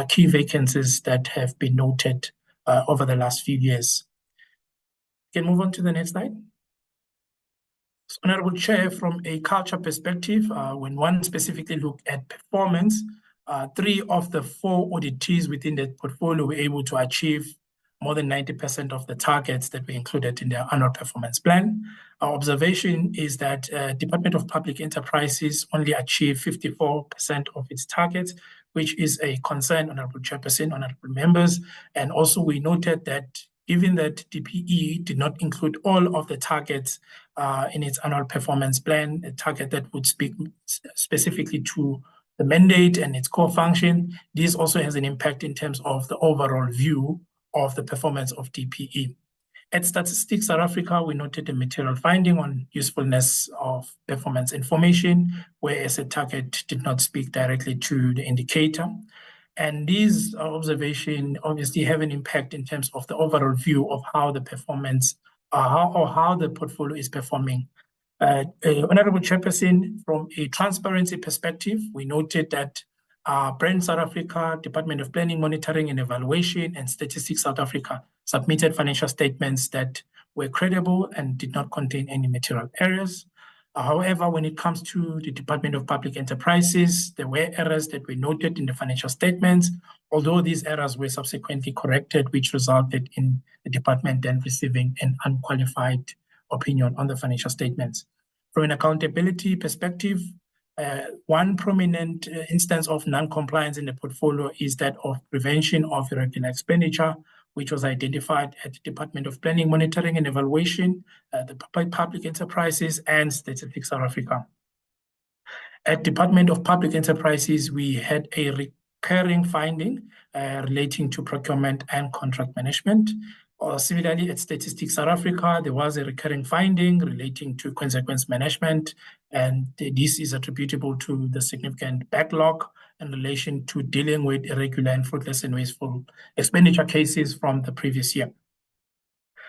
key vacancies that have been noted over the last few years. Can move on to the next slide. So, Honorable Chair, from a culture perspective, when one specifically look at performance, 3 of the 4 auditees within the portfolio were able to achieve more than 90% of the targets that were included in their annual performance plan. Our observation is that Department of Public Enterprises only achieved 54% of its targets, which is a concern, Honorable Chairperson, honorable members. And also we noted that given that DPE did not include all of the targets in its annual performance plan, a target that would speak specifically to the mandate and its core function, this also has an impact in terms of the overall view of the performance of DPE. At Statistics South Africa, we noted a material finding on usefulness of performance information, whereas a target did not speak directly to the indicator. And these observations obviously have an impact in terms of the overall view of how the performance, how the portfolio is performing. Honorable Chairperson, from a transparency perspective, we noted that Brand South Africa, Department of Planning, Monitoring and Evaluation, and Statistics South Africa submitted financial statements that were credible and did not contain any material errors. However, when it comes to the Department of Public Enterprises, there were errors that were noted in the financial statements, although these errors were subsequently corrected, which resulted in the department then receiving an unqualified opinion on the financial statements. From an accountability perspective, one prominent instance of non-compliance in the portfolio is that of prevention of irregular expenditure, which was identified at the Department of Planning, Monitoring and Evaluation, the Public Enterprises, and Statistics South Africa. At Department of Public Enterprises, we had a recurring finding relating to procurement and contract management. Similarly, at Statistics South Africa, there was a recurring finding relating to consequence management, and this is attributable to the significant backlog in relation to dealing with irregular and fruitless and wasteful expenditure cases from the previous year.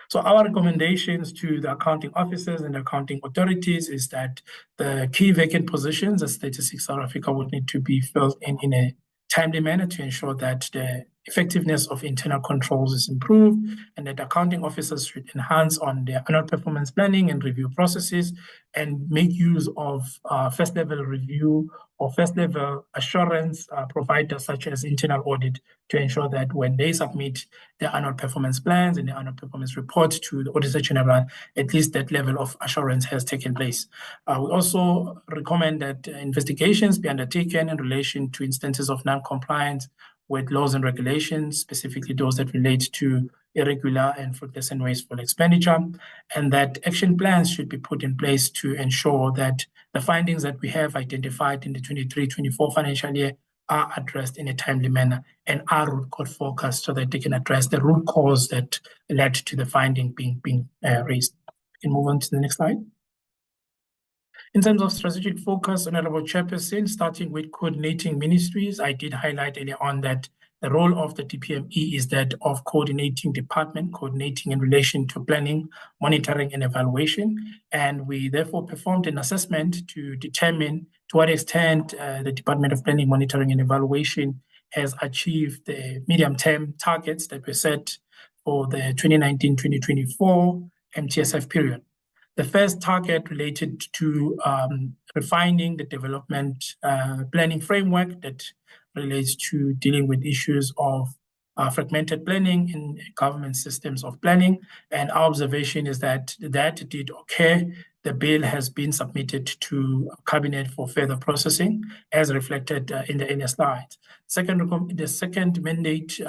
So our recommendations to the accounting officers and accounting authorities is that the key vacant positions at Statistics South Africa would need to be filled in a timely manner to ensure that the effectiveness of internal controls is improved, and that accounting officers should enhance on their annual performance planning and review processes and make use of first-level review or first-level assurance providers such as internal audit to ensure that when they submit their annual performance plans and their annual performance report to the Auditor-General, at least that level of assurance has taken place. We also recommend that investigations be undertaken in relation to instances of non-compliance with laws and regulations, specifically those that relate to irregular and fruitless and wasteful expenditure, and that action plans should be put in place to ensure that the findings that we have identified in the 23-24 financial year are addressed in a timely manner and are root cause focused so that they can address the root cause that led to the finding being raised. We can move on to the next slide. In terms of strategic focus, Honorable Chairperson, starting with coordinating ministries, I did highlight earlier on that the role of the DPME is that of coordinating department, coordinating in relation to planning, monitoring, and evaluation. And we therefore performed an assessment to determine to what extent the Department of Planning, Monitoring, and Evaluation has achieved the medium-term targets that were set for the 2019-2024 MTSF period. The first target related to refining the development planning framework that relates to dealing with issues of fragmented planning in government systems of planning. And our observation is that that did occur. The bill has been submitted to Cabinet for further processing, as reflected in the slides. The second mandate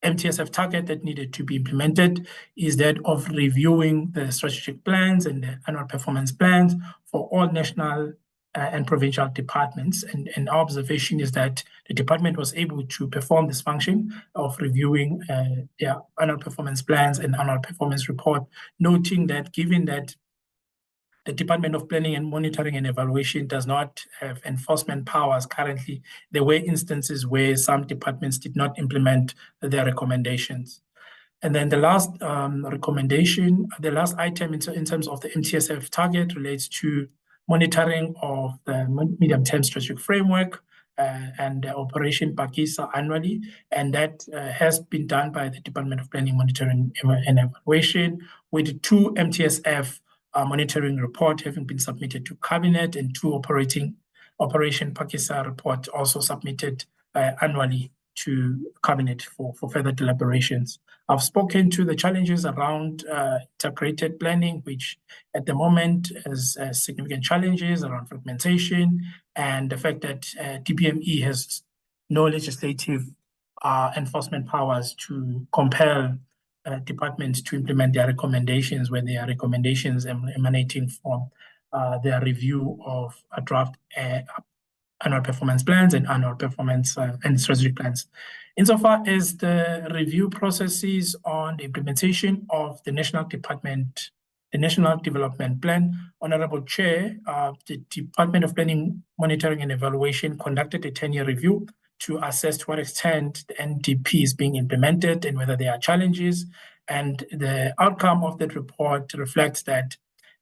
MTSF target that needed to be implemented is that of reviewing the strategic plans and the annual performance plans for all national and provincial departments. And our observation is that the department was able to perform this function of reviewing their annual performance plans and annual performance report, noting that given that the Department of Planning and Monitoring and Evaluation does not have enforcement powers currently, there were instances where some departments did not implement their recommendations. And then the last recommendation, the last item in terms of the MTSF target relates to monitoring of the medium-term strategic framework and the operation AGSA annually, and that has been done by the Department of Planning, Monitoring and Evaluation, with 2 MTSF monitoring report having been submitted to Cabinet and 2 Operation AGSA report also submitted annually to Cabinet for further deliberations. I've spoken to the challenges around integrated planning, which at the moment has significant challenges around fragmentation and the fact that DPME has no legislative enforcement powers to compel departments to implement their recommendations when they are recommendations emanating from their review of a draft annual performance plans and annual performance and strategic plans. Insofar as the review processes on the implementation of the National Development Plan, Honorable Chair, the Department of Planning, Monitoring and Evaluation conducted a 10-year review to assess to what extent the NDP is being implemented and whether there are challenges. And the outcome of that report reflects that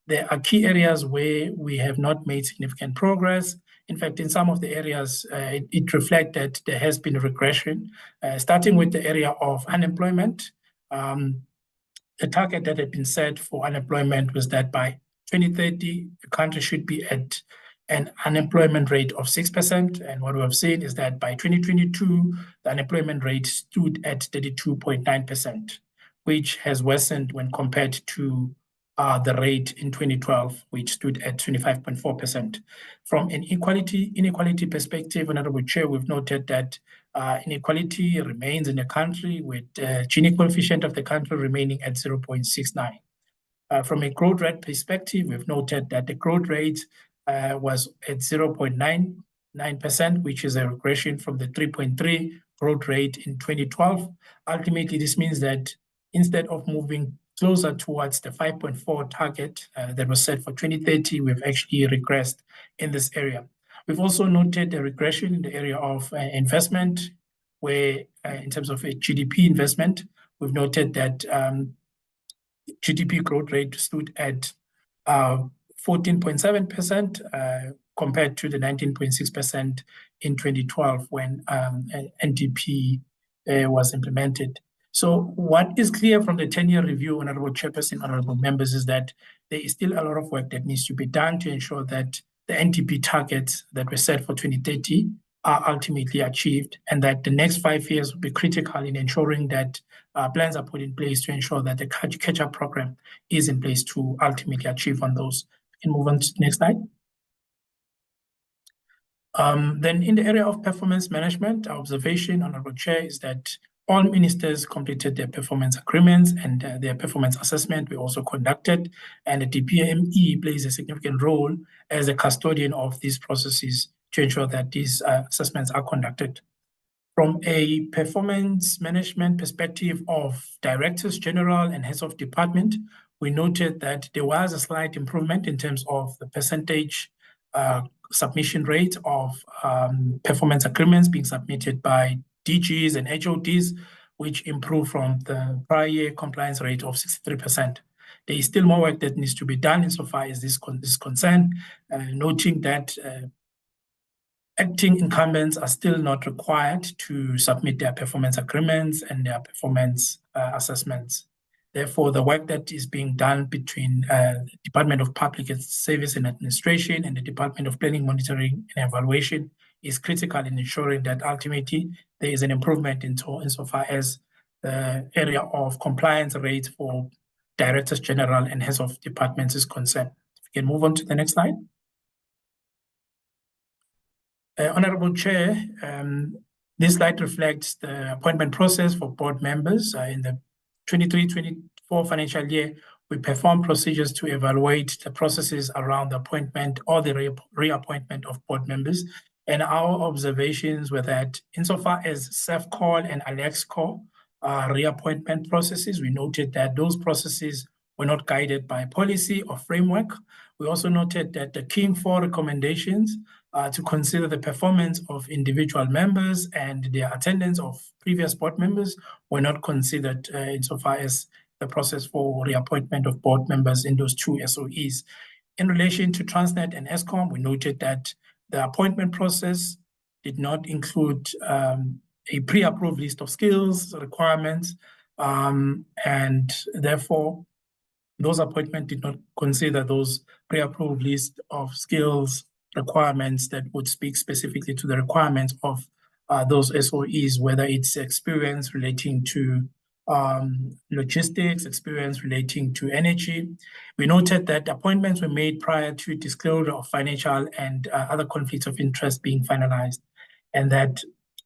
there are key areas where we have not made significant progress. In fact, in some of the areas, it reflects that there has been a regression, starting with the area of unemployment. The target that had been set for unemployment was that by 2030, the country should be at an unemployment rate of 6%. And what we have seen is that by 2022, the unemployment rate stood at 32.9%, which has worsened when compared to the rate in 2012, which stood at 25.4%. From an inequality perspective, Honorable Chair, we've noted that inequality remains in the country, with Gini coefficient of the country remaining at 0.69. From a growth rate perspective, we've noted that the growth rate was at 0.99%, which is a regression from the 3.3 growth rate in 2012. Ultimately, this means that instead of moving closer towards the 5.4 target that was set for 2030, we've actually regressed in this area. We've also noted a regression in the area of investment, where in terms of a GDP investment, we've noted that GDP growth rate stood at 14.7% compared to the 19.6% in 2012 when NDP was implemented. So what is clear from the 10-year review, Honorable Chairperson, Honorable Members, is that there is still a lot of work that needs to be done to ensure that the NDP targets that were set for 2030 are ultimately achieved, and that the next 5 years will be critical in ensuring that plans are put in place to ensure that the catch-up program is in place to ultimately achieve on those. We can move on to the next slide. Then in the area of performance management, our observation, Honorable Chair, is that all ministers completed their performance agreements and their performance assessment were also conducted, and the DPME plays a significant role as a custodian of these processes to ensure that these assessments are conducted. From a performance management perspective of Directors General and Heads of Department, we noted that there was a slight improvement in terms of the percentage submission rate of performance agreements being submitted by DGs and HODs, which improved from the prior year compliance rate of 63%. There is still more work that needs to be done insofar as this is concerned, noting that acting incumbents are still not required to submit their performance agreements and their performance assessments. Therefore, the work that is being done between the Department of Public Service and Administration and the Department of Planning, Monitoring and Evaluation is critical in ensuring that ultimately there is an improvement insofar as the area of compliance rates for Directors General and Heads of Departments is concerned. If we can move on to the next slide. Honorable Chair, this slide reflects the appointment process for board members. In the 23-24 financial year, we performed procedures to evaluate the processes around the appointment or the reappointment of board members. And our observations were that insofar as SEFCOL and ALEXCO reappointment processes, we noted that those processes were not guided by policy or framework. We also noted that the King 4 recommendations to consider the performance of individual members and their attendance of previous board members were not considered insofar as the process for reappointment of board members in those 2 SOEs. In relation to Transnet and Eskom, we noted that the appointment process did not include a pre-approved list of skills, requirements, and therefore those appointments did not consider those pre-approved list of skills requirements that would speak specifically to the requirements of those SOEs, whether it's experience relating to logistics, experience relating to energy. We noted that appointments were made prior to disclosure of financial and other conflicts of interest being finalized, and that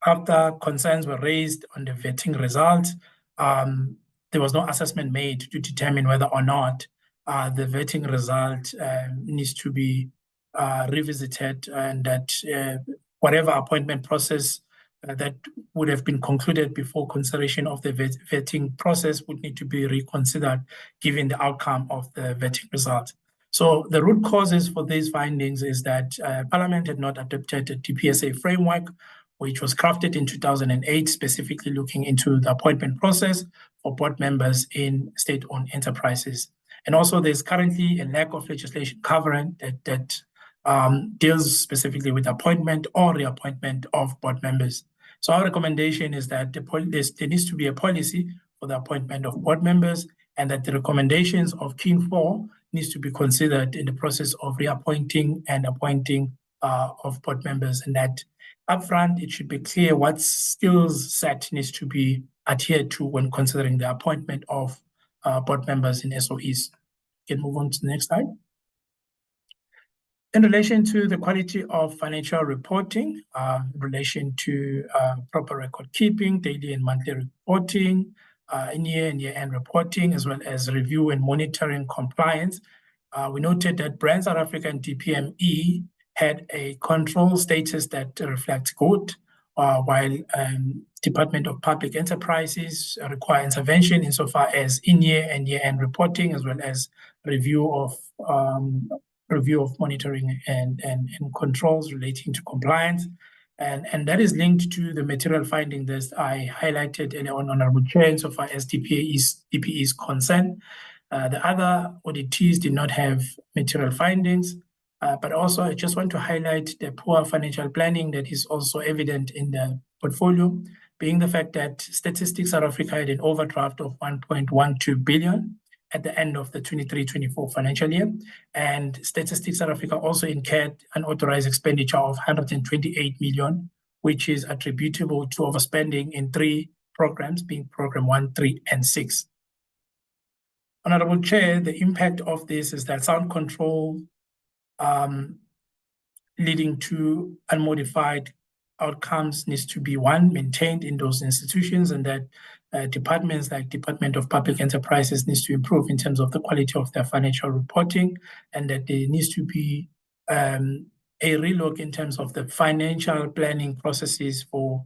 after concerns were raised on the vetting results, there was no assessment made to determine whether or not the vetting result needs to be revisited, and that whatever appointment process that would have been concluded before consideration of the vetting process would need to be reconsidered given the outcome of the vetting result. So the root causes for these findings is that Parliament had not adopted a DPSA framework, which was crafted in 2008, specifically looking into the appointment process for board members in state-owned enterprises. And also there's currently a lack of legislation covering that deals specifically with appointment or reappointment of board members. So our recommendation is that there needs to be a policy for the appointment of board members, and that the recommendations of King 4 needs to be considered in the process of reappointing and appointing of board members, and that upfront it should be clear what skills set needs to be adhered to when considering the appointment of board members in SOEs. You can move on to the next slide. In relation to the quality of financial reporting, in relation to proper record keeping, daily and monthly reporting, in-year and year-end reporting, as well as review and monitoring compliance, we noted that Brand South Africa and DPME had a control status that reflects good, while Department of Public Enterprises require intervention insofar as in-year and year-end reporting, as well as review of monitoring and controls relating to compliance. And that is linked to the material finding that I highlighted earlier on, Honorable Chair, insofar as DPE is concerned. The other auditees did not have material findings, but also I just want to highlight the poor financial planning that is also evident in the portfolio, being the fact that Statistics South Africa had an overdraft of 1.12 billion at the end of the 23-24 financial year. And Statistics South Africa also incurred an authorized expenditure of 128 million, which is attributable to overspending in 3 programs, being Program 1, 3, and 6. Honorable Chair, the impact of this is that sound control leading to unmodified outcomes needs to be, one, maintained in those institutions, and that departments like Department of Public Enterprises needs to improve in terms of the quality of their financial reporting, and that there needs to be a relook in terms of the financial planning processes for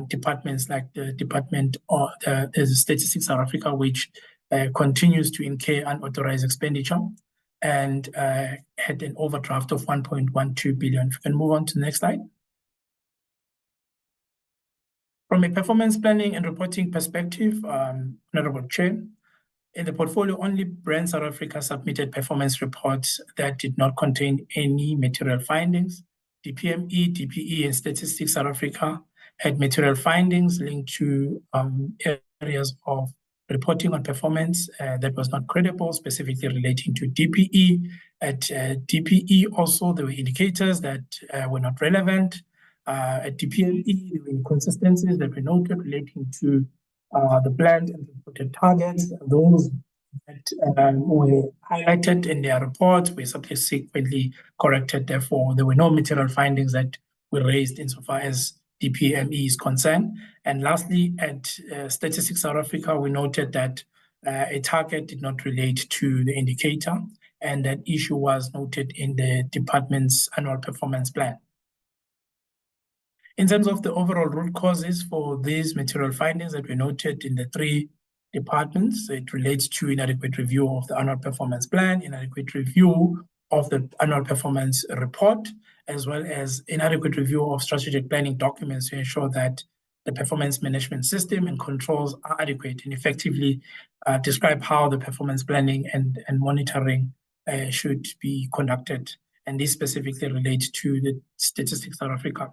departments like the Department or the Statistics South Africa, which continues to incur unauthorized expenditure and had an overdraft of 1.12 billion. If you can move on to the next slide. From a performance planning and reporting perspective, Honorable Chair, in the portfolio, only Brand South Africa submitted performance reports that did not contain any material findings. DPME, DPE, and Statistics South Africa had material findings linked to areas of reporting on performance that was not credible, specifically relating to DPE. At DPE also, there were indicators that were not relevant. At DPME, there were inconsistencies that were noted relating to the planned and reported targets. Those that were highlighted in their reports were subsequently corrected. Therefore, there were no material findings that were raised insofar as DPME is concerned. And lastly, at Statistics South Africa, we noted that a target did not relate to the indicator, and that issue was noted in the department's annual performance plan. In terms of the overall root causes for these material findings that were noted in the 3 departments, it relates to inadequate review of the annual performance plan, inadequate review of the annual performance report, as well as inadequate review of strategic planning documents to ensure that the performance management system and controls are adequate and effectively describe how the performance planning and monitoring should be conducted. And this specifically relates to the Statistics South Africa.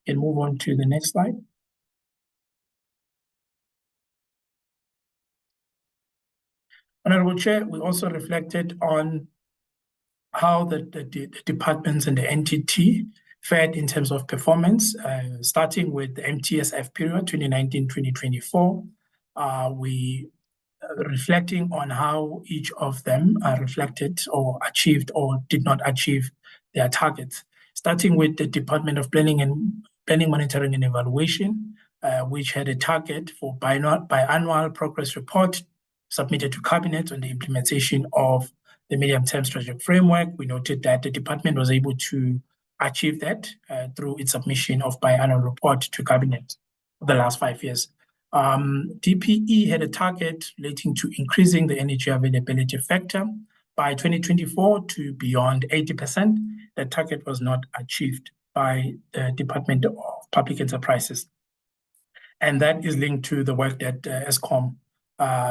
We can move on to the next slide. Honorable Chair, we also reflected on how the departments and the NTT fared in terms of performance, starting with the MTSF period 2019-2024. We reflecting on how each of them reflected or achieved or did not achieve their targets, starting with the Department of Planning, Monitoring and Evaluation, which had a target for biannual progress report submitted to Cabinet on the implementation of the medium-term strategic framework. We noted that the department was able to achieve that through its submission of biannual report to Cabinet for the last 5 years. DPE had a target relating to increasing the energy availability factor by 2024 to beyond 80%. That target was not achieved by the Department of Public Enterprises. And that is linked to the work that Eskom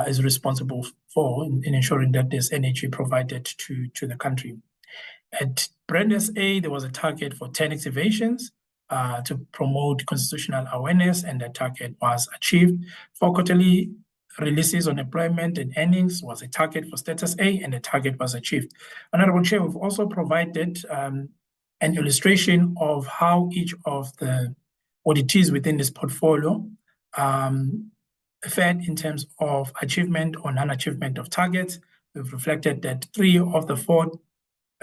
is responsible for in ensuring that there's energy provided to the country. At Brand SA, there was a target for 10 activations to promote constitutional awareness, and that target was achieved. 4 quarterly releases on employment and earnings was a target for Status A, and the target was achieved. Honorable Chair, we've also provided an illustration of how each of the auditees within this portfolio fared in terms of achievement or non-achievement of targets. We've reflected that 3 of the 4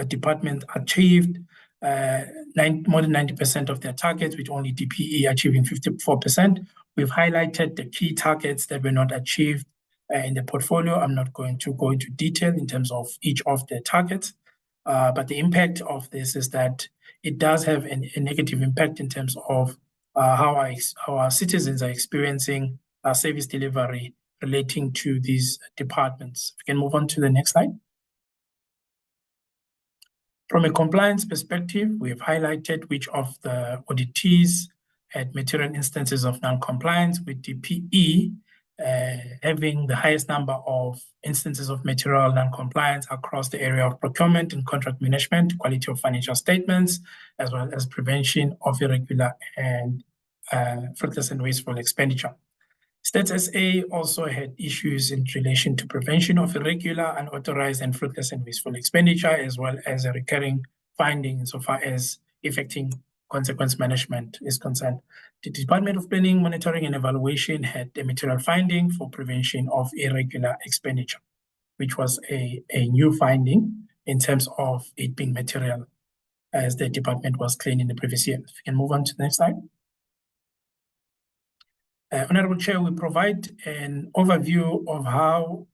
departments achieved more than 90% of their targets, with only DPE achieving 54%. We've highlighted the key targets that were not achieved in the portfolio. I'm not going to go into detail in terms of each of the targets, but the impact of this is that it does have a negative impact in terms of how our citizens are experiencing service delivery relating to these departments. We can move on to the next slide. From a compliance perspective, we have highlighted which of the auditees had material instances of non-compliance, with DPE having the highest number of instances of material non-compliance across the area of procurement and contract management, quality of financial statements, as well as prevention of irregular and fruitless and wasteful expenditure. Stats SA also had issues in relation to prevention of irregular, unauthorized, and fruitless and wasteful expenditure, as well as a recurring finding insofar as affecting consequence management is concerned. The Department of Planning, Monitoring and Evaluation had a material finding for prevention of irregular expenditure, which was a new finding in terms of it being material, as the department was clean in the previous year. If we can move on to the next slide. Honorable Chair, we provide an overview of how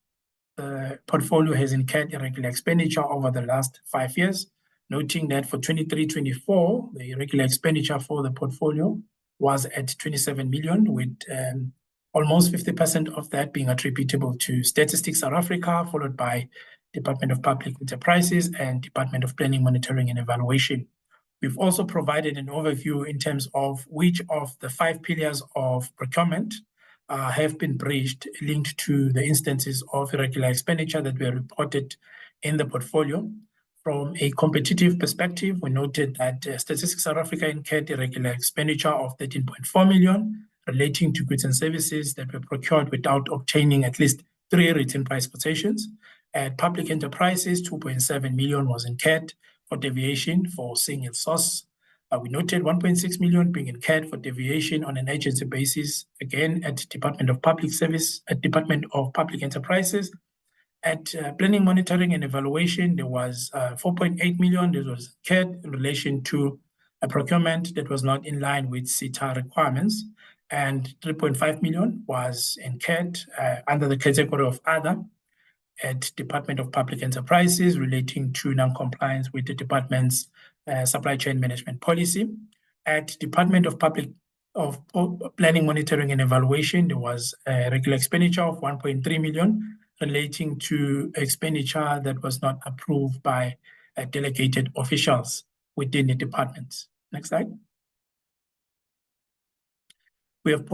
the portfolio has incurred irregular expenditure over the last 5 years, noting that for 23-24, the irregular expenditure for the portfolio was at 27 million, with almost 50% of that being attributable to Statistics South Africa, followed by Department of Public Enterprises and Department of Planning, Monitoring and Evaluation. We've also provided an overview in terms of which of the 5 pillars of procurement have been breached, linked to the instances of irregular expenditure that were reported in the portfolio. From a competitive perspective, we noted that Statistics South Africa incurred irregular expenditure of 13.4 million relating to goods and services that were procured without obtaining at least 3 written price quotations. At Public Enterprises, 2.7 million was incurred for deviation for single source. We noted 1.6 million being incurred for deviation on an agency basis, again at Department of Public Service, at Department of Public Enterprises. At Planning, Monitoring and Evaluation, there was 4.8 million that was incurred in relation to a procurement that was not in line with CETA requirements, and 3.5 million was incurred under the category of other at Department of Public Enterprises relating to non-compliance with the department's supply chain management policy. At Department of Planning, Monitoring and Evaluation, there was a regular expenditure of 1.3 million relating to expenditure that was not approved by delegated officials within the department. Next slide. We have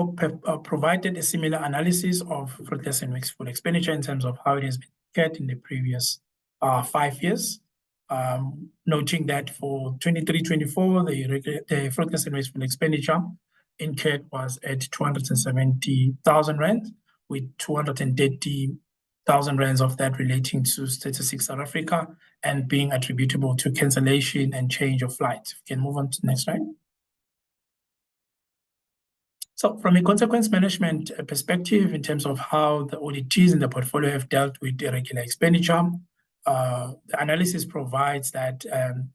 provided a similar analysis of fruitless and wasteful expenditure in terms of how it has been incurred in the previous 5 years. Noting that for 23-24, the fruitless and wasteful expenditure incurred was at 270,000 rand, with 230,000 rands of that relating to Statistics South Africa and being attributable to cancellation and change of flight. We can move on to the next slide. So from a consequence management perspective, in terms of how the auditees in the portfolio have dealt with irregular expenditure, the analysis provides that,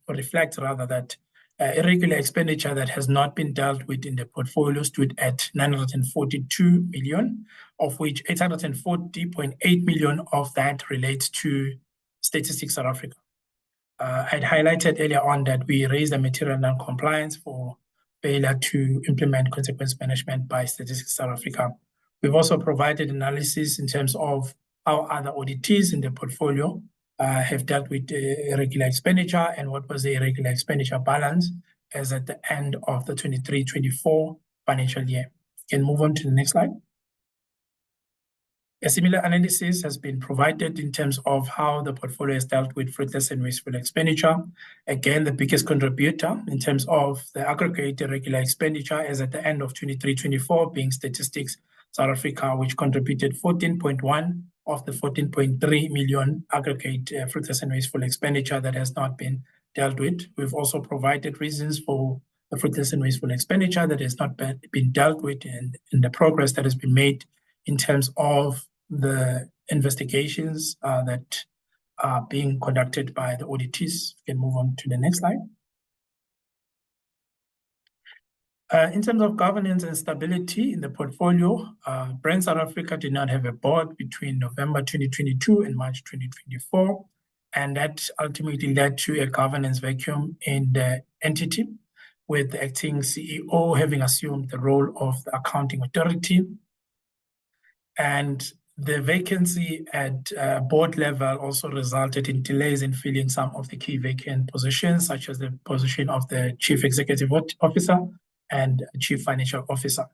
or reflects rather, that irregular expenditure that has not been dealt with in the portfolio stood at 942 million, of which 840.8 million of that relates to Statistics South Africa. I'd highlighted earlier on that we raised a material non-compliance for failure to implement consequence management by Statistics South Africa. We've also provided analysis in terms of how other auditees in the portfolio have dealt with irregular expenditure and what was the irregular expenditure balance as at the end of the 23-24 financial year. We can move on to the next slide. A similar analysis has been provided in terms of how the portfolio has dealt with fruitless and wasteful expenditure. Again, the biggest contributor in terms of the aggregate irregular expenditure as at the end of 23-24 being Statistics South Africa, which contributed 14.1 of the 14.3 million aggregate fruitless and wasteful expenditure that has not been dealt with. We've also provided reasons for the fruitless and wasteful expenditure that has not been dealt with and the progress that has been made in terms of the investigations that are being conducted by the auditees. We can move on to the next slide. In terms of governance and stability in the portfolio, Brand South Africa did not have a board between November 2022 and March 2024, and that ultimately led to a governance vacuum in the entity, with the acting CEO having assumed the role of the accounting authority. And the vacancy at board level also resulted in delays in filling some of the key vacant positions, such as the position of the Chief Executive Officer and Chief Financial Officer.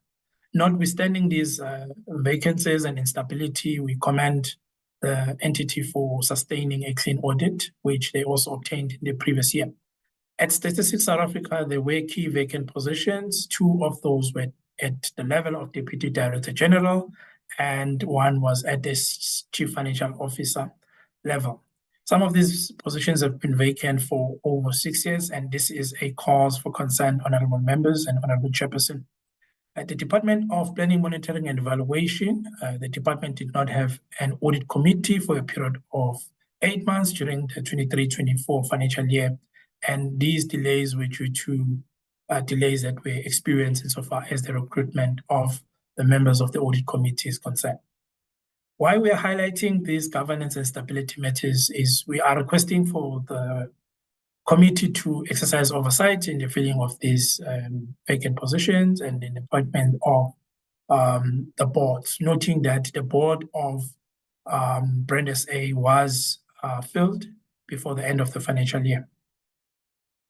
Notwithstanding these vacancies and instability, we commend the entity for sustaining a clean audit, which they also obtained in the previous year. At Statistics South Africa, there were key vacant positions. 2 of those were at the level of Deputy Director General, and 1 was at the Chief Financial Officer level. Some of these positions have been vacant for over 6 years, and this is a cause for concern, honorable members and honorable chairperson. At the Department of Planning, Monitoring and Evaluation, the department did not have an audit committee for a period of 8 months during the 23-24 financial year, and these delays were due to delays that were experienced insofar as the recruitment of the members of the audit committee is concerned. Why we are highlighting these governance and stability matters is we are requesting for the committee to exercise oversight in the filling of these vacant positions and in the appointment of the boards, noting that the board of Brand SA was filled before the end of the financial year.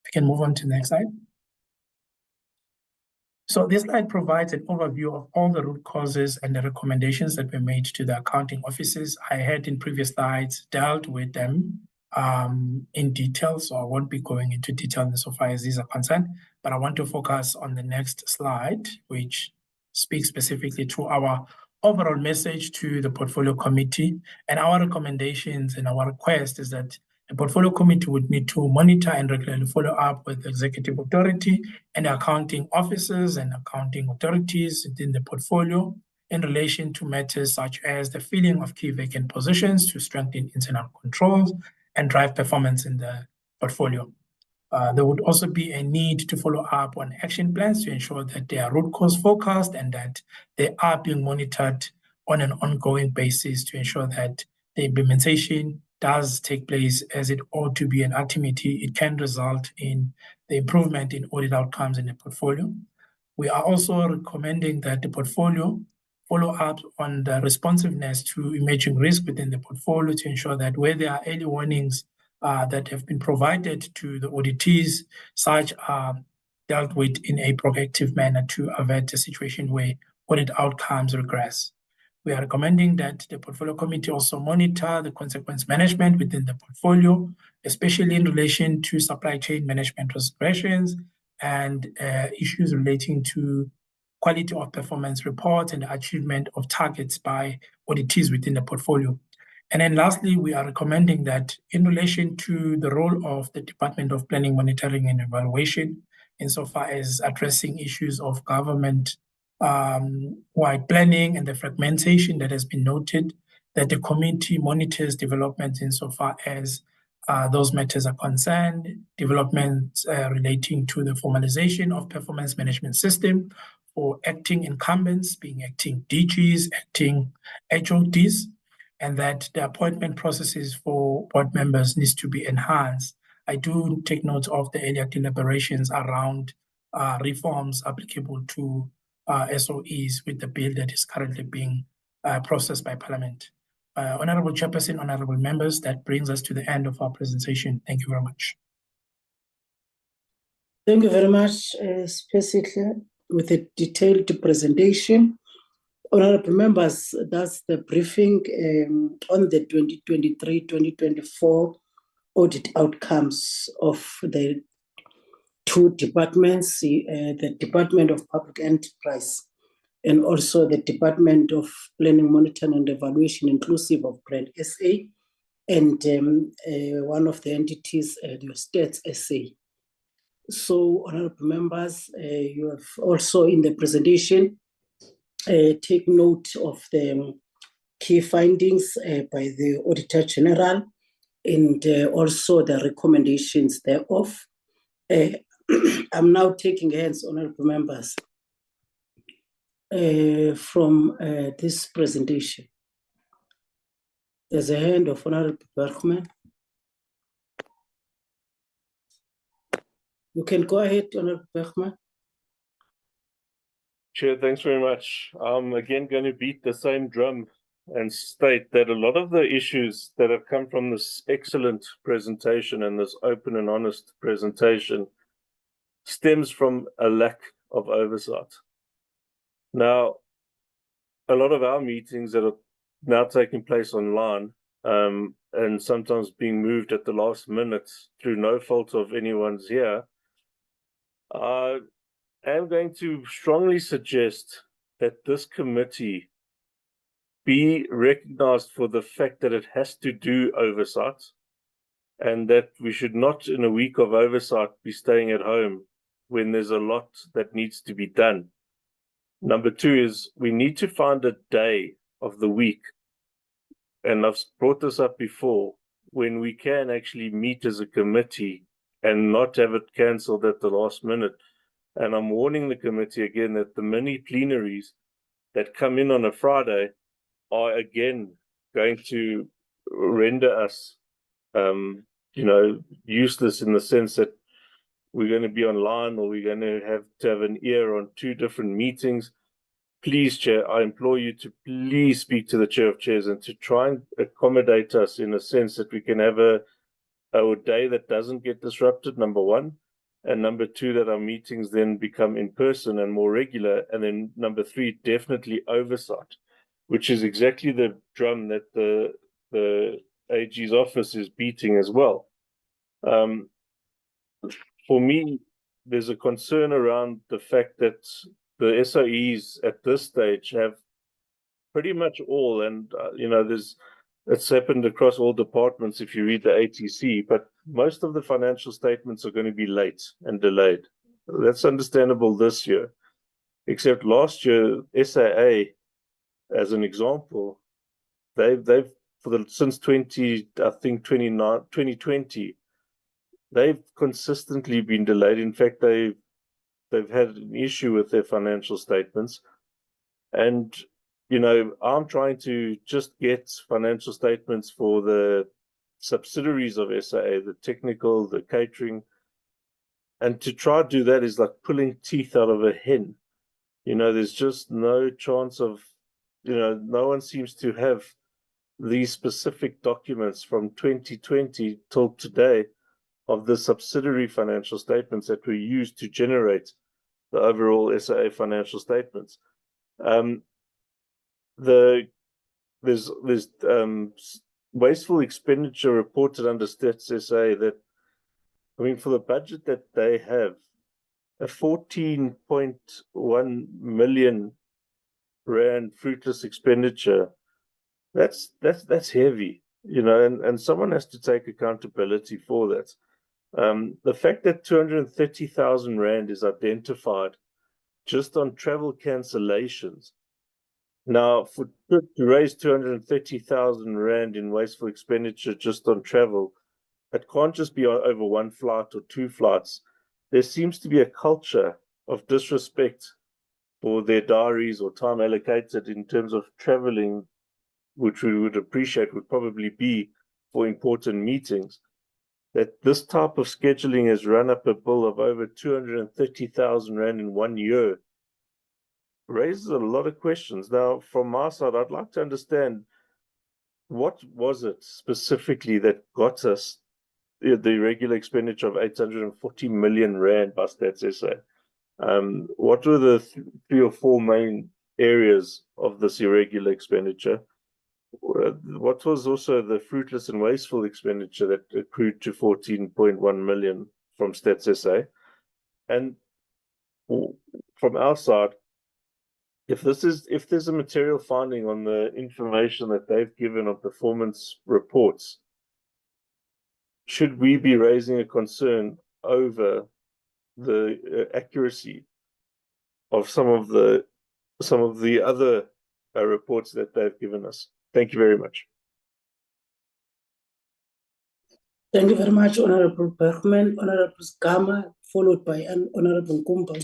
We can move on to the next slide. So this slide provides an overview of all the root causes and the recommendations that were made to the accounting offices. I had in previous slides dealt with them in detail, so I won't be going into detail insofar as these are concerned, but I want to focus on the next slide, which speaks specifically to our overall message to the portfolio committee. And our recommendations and our request is that the portfolio committee would need to monitor and regularly follow up with the executive authority and accounting officers and accounting authorities within the portfolio in relation to matters such as the filling of key vacant positions to strengthen internal controls and drive performance in the portfolio. There would also be a need to follow up on action plans to ensure that they are root cause focused and that they are being monitored on an ongoing basis to ensure that the implementation does take place as it ought to be, and ultimately it can result in the improvement in audit outcomes in the portfolio. We are also recommending that the portfolio follow up on the responsiveness to emerging risk within the portfolio to ensure that where there are early warnings that have been provided to the auditees, such are dealt with in a proactive manner to avert a situation where audit outcomes regress. We are recommending that the portfolio committee also monitor the consequence management within the portfolio, especially in relation to supply chain management restorations and issues relating to quality of performance reports and the achievement of targets by auditees within the portfolio. And then lastly, we are recommending that in relation to the role of the Department of Planning, Monitoring and Evaluation, insofar as addressing issues of government wide planning and the fragmentation that has been noted, that the committee monitors developments insofar as those matters are concerned, developments relating to the formalization of performance management system for acting incumbents, being acting DGs, acting HODs, and that the appointment processes for board members needs to be enhanced. I do take note of the earlier deliberations around reforms applicable to SOEs with the bill that is currently being processed by Parliament. Honorable Chairperson, honorable members, that brings us to the end of our presentation. Thank you very much. Thank you very much, specifically with a detailed presentation. Honorable members, that's the briefing on the 2023-2024 audit outcomes of the two departments, the Department of Public Enterprise and also the Department of Planning, Monitoring and Evaluation, inclusive of Brand SA, and one of the entities, the States SA. So, honorable members, you have also in the presentation take note of the key findings by the Auditor-General and also the recommendations thereof. I'm now taking hands, honorable members, from this presentation. There's a hand of Honorable Bergman. You can go ahead, Honorable Bergman. Chair, thanks very much. I'm again going to beat the same drum and state that a lot of the issues that have come from this excellent presentation and this open and honest presentation stems from a lack of oversight. Now, a lot of our meetings that are now taking place online and sometimes being moved at the last minute through no fault of anyone's here, I am going to strongly suggest that this committee be recognized for the fact that it has to do oversight and that we should not, in a week of oversight, be staying at home when there's a lot that needs to be done. Number two is we need to find a day of the week, and I've brought this up before, when we can actually meet as a committee and not have it cancelled at the last minute. And I'm warning the committee again that the mini plenaries that come in on a Friday are again going to render us, useless in the sense that we're going to be online or we're going to have an ear on two different meetings. Please, Chair, I implore you to please speak to the Chair of Chairs and to try and accommodate us in a sense that we can have a day that doesn't get disrupted, number one. And number two, that our meetings then become in person and more regular. And then number three, definitely oversight, which is exactly the drum that the AG's office is beating as well. For me, there's a concern around the fact that the SOEs at this stage have pretty much all, and it's happened across all departments if you read the ATC, but most of the financial statements are going to be late and delayed. That's understandable this year, except last year, SAA, as an example, they've since 2020, they've consistently been delayed. In fact, they've had an issue with their financial statements. And, I'm trying to just get financial statements for the subsidiaries of SAA, the technical, the catering. And to try to do that is like pulling teeth out of a hen. There's just no chance of, no one seems to have these specific documents from 2020 till today of the subsidiary financial statements that were used to generate the overall SAA financial statements. there's wasteful expenditure reported under Stats SA that, I mean, for the budget that they have, a 14.1 million rand fruitless expenditure, that's heavy, you know, and someone has to take accountability for that. The fact that 230,000 rand is identified just on travel cancellations. Now, to raise 230,000 rand in wasteful expenditure just on travel, it can't just be over one flight or two flights. There seems to be a culture of disrespect for their diaries or time allocated in terms of traveling, which we would appreciate would probably be for important meetings. That this type of scheduling has run up a bill of over 230,000 rand in 1 year raises a lot of questions. Now, from my side, I'd like to understand, what was it specifically that got us the irregular expenditure of 840 million rand by Stats SA? What were the 3 or 4 main areas of this irregular expenditure? What was also the fruitless and wasteful expenditure that accrued to 14.1 million from Stats SA? And from our side, if there's a material finding on the information that they've given on performance reports, should we be raising a concern over the accuracy of some of the other reports that they've given us? Thank you very much. Thank you very much, Honorable Bergman, Honorable Gama, followed by Honorable Kumba.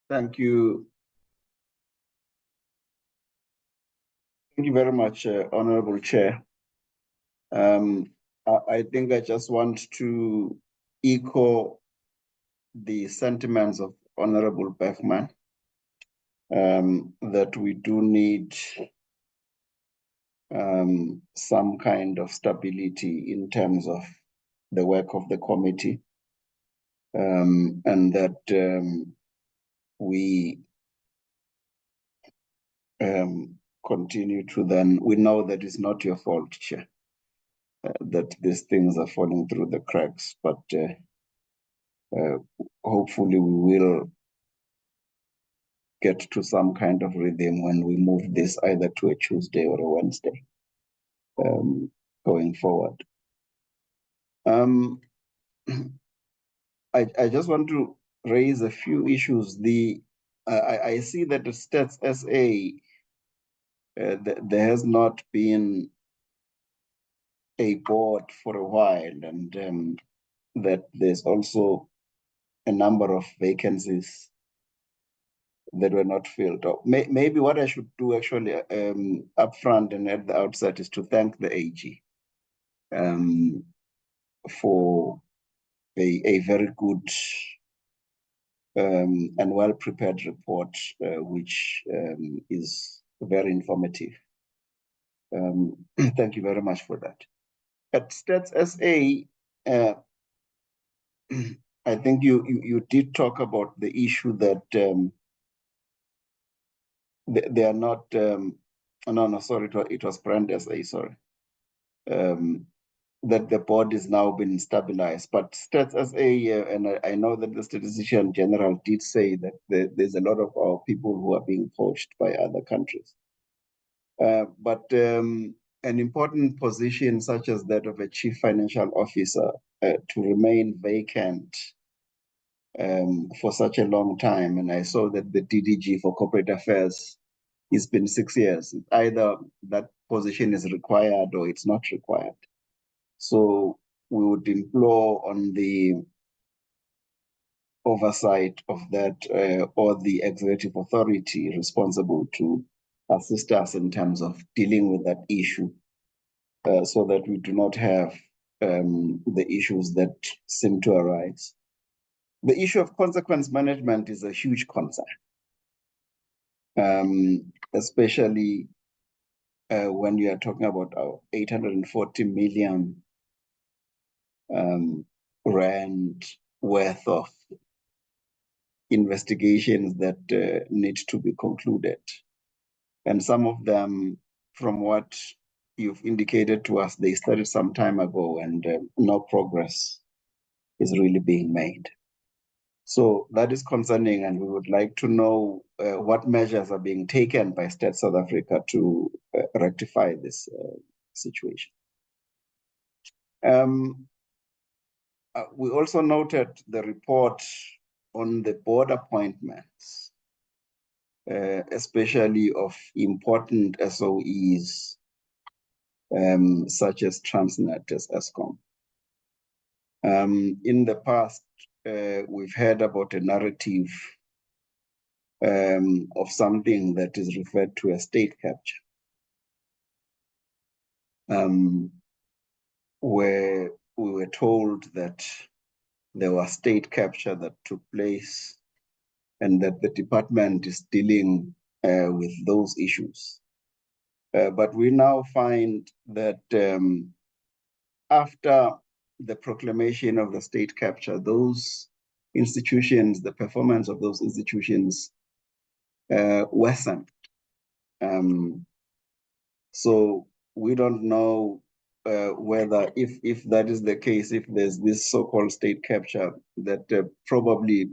Thank you. Thank you very much, Honorable Chair. I think I just want to echo the sentiments of Honorable Bergman, that we do need some kind of stability in terms of the work of the committee, and that we continue to then, we know that it's not your fault, Chair, that these things are falling through the cracks, but hopefully we will get to some kind of rhythm when we move this either to a Tuesday or a Wednesday going forward. I just want to raise a few issues. I see that the Stats SA, there has not been a board for a while, and that there's also a number of vacancies that were not filled up. Maybe what I should do actually upfront and at the outset is to thank the AG for a very good and well-prepared report, which is very informative. Thank you very much for that. At Stats SA, I think you did talk about the issue that they are not, no, sorry, it was Brand SA, sorry. That the board is now been stabilized, but Stats SA, and I know that the Statistician General did say that there's a lot of our people who are being poached by other countries. But an important position such as that of a chief financial officer to remain vacant for such a long time, and I saw that the DDG for Corporate Affairs, it's been 6 years. Either that position is required or it's not required. So we would implore on the oversight of that or the executive authority responsible to assist us in terms of dealing with that issue so that we do not have the issues that seem to arise. The issue of consequence management is a huge concern, especially when you are talking about 840 million rand worth of investigations that need to be concluded. And some of them, from what you've indicated to us, they started some time ago and no progress is really being made. So that is concerning, and we would like to know what measures are being taken by State South Africa to rectify this situation. We also noted the report on the board appointments, especially of important SOEs, such as Transnet, as Eskom. In the past, we've heard about a narrative of something that is referred to as state capture, where we were told that there was state capture that took place and that the department is dealing with those issues. But we now find that after the proclamation of the state capture, those institutions, the performance of those institutions worsened. So we don't know whether, if that is the case, if there's this so-called state capture, that probably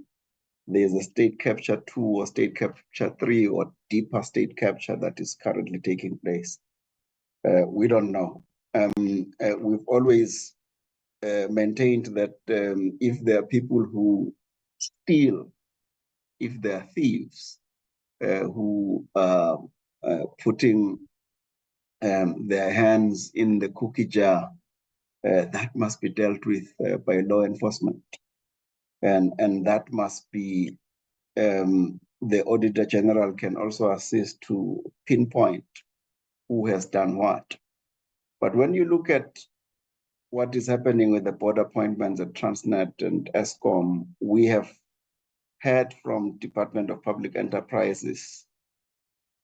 there's a state capture 2 or state capture 3 or deeper state capture that is currently taking place. We don't know. We've always maintained that if there are people who steal, if there are thieves who are putting their hands in the cookie jar, that must be dealt with by law enforcement. And that must be, the Auditor-General can also assist to pinpoint who has done what. But when you look at what is happening with the board appointments at Transnet and Eskom, we have heard from Department of Public Enterprises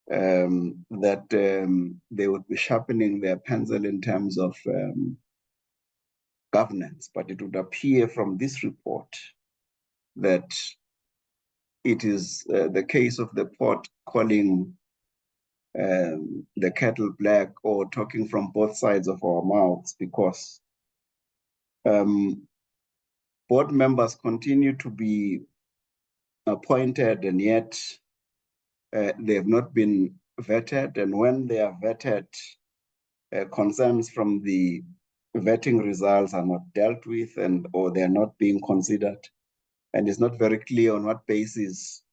that they would be sharpening their pencil in terms of governance. But it would appear from this report that it is the case of the port calling the kettle black, or talking from both sides of our mouths, because board members continue to be appointed, and yet they have not been vetted. And when they are vetted, concerns from the vetting results are not dealt with, or they are not being considered. And it's not very clear on what basis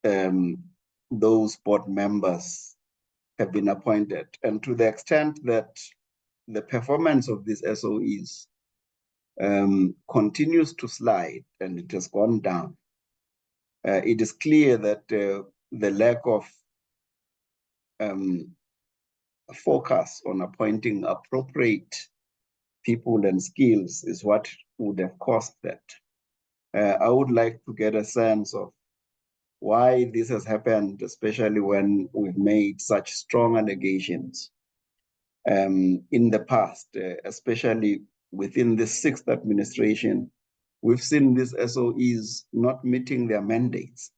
those board members have been appointed. And to the extent that the performance of these SOEs continues to slide, and it has gone down, it is clear that the lack of focus on appointing appropriate people and skills is what would have caused that. I would like to get a sense of why this has happened, especially when we've made such strong allegations in the past, especially within the 6th administration. We've seen these SOEs not meeting their mandates.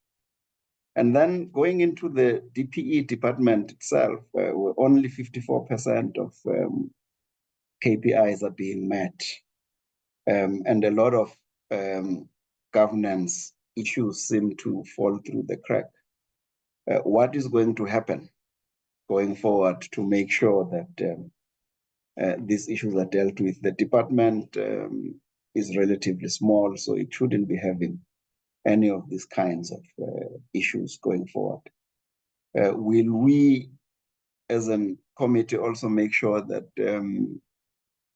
And then going into the DPE department itself, where only 54% of KPIs are being met, and a lot of governance issues seem to fall through the crack. What is going to happen going forward to make sure that these issues are dealt with? The department is relatively small, so it shouldn't be having any of these kinds of issues going forward. Will we, as a committee, also make sure that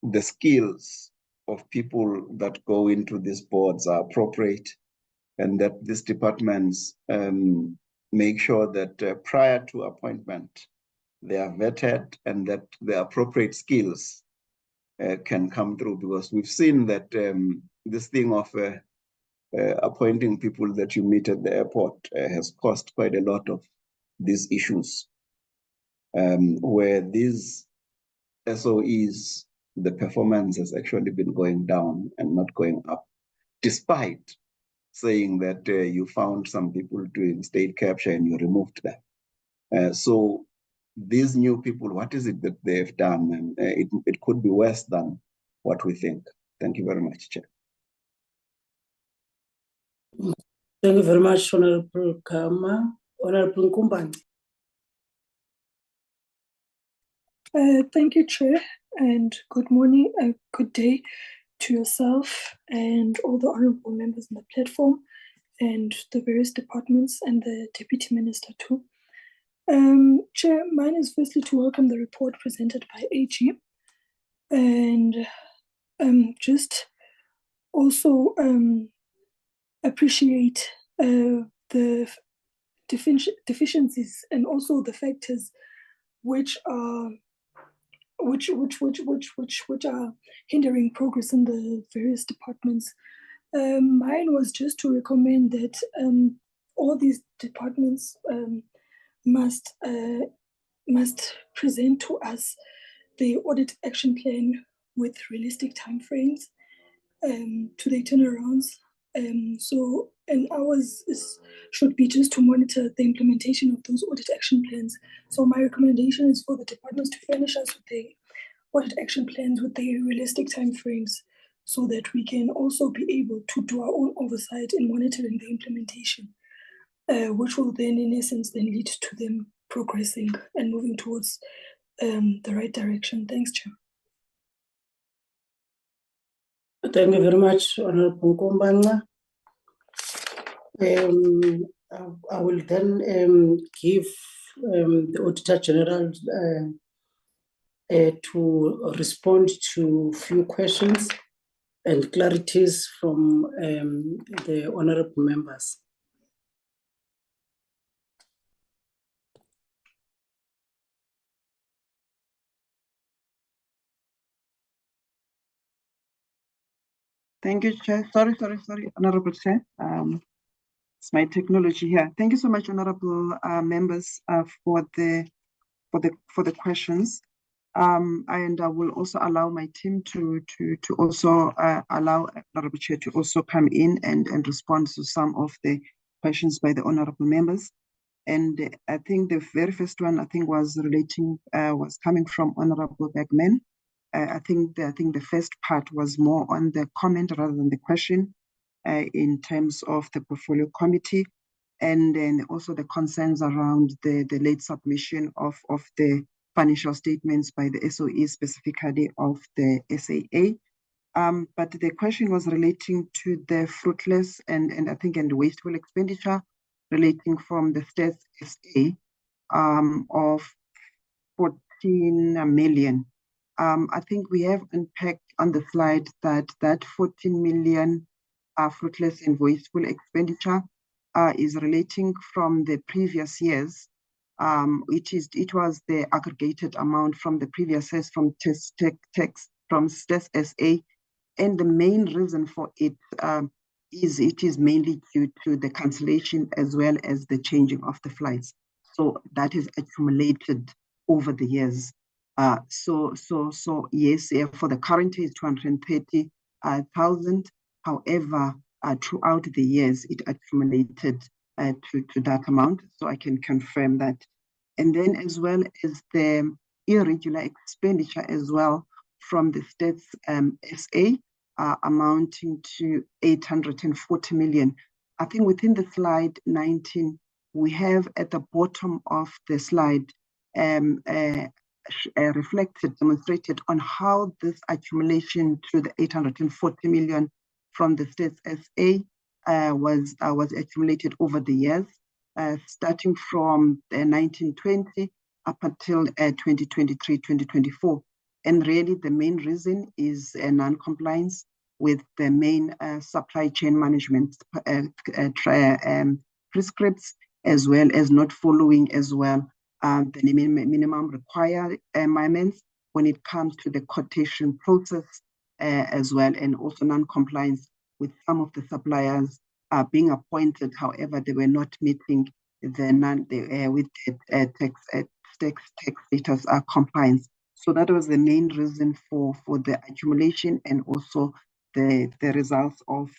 the skills of people that go into these boards are appropriate, and that these departments make sure that prior to appointment, they are vetted and that the appropriate skills can come through? Because we've seen that this thing of appointing people that you meet at the airport has caused quite a lot of these issues. where these SOEs, the performance has actually been going down and not going up, despite saying that you found some people doing state capture and you removed them. So these new people, what is it that they've done? And it could be worse than what we think. Thank you very much, Chair. Thank you very much, Honorable Kama. Honorable Nkumbane. Thank you, Chair, and good morning, good day to yourself and all the honorable members on the platform and the various departments and the Deputy Minister too. Chair, mine is firstly to welcome the report presented by AG and just also appreciate the deficiencies and also the factors which are hindering progress in the various departments. Mine was just to recommend that all these departments must present to us the audit action plan with realistic timeframes to their turnarounds. And ours should be just to monitor the implementation of those audit action plans. So my recommendation is for the departments to furnish us with the audit action plans with the realistic timeframes so that we can also be able to do our own oversight in monitoring the implementation, which will then in essence then lead to them progressing and moving towards the right direction. Thanks, Chair. Thank you very much, Honorable Nkumbane. I will then give the Auditor-General to respond to few questions and clarities from the honorable members. Thank you, Chair. Sorry, Honorable Chair. It's my technology here. Thank you so much, honorable members, for the questions. And I will also allow my team to also allow Honorable Chair to also come in and respond to some of the questions by the honorable members. And I think the very first one was coming from Honorable Bergman. I think the first part was more on the comment rather than the question in terms of the portfolio committee, and then also the concerns around the late submission of the financial statements by the SOE, specifically of the SAA. But the question was relating to the fruitless and wasteful expenditure relating from the State SA of 14 million. I think we have unpacked on the slide that 14 million fruitless and wasteful expenditure is relating from the previous years. It was the aggregated amount from the previous years from from State SA, and the main reason for it is mainly due to the cancellation as well as the changing of the flights. So that is accumulated over the years. So yes, for the current year is 230,000. However, throughout the years, it accumulated to that amount. So I can confirm that. And then as well as the irregular expenditure as well from the States SA amounting to 840 million. I think within the slide 19, we have at the bottom of the slide demonstrated on how this accumulation to the 840 million from the States SA was accumulated over the years, starting from 1920 up until 2023-2024. And really the main reason is non-compliance with the main supply chain management prescripts, as well as not following as well the minimum requirements when it comes to the quotation process as well, and also non-compliance with some of the suppliers being appointed. However, they were not meeting the tax status compliance. So that was the main reason for the accumulation and also the results of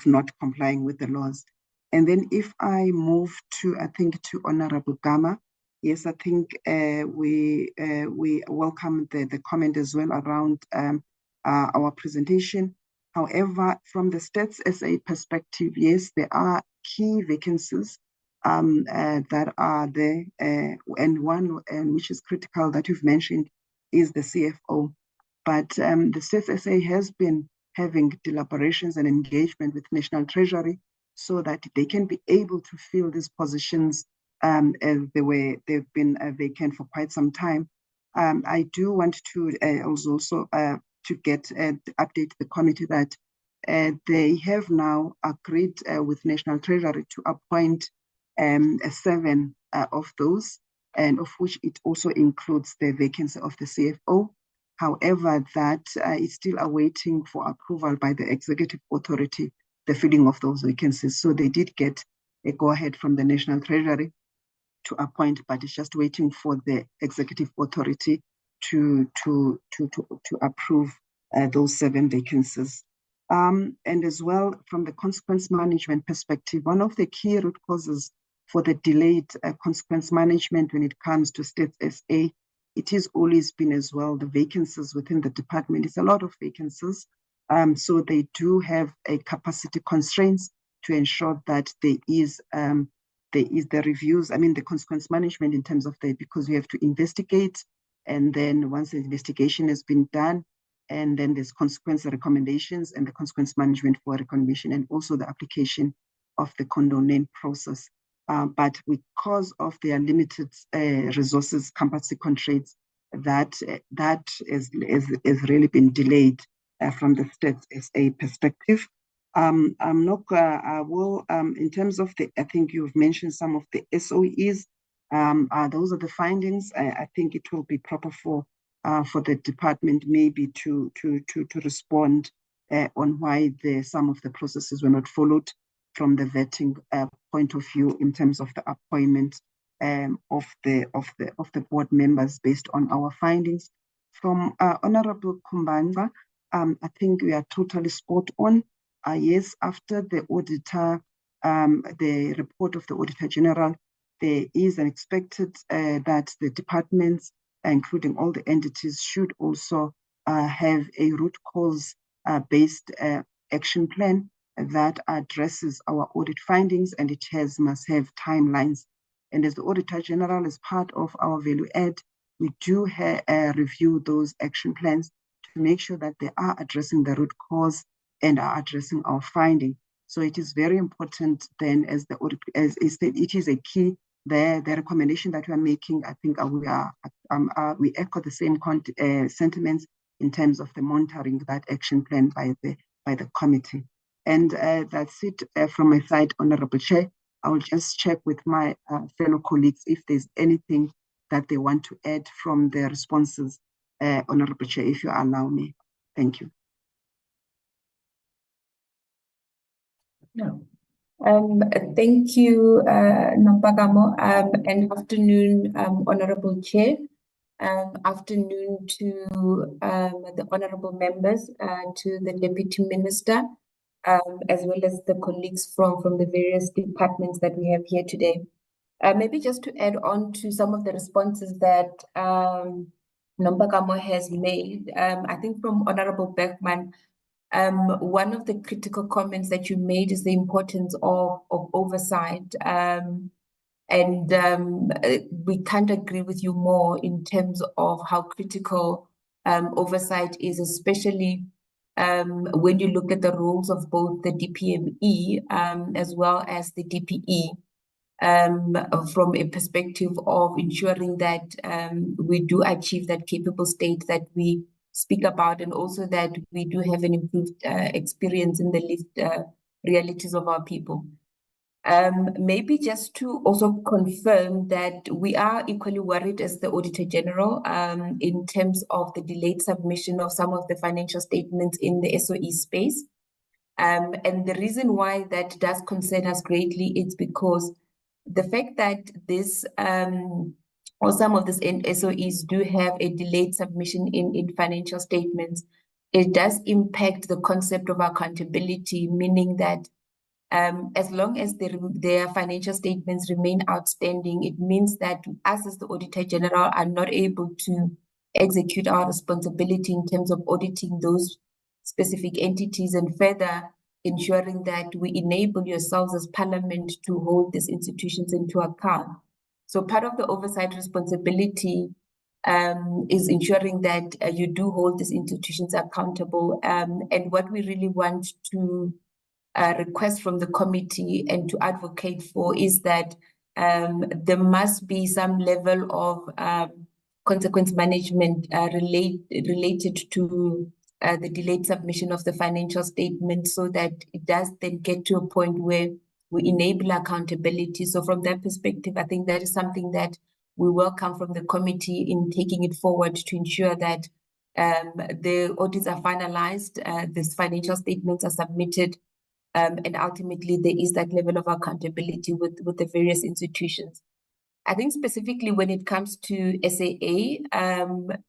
not complying with the laws. And then if I move to, I think, to Honorable Gama, yes, I think we welcome the comment as well around our presentation. However, from the Stats SA perspective, yes, there are key vacancies that are there, and one which is critical that you've mentioned is the CFO. But the Stats SA has been having deliberations and engagement with National Treasury so that they can be able to fill these positions as they've been vacant for quite some time. I do want to also to update the committee that they have now agreed with National Treasury to appoint 7 of those, and of which it also includes the vacancy of the CFO. However, that is still awaiting for approval by the executive authority, the filling of those vacancies. So they did get a go-ahead from the National Treasury to appoint, but it's just waiting for the executive authority to approve those 7 vacancies. And as well, from the consequence management perspective, one of the key root causes for the delayed consequence management when it comes to Stats SA, it has always been as well the vacancies within the department. It's a lot of vacancies. So they do have a capacity constraints to ensure that there is the reviews, the consequence management in terms of because we have to investigate, and then once the investigation has been done, and then there's consequence recommendations and the consequence management for recommendation, and also the application of the condonation process. But because of their limited resources, capacity constraints, that has really been delayed from the Stats SA perspective. I'm not. I will. In terms of I think you've mentioned some of the SOEs. Those are the findings. I think it will be proper for the department maybe to respond on why some of the processes were not followed from the vetting point of view in terms of the appointment of the board members based on our findings. From Honorable Kumbanza, I think we are totally spot on. Yes, after the auditor, the report of the Auditor-General, there is an expected that the departments, including all the entities, should also have a root cause based action plan that addresses our audit findings, and it must have timelines. And as the Auditor-General, as part of our value add, we do review those action plans to make sure that they are addressing the root cause and are addressing our finding. So it is very important then, as the audit, as it is a key, the recommendation that we are making, I think we echo the same sentiments in terms of the monitoring that action plan by the committee. And that's it from my side, Honorable Chair. I will just check with my fellow colleagues if there's anything that they want to add from their responses, Honorable Chair, if you allow me. Thank you. No. Thank you, Nampagamo, and afternoon, Honorable Chair. Afternoon to the honorable members, to the Deputy Minister, as well as the colleagues from the various departments that we have here today. Maybe just to add on to some of the responses that Nampagamo has made, I think from Honorable Bergman, one of the critical comments that you made is the importance of oversight. And we can't agree with you more in terms of how critical oversight is, especially when you look at the roles of both the DPME as well as the DPE, from a perspective of ensuring that we do achieve that capable state that we speak about, and also that we do have an improved experience in the lived realities of our people. Maybe just to also confirm that we are equally worried as the Auditor-General in terms of the delayed submission of some of the financial statements in the SOE space. And the reason why that does concern us greatly is because the fact that this or some of these SOEs do have a delayed submission in financial statements, it does impact the concept of accountability, meaning that as long as their financial statements remain outstanding, it means that us as the Auditor General are not able to execute our responsibility in terms of auditing those specific entities and further ensuring that we enable yourselves as Parliament to hold these institutions into account. So part of the oversight responsibility is ensuring that you do hold these institutions accountable. And what we really want to request from the committee and to advocate for is that there must be some level of consequence management related to the delayed submission of the financial statement, so that it does then get to a point where we enable accountability. So from that perspective, I think that is something that we welcome from the committee in taking it forward to ensure that the audits are finalized, these financial statements are submitted, and ultimately there is that level of accountability with the various institutions. I think specifically when it comes to SAA,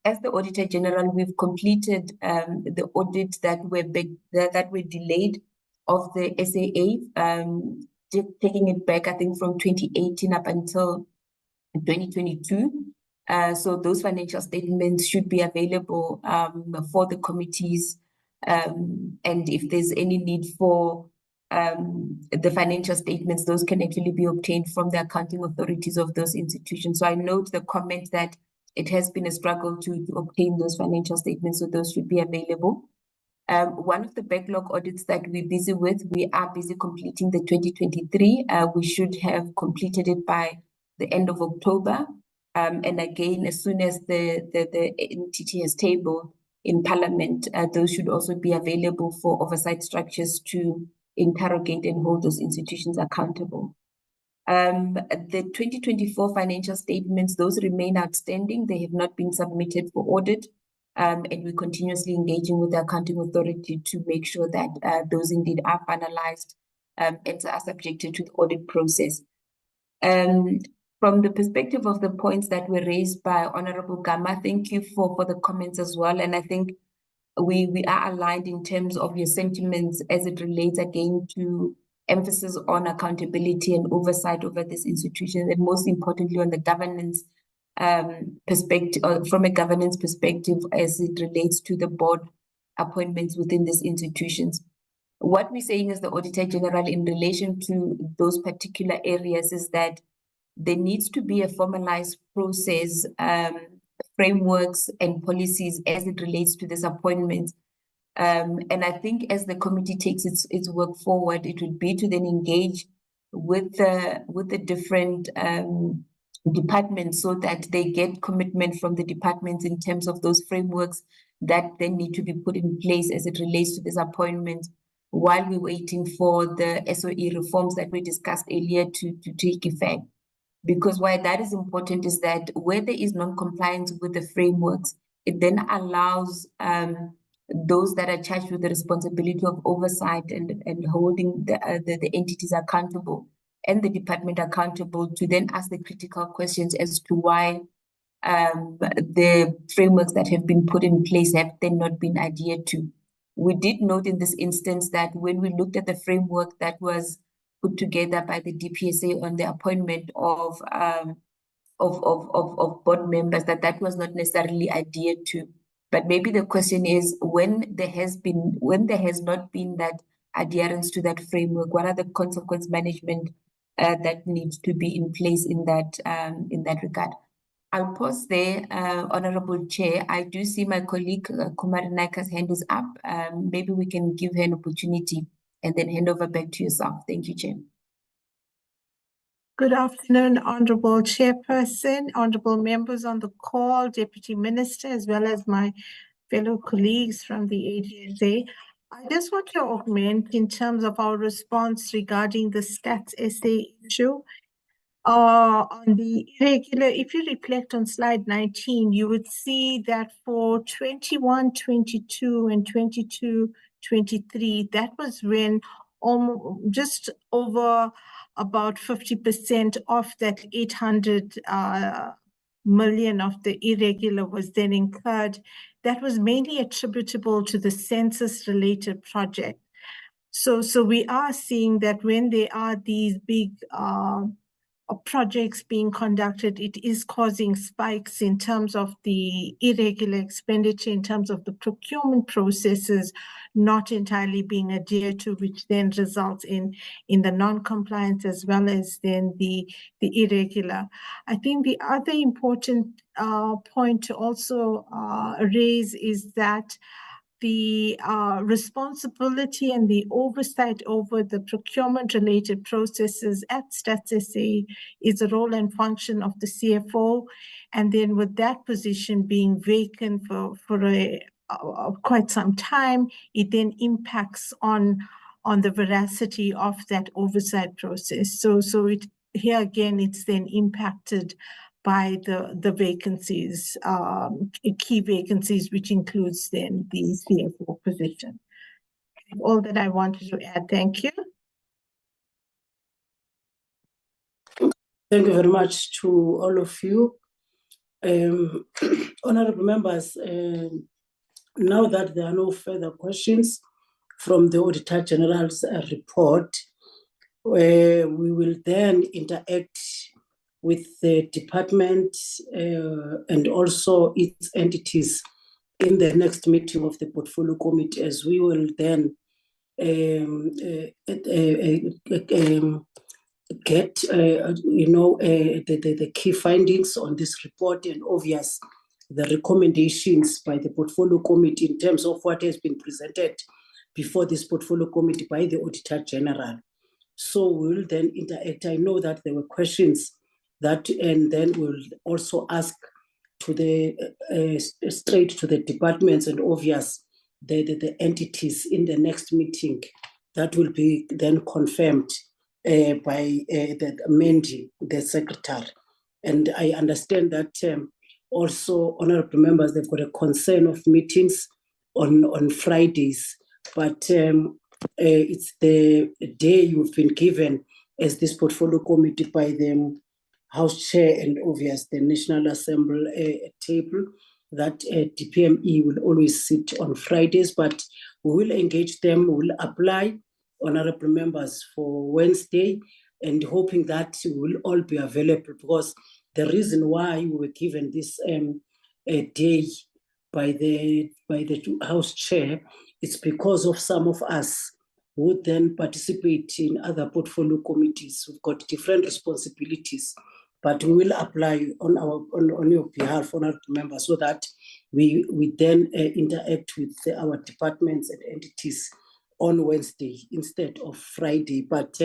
as the Auditor General, we've completed the audits that were delayed of the SAA, taking it back, I think, from 2018 up until 2022. So those financial statements should be available for the committees, and if there's any need for the financial statements, those can actually be obtained from the accounting authorities of those institutions. So I note the comment that it has been a struggle to obtain those financial statements, so those should be available. One of the backlog audits that we're busy with, we are busy completing the 2023. We should have completed it by the end of October. And again, as soon as the entity has tabled in Parliament, those should also be available for oversight structures to interrogate and hold those institutions accountable. The 2024 financial statements, those remain outstanding. They have not been submitted for audit. And we're continuously engaging with the accounting authority to make sure that those indeed are finalized and are subjected to the audit process. From the perspective of the points that were raised by Honorable Gama, thank you for the comments as well. And I think we are aligned in terms of your sentiments as it relates again to emphasis on accountability and oversight over this institution, and most importantly on the governance perspective, from a governance perspective as it relates to the board appointments within these institutions. What we're saying as the Auditor General in relation to those particular areas is that there needs to be a formalized process, frameworks and policies as it relates to this appointment. And I think as the committee takes its work forward, it would be to then engage with the different departments so that they get commitment from the departments in terms of those frameworks that then need to be put in place as it relates to this appointment, while we're waiting for the SOE reforms that we discussed earlier to take effect. Because why that is important is that where there is non-compliance with the frameworks, it then allows those that are charged with the responsibility of oversight and holding the entities accountable and the department accountable to then ask the critical questions as to why the frameworks that have been put in place have then not been adhered to. We did note in this instance that when we looked at the framework that was put together by the DPSA on the appointment of board members, that was not necessarily adhered to. But maybe the question is, when there has not been that adherence to that framework, what are the consequence management that needs to be in place in that regard? I'll pause there, Honorable Chair. I do see my colleague Kumari Naika's hand is up. Maybe we can give her an opportunity and then hand over back to yourself. Thank you, Chair. Good afternoon, Honorable Chairperson, Honorable members on the call, Deputy Minister, as well as my fellow colleagues from the AGSA. I just want to augment in terms of our response regarding the Stats SA issue. On the irregular, if you reflect on slide 19, you would see that for 21-22 and 22-23, that was when just over about 50% of that 800 million of the irregular was then incurred. That was mainly attributable to the census-related project. So we are seeing that when there are these big projects being conducted, it is causing spikes in terms of the irregular expenditure, in terms of the procurement processes not entirely being adhered to, which then results in the non-compliance as well as then the irregular. I think the other important point to also raise is that the responsibility and the oversight over the procurement-related processes at Stats SA is a role and function of the CFO. And then with that position being vacant for quite some time, it then impacts on the veracity of that oversight process. So here again, it's then impacted by the vacancies, key vacancies, which includes then the CFO position. All that I wanted to add. Thank you. Thank you very much to all of you. Honorable members, now that there are no further questions from the Auditor General's report, we will then interact with the department and also its entities in the next meeting of the Portfolio Committee, as we will then get the key findings on this report and obvious the recommendations by the Portfolio Committee in terms of what has been presented before this Portfolio Committee by the Auditor General. So we will then interact. I know that there were questions that, and then we'll also ask to the straight to the departments and obvious the entities in the next meeting that will be then confirmed by the Mandy, the secretary. And I understand that also, honorable members, they've got a concern of meetings on Fridays, but it's the day you've been given as this Portfolio Committee by the House Chair and obvious the National Assembly table that DPME will always sit on Fridays, but we will engage them, we will apply, honorable members, for Wednesday, and hoping that we will all be available, because the reason why we were given this day by the House Chair, it's because of some of us who would then participate in other portfolio committees. We've got different responsibilities, but we will apply on your behalf, honorable members, so that we then interact with our departments and entities on Wednesday instead of Friday. But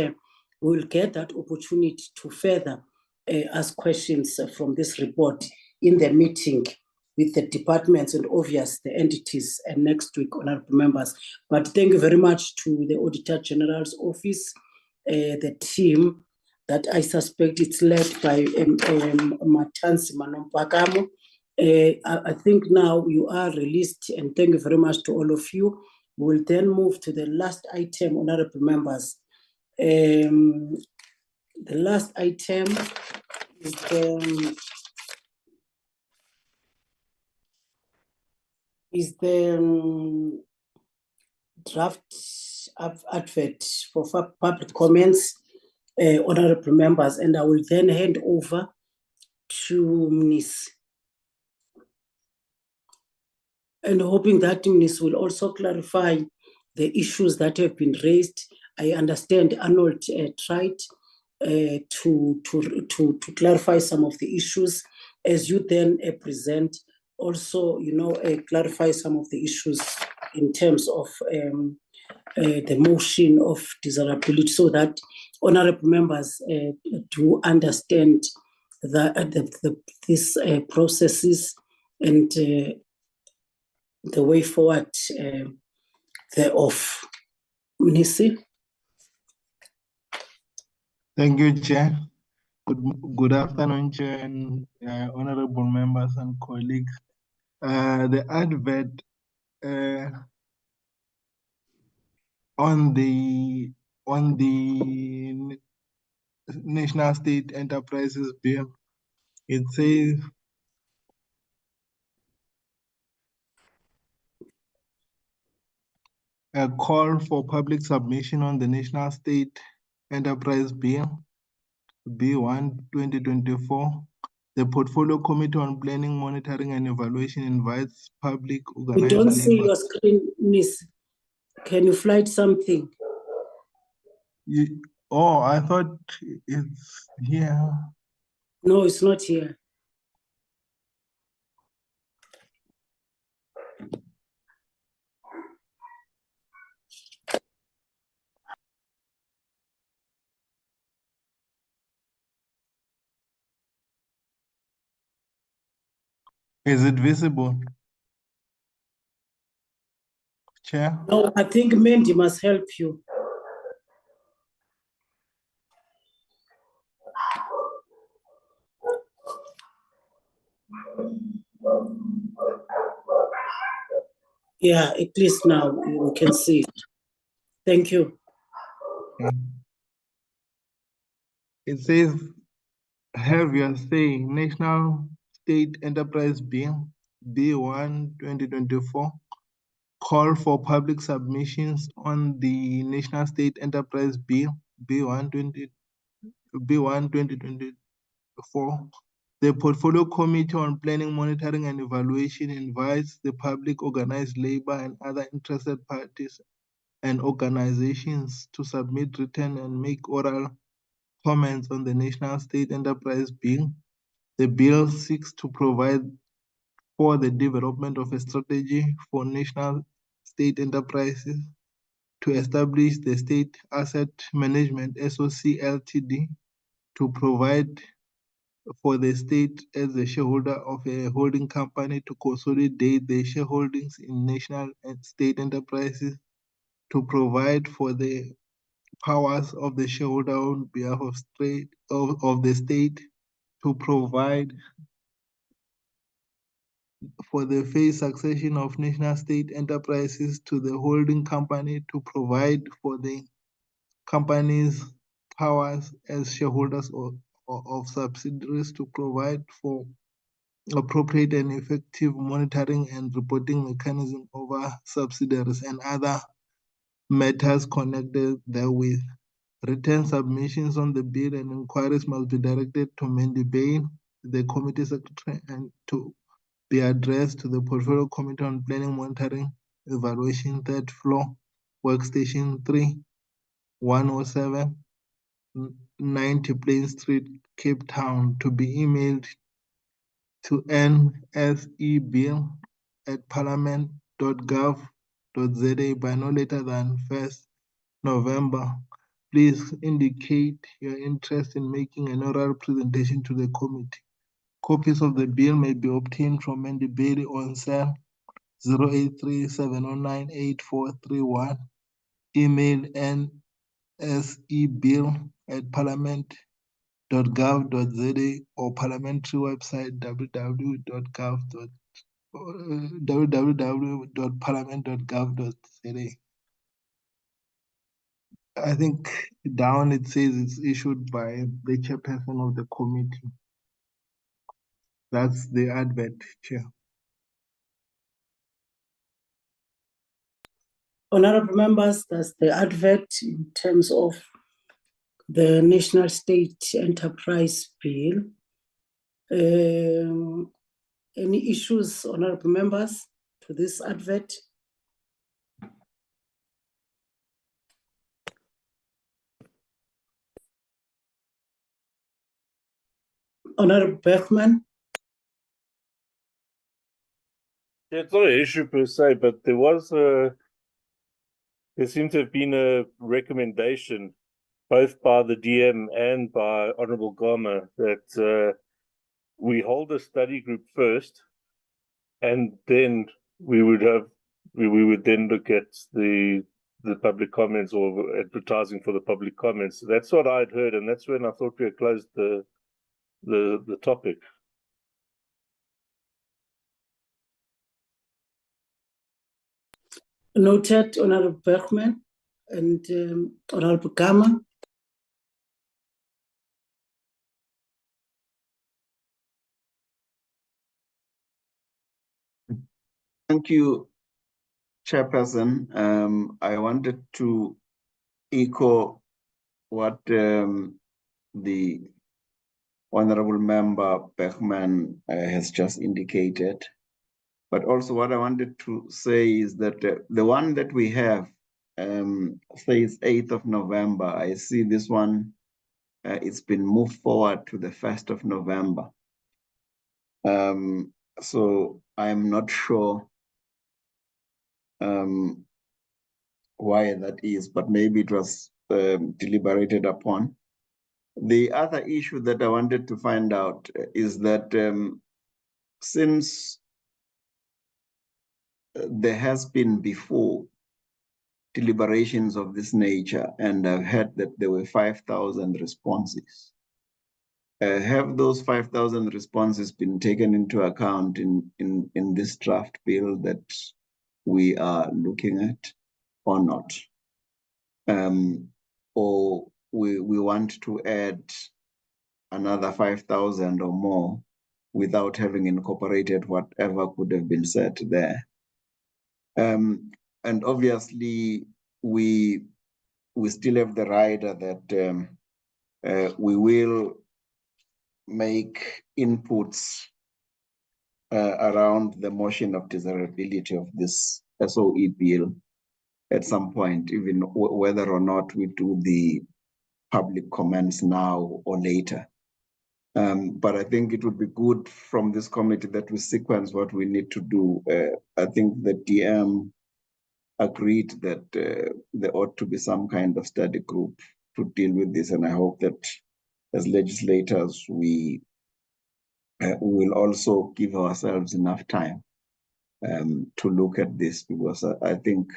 we'll get that opportunity to further ask questions from this report in the meeting with the departments and obvious the entities next week, honorable members. But thank you very much to the Auditor General's office, the team that I suspect it's led by Matansi Manompakamo. I think now you are released, and thank you very much to all of you. We'll then move to the last item, honorable members. The last item is the draft advert for public comments, honorable members, and I will then hand over to Ms. And hoping that Ms. will also clarify the issues that have been raised. I understand Arnold tried to clarify some of the issues as you then present. Also, clarify some of the issues in terms of the motion of desirability, so that honorable members do understand these processes and the way forward thereof. Nisi. Thank you, Chair. Good afternoon, Chair, and honorable members and colleagues. The advert on the National State Enterprises Bill, it says a call for public submission on the National State Enterprise Bill, B1 2024. The Portfolio Committee on Planning, Monitoring and Evaluation invites public We organized don't see labor. your screen, Miss. Can you flight something? Oh, I thought it's here. No, it's not here. Is it visible? Chair? No, I think Mandy must help you. Yeah, at least now we can see it. Thank you. It says, have your say, National State Enterprise Bill, B1 2024, call for public submissions on the National State Enterprise Bill, B1 2024. The Portfolio Committee on Planning, Monitoring and Evaluation invites the public, organized labor, and other interested parties and organizations to submit written and make oral comments on the National State Enterprise Bill. The bill seeks to provide for the development of a strategy for national state enterprises to establish the State Asset Management SOC Ltd, to provide for the state as a shareholder of a holding company to consolidate the shareholdings in national and state enterprises, to provide for the powers of the shareholder on behalf of the state, to provide for the phased succession of national state enterprises to the holding company, to provide for the company's powers as shareholders of subsidiaries, to provide for appropriate and effective monitoring and reporting mechanism over subsidiaries and other matters connected therewith. Written submissions on the bill and inquiries must be directed to Mandy Bain, the committee secretary, and to be addressed to the Portfolio Committee on Planning, Monitoring, Evaluation, third floor, workstation 3, 107, 90 Plain Street, Cape Town, to be emailed to nsebill@parliament.gov.za by no later than 1st November. Please indicate your interest in making an oral presentation to the committee. Copies of the bill may be obtained from Mandy Bailey on cell 083-709-8431. Email nsebill@parliament.gov.za or parliamentary website www.parliament.gov.za. I think down it says it's issued by the chairperson of the committee. That's the advert, Chair. Honorable members, that's the advert in terms of the National State Enterprise Bill. Any issues, honorable members, to this advert? Honorable Bergman? It's not an issue per se, but there seemed to have been a recommendation both by the DM and by Honorable Gama that we hold a study group first, and then we would then look at the public comments or advertising for the public comments. That's what I'd heard, and that's when I thought we had closed the topic. Noted, Honorable Bergman and Honorable Gama. Thank you, Chairperson, I wanted to echo what the Honorable Member Bergman has just indicated. But also what I wanted to say is that the one that we have says 8th of November. I see this one, it's been moved forward to the 1st of November. So I'm not sure why that is, but maybe it was deliberated upon. The other issue that I wanted to find out is that since there has been before deliberations of this nature, and I've heard that there were 5,000 responses. Have those 5,000 responses been taken into account in this draft bill that we are looking at or not? Or we want to add another 5,000 or more without having incorporated whatever could have been said there. And obviously, we still have the rider that we will make inputs around the motion of desirability of this SOE bill at some point, even whether or not we do the public comments now or later. But I think it would be good from this committee that we sequence what we need to do. I think the DM agreed that there ought to be some kind of study group to deal with this, and I hope that as legislators we will also give ourselves enough time to look at this, because I think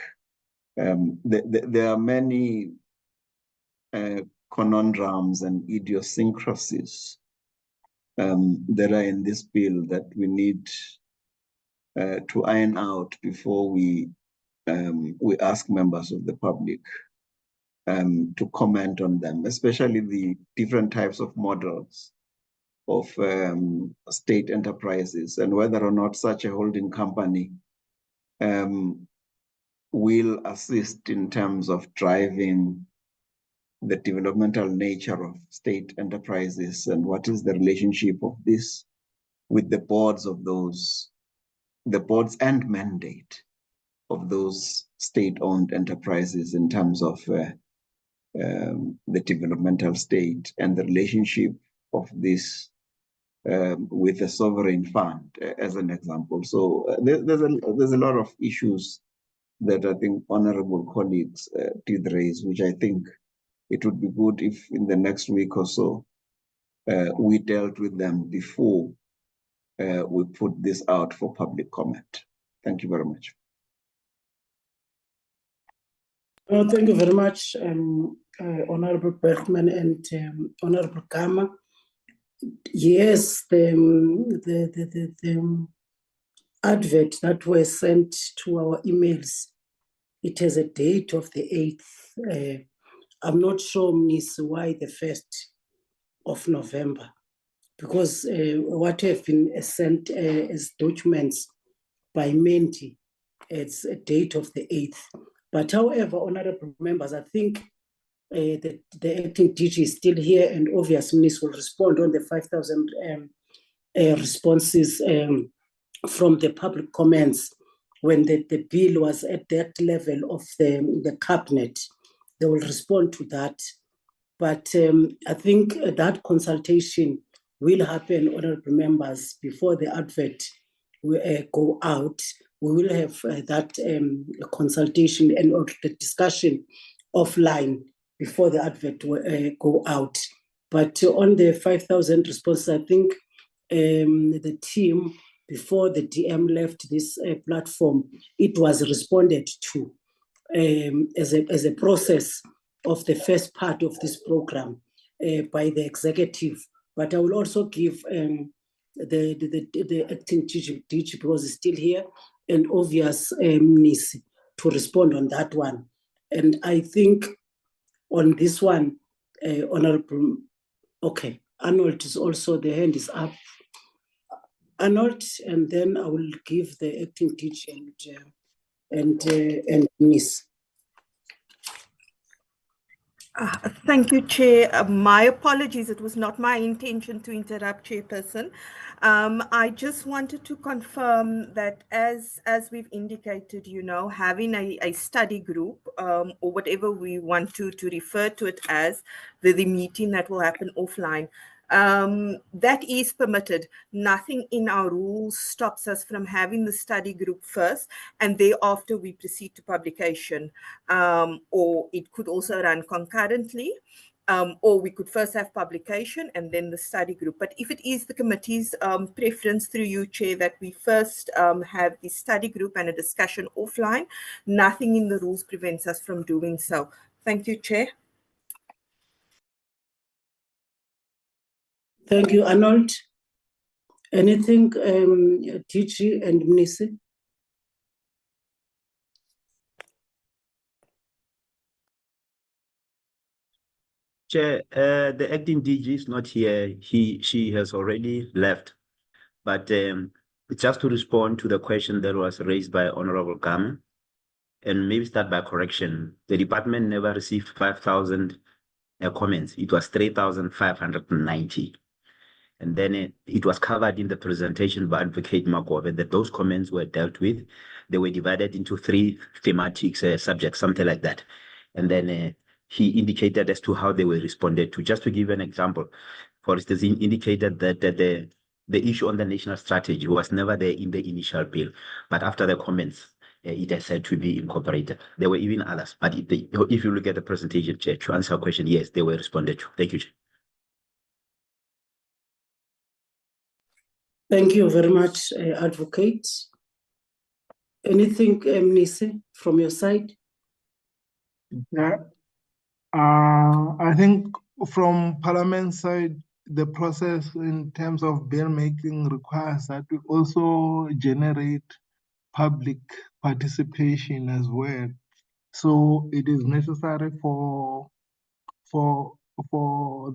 there are many conundrums and idiosyncrasies that are in this bill that we need to iron out before we ask members of the public to comment on them, especially the different types of models of state enterprises, and whether or not such a holding company will assist in terms of driving the developmental nature of state enterprises, and what is the relationship of this with the boards of those, the boards and mandate of those state-owned enterprises in terms of the developmental state, and the relationship of this with the sovereign fund, as an example. So there's a lot of issues that I think honorable colleagues did raise, which I think it would be good if in the next week or so we dealt with them before we put this out for public comment. Thank you very much. Well, thank you very much, Honorable Bergman and Honorable Gama. Yes, the advert that was sent to our emails, it has a date of the 8th. I'm not sure, Ms. why the 1st of November, because what have been sent as documents by Menti, it's a date of the 8th. But however, honorable members, I think the acting DG is still here, and obviously Ms. will respond on the 5,000 responses from the public comments when the bill was at that level of the cabinet. They will respond to that. But I think that consultation will happen, honorable members, before the advert will go out. We will have that consultation and or the discussion offline before the advert will go out. But on the 5,000 responses, I think the team, before the DM left this platform, it was responded to as a process of the first part of this program by the executive. But I will also give the acting DG, because he's still here, and obvious Ms. to respond on that one. And I think on this one, Honorable, okay, Arnold is also, the hand is up. Arnold, and then I will give the acting DG and Ms. Thank you, Chair. My apologies. It was not my intention to interrupt, Chairperson. I just wanted to confirm that as we've indicated, having a study group or whatever we want to refer to it as, the meeting that will happen offline, that is permitted. Nothing in our rules stops us from having the study group first, and thereafter we proceed to publication. Or it could also run concurrently, or we could first have publication and then the study group. But if it is the committee's preference through you, Chair, that we first have the study group and a discussion offline, nothing in the rules prevents us from doing so. Thank you, Chair. Thank you, Arnold. Anything, DG and Mnisi? Chair, the acting DG is not here. She has already left. But just to respond to the question that was raised by Honorable Gama, and maybe start by correction, the department never received 5,000 comments. It was 3,590. And then it was covered in the presentation by Advocate Makove that those comments were dealt with. They were divided into 3 thematic subjects, something like that. And then he indicated as to how they were responded to. Just to give an example, for instance, he indicated that the issue on the national strategy was never there in the initial bill, but after the comments, it has said to be incorporated. There were even others, but if you look at the presentation, Chair, to answer your question, yes, they were responded to. Thank you, Chair. Thank you very much, Advocate. Anything, Mnisi, from your side? Yeah. I think from Parliament side, the process in terms of bill making requires that we also generate public participation as well. So it is necessary for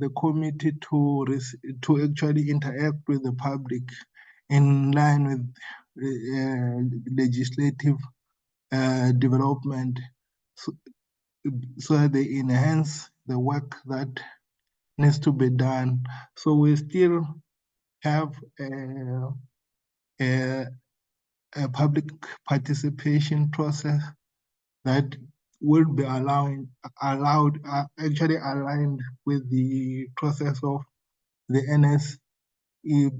the committee to actually interact with the public in line with legislative development, so that they enhance the work that needs to be done. So we still have a public participation process that will be actually aligned with the process of the NSE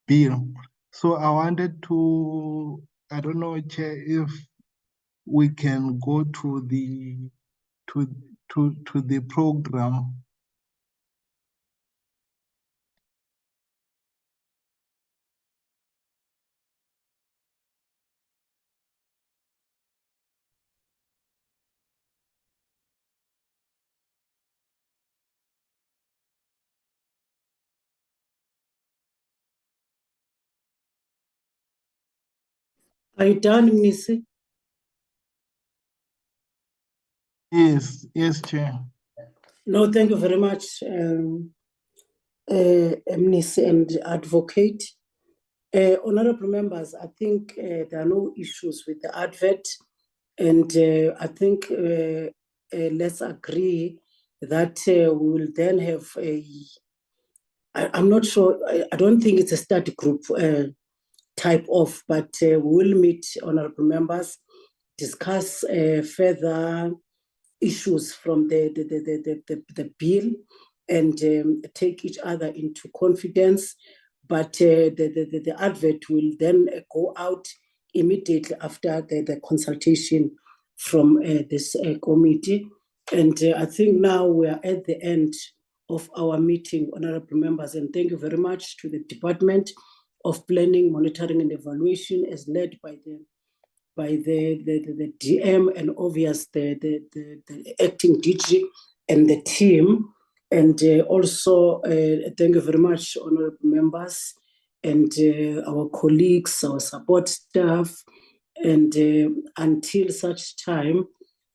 bill. So I wanted to, I don't know, Chair, if we can go to the program. Are you done, Mnisi? Yes, Chair. No, thank you very much, Mnisi and Advocate. Honorable members, I think there are no issues with the advert, and I think let's agree that we will then have I'm not sure, I don't think it's a study group type of, but we will meet, honorable members, discuss further issues from the bill, and take each other into confidence. But the advert will then go out immediately after the consultation from this committee. And I think now we are at the end of our meeting, honorable members, and thank you very much to the Department of Planning, Monitoring and Evaluation, as led by the DM, and obvious the acting DG and the team. And also thank you very much, honorable members, and our colleagues, our support staff. And until such time,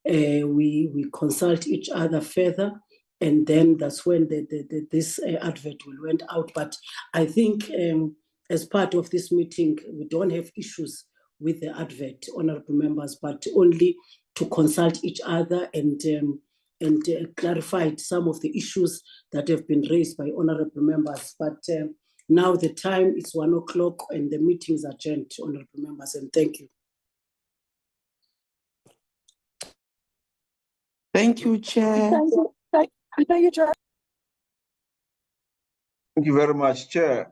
we consult each other further, and then that's when this advert will went out. But I think as part of this meeting, we don't have issues with the advert, honorable members, but only to consult each other and clarified some of the issues that have been raised by honorable members. But now the time is 1 o'clock and the meeting is adjourned, honorable members, and thank you. Thank you, Chair. Thank you very much, Chair.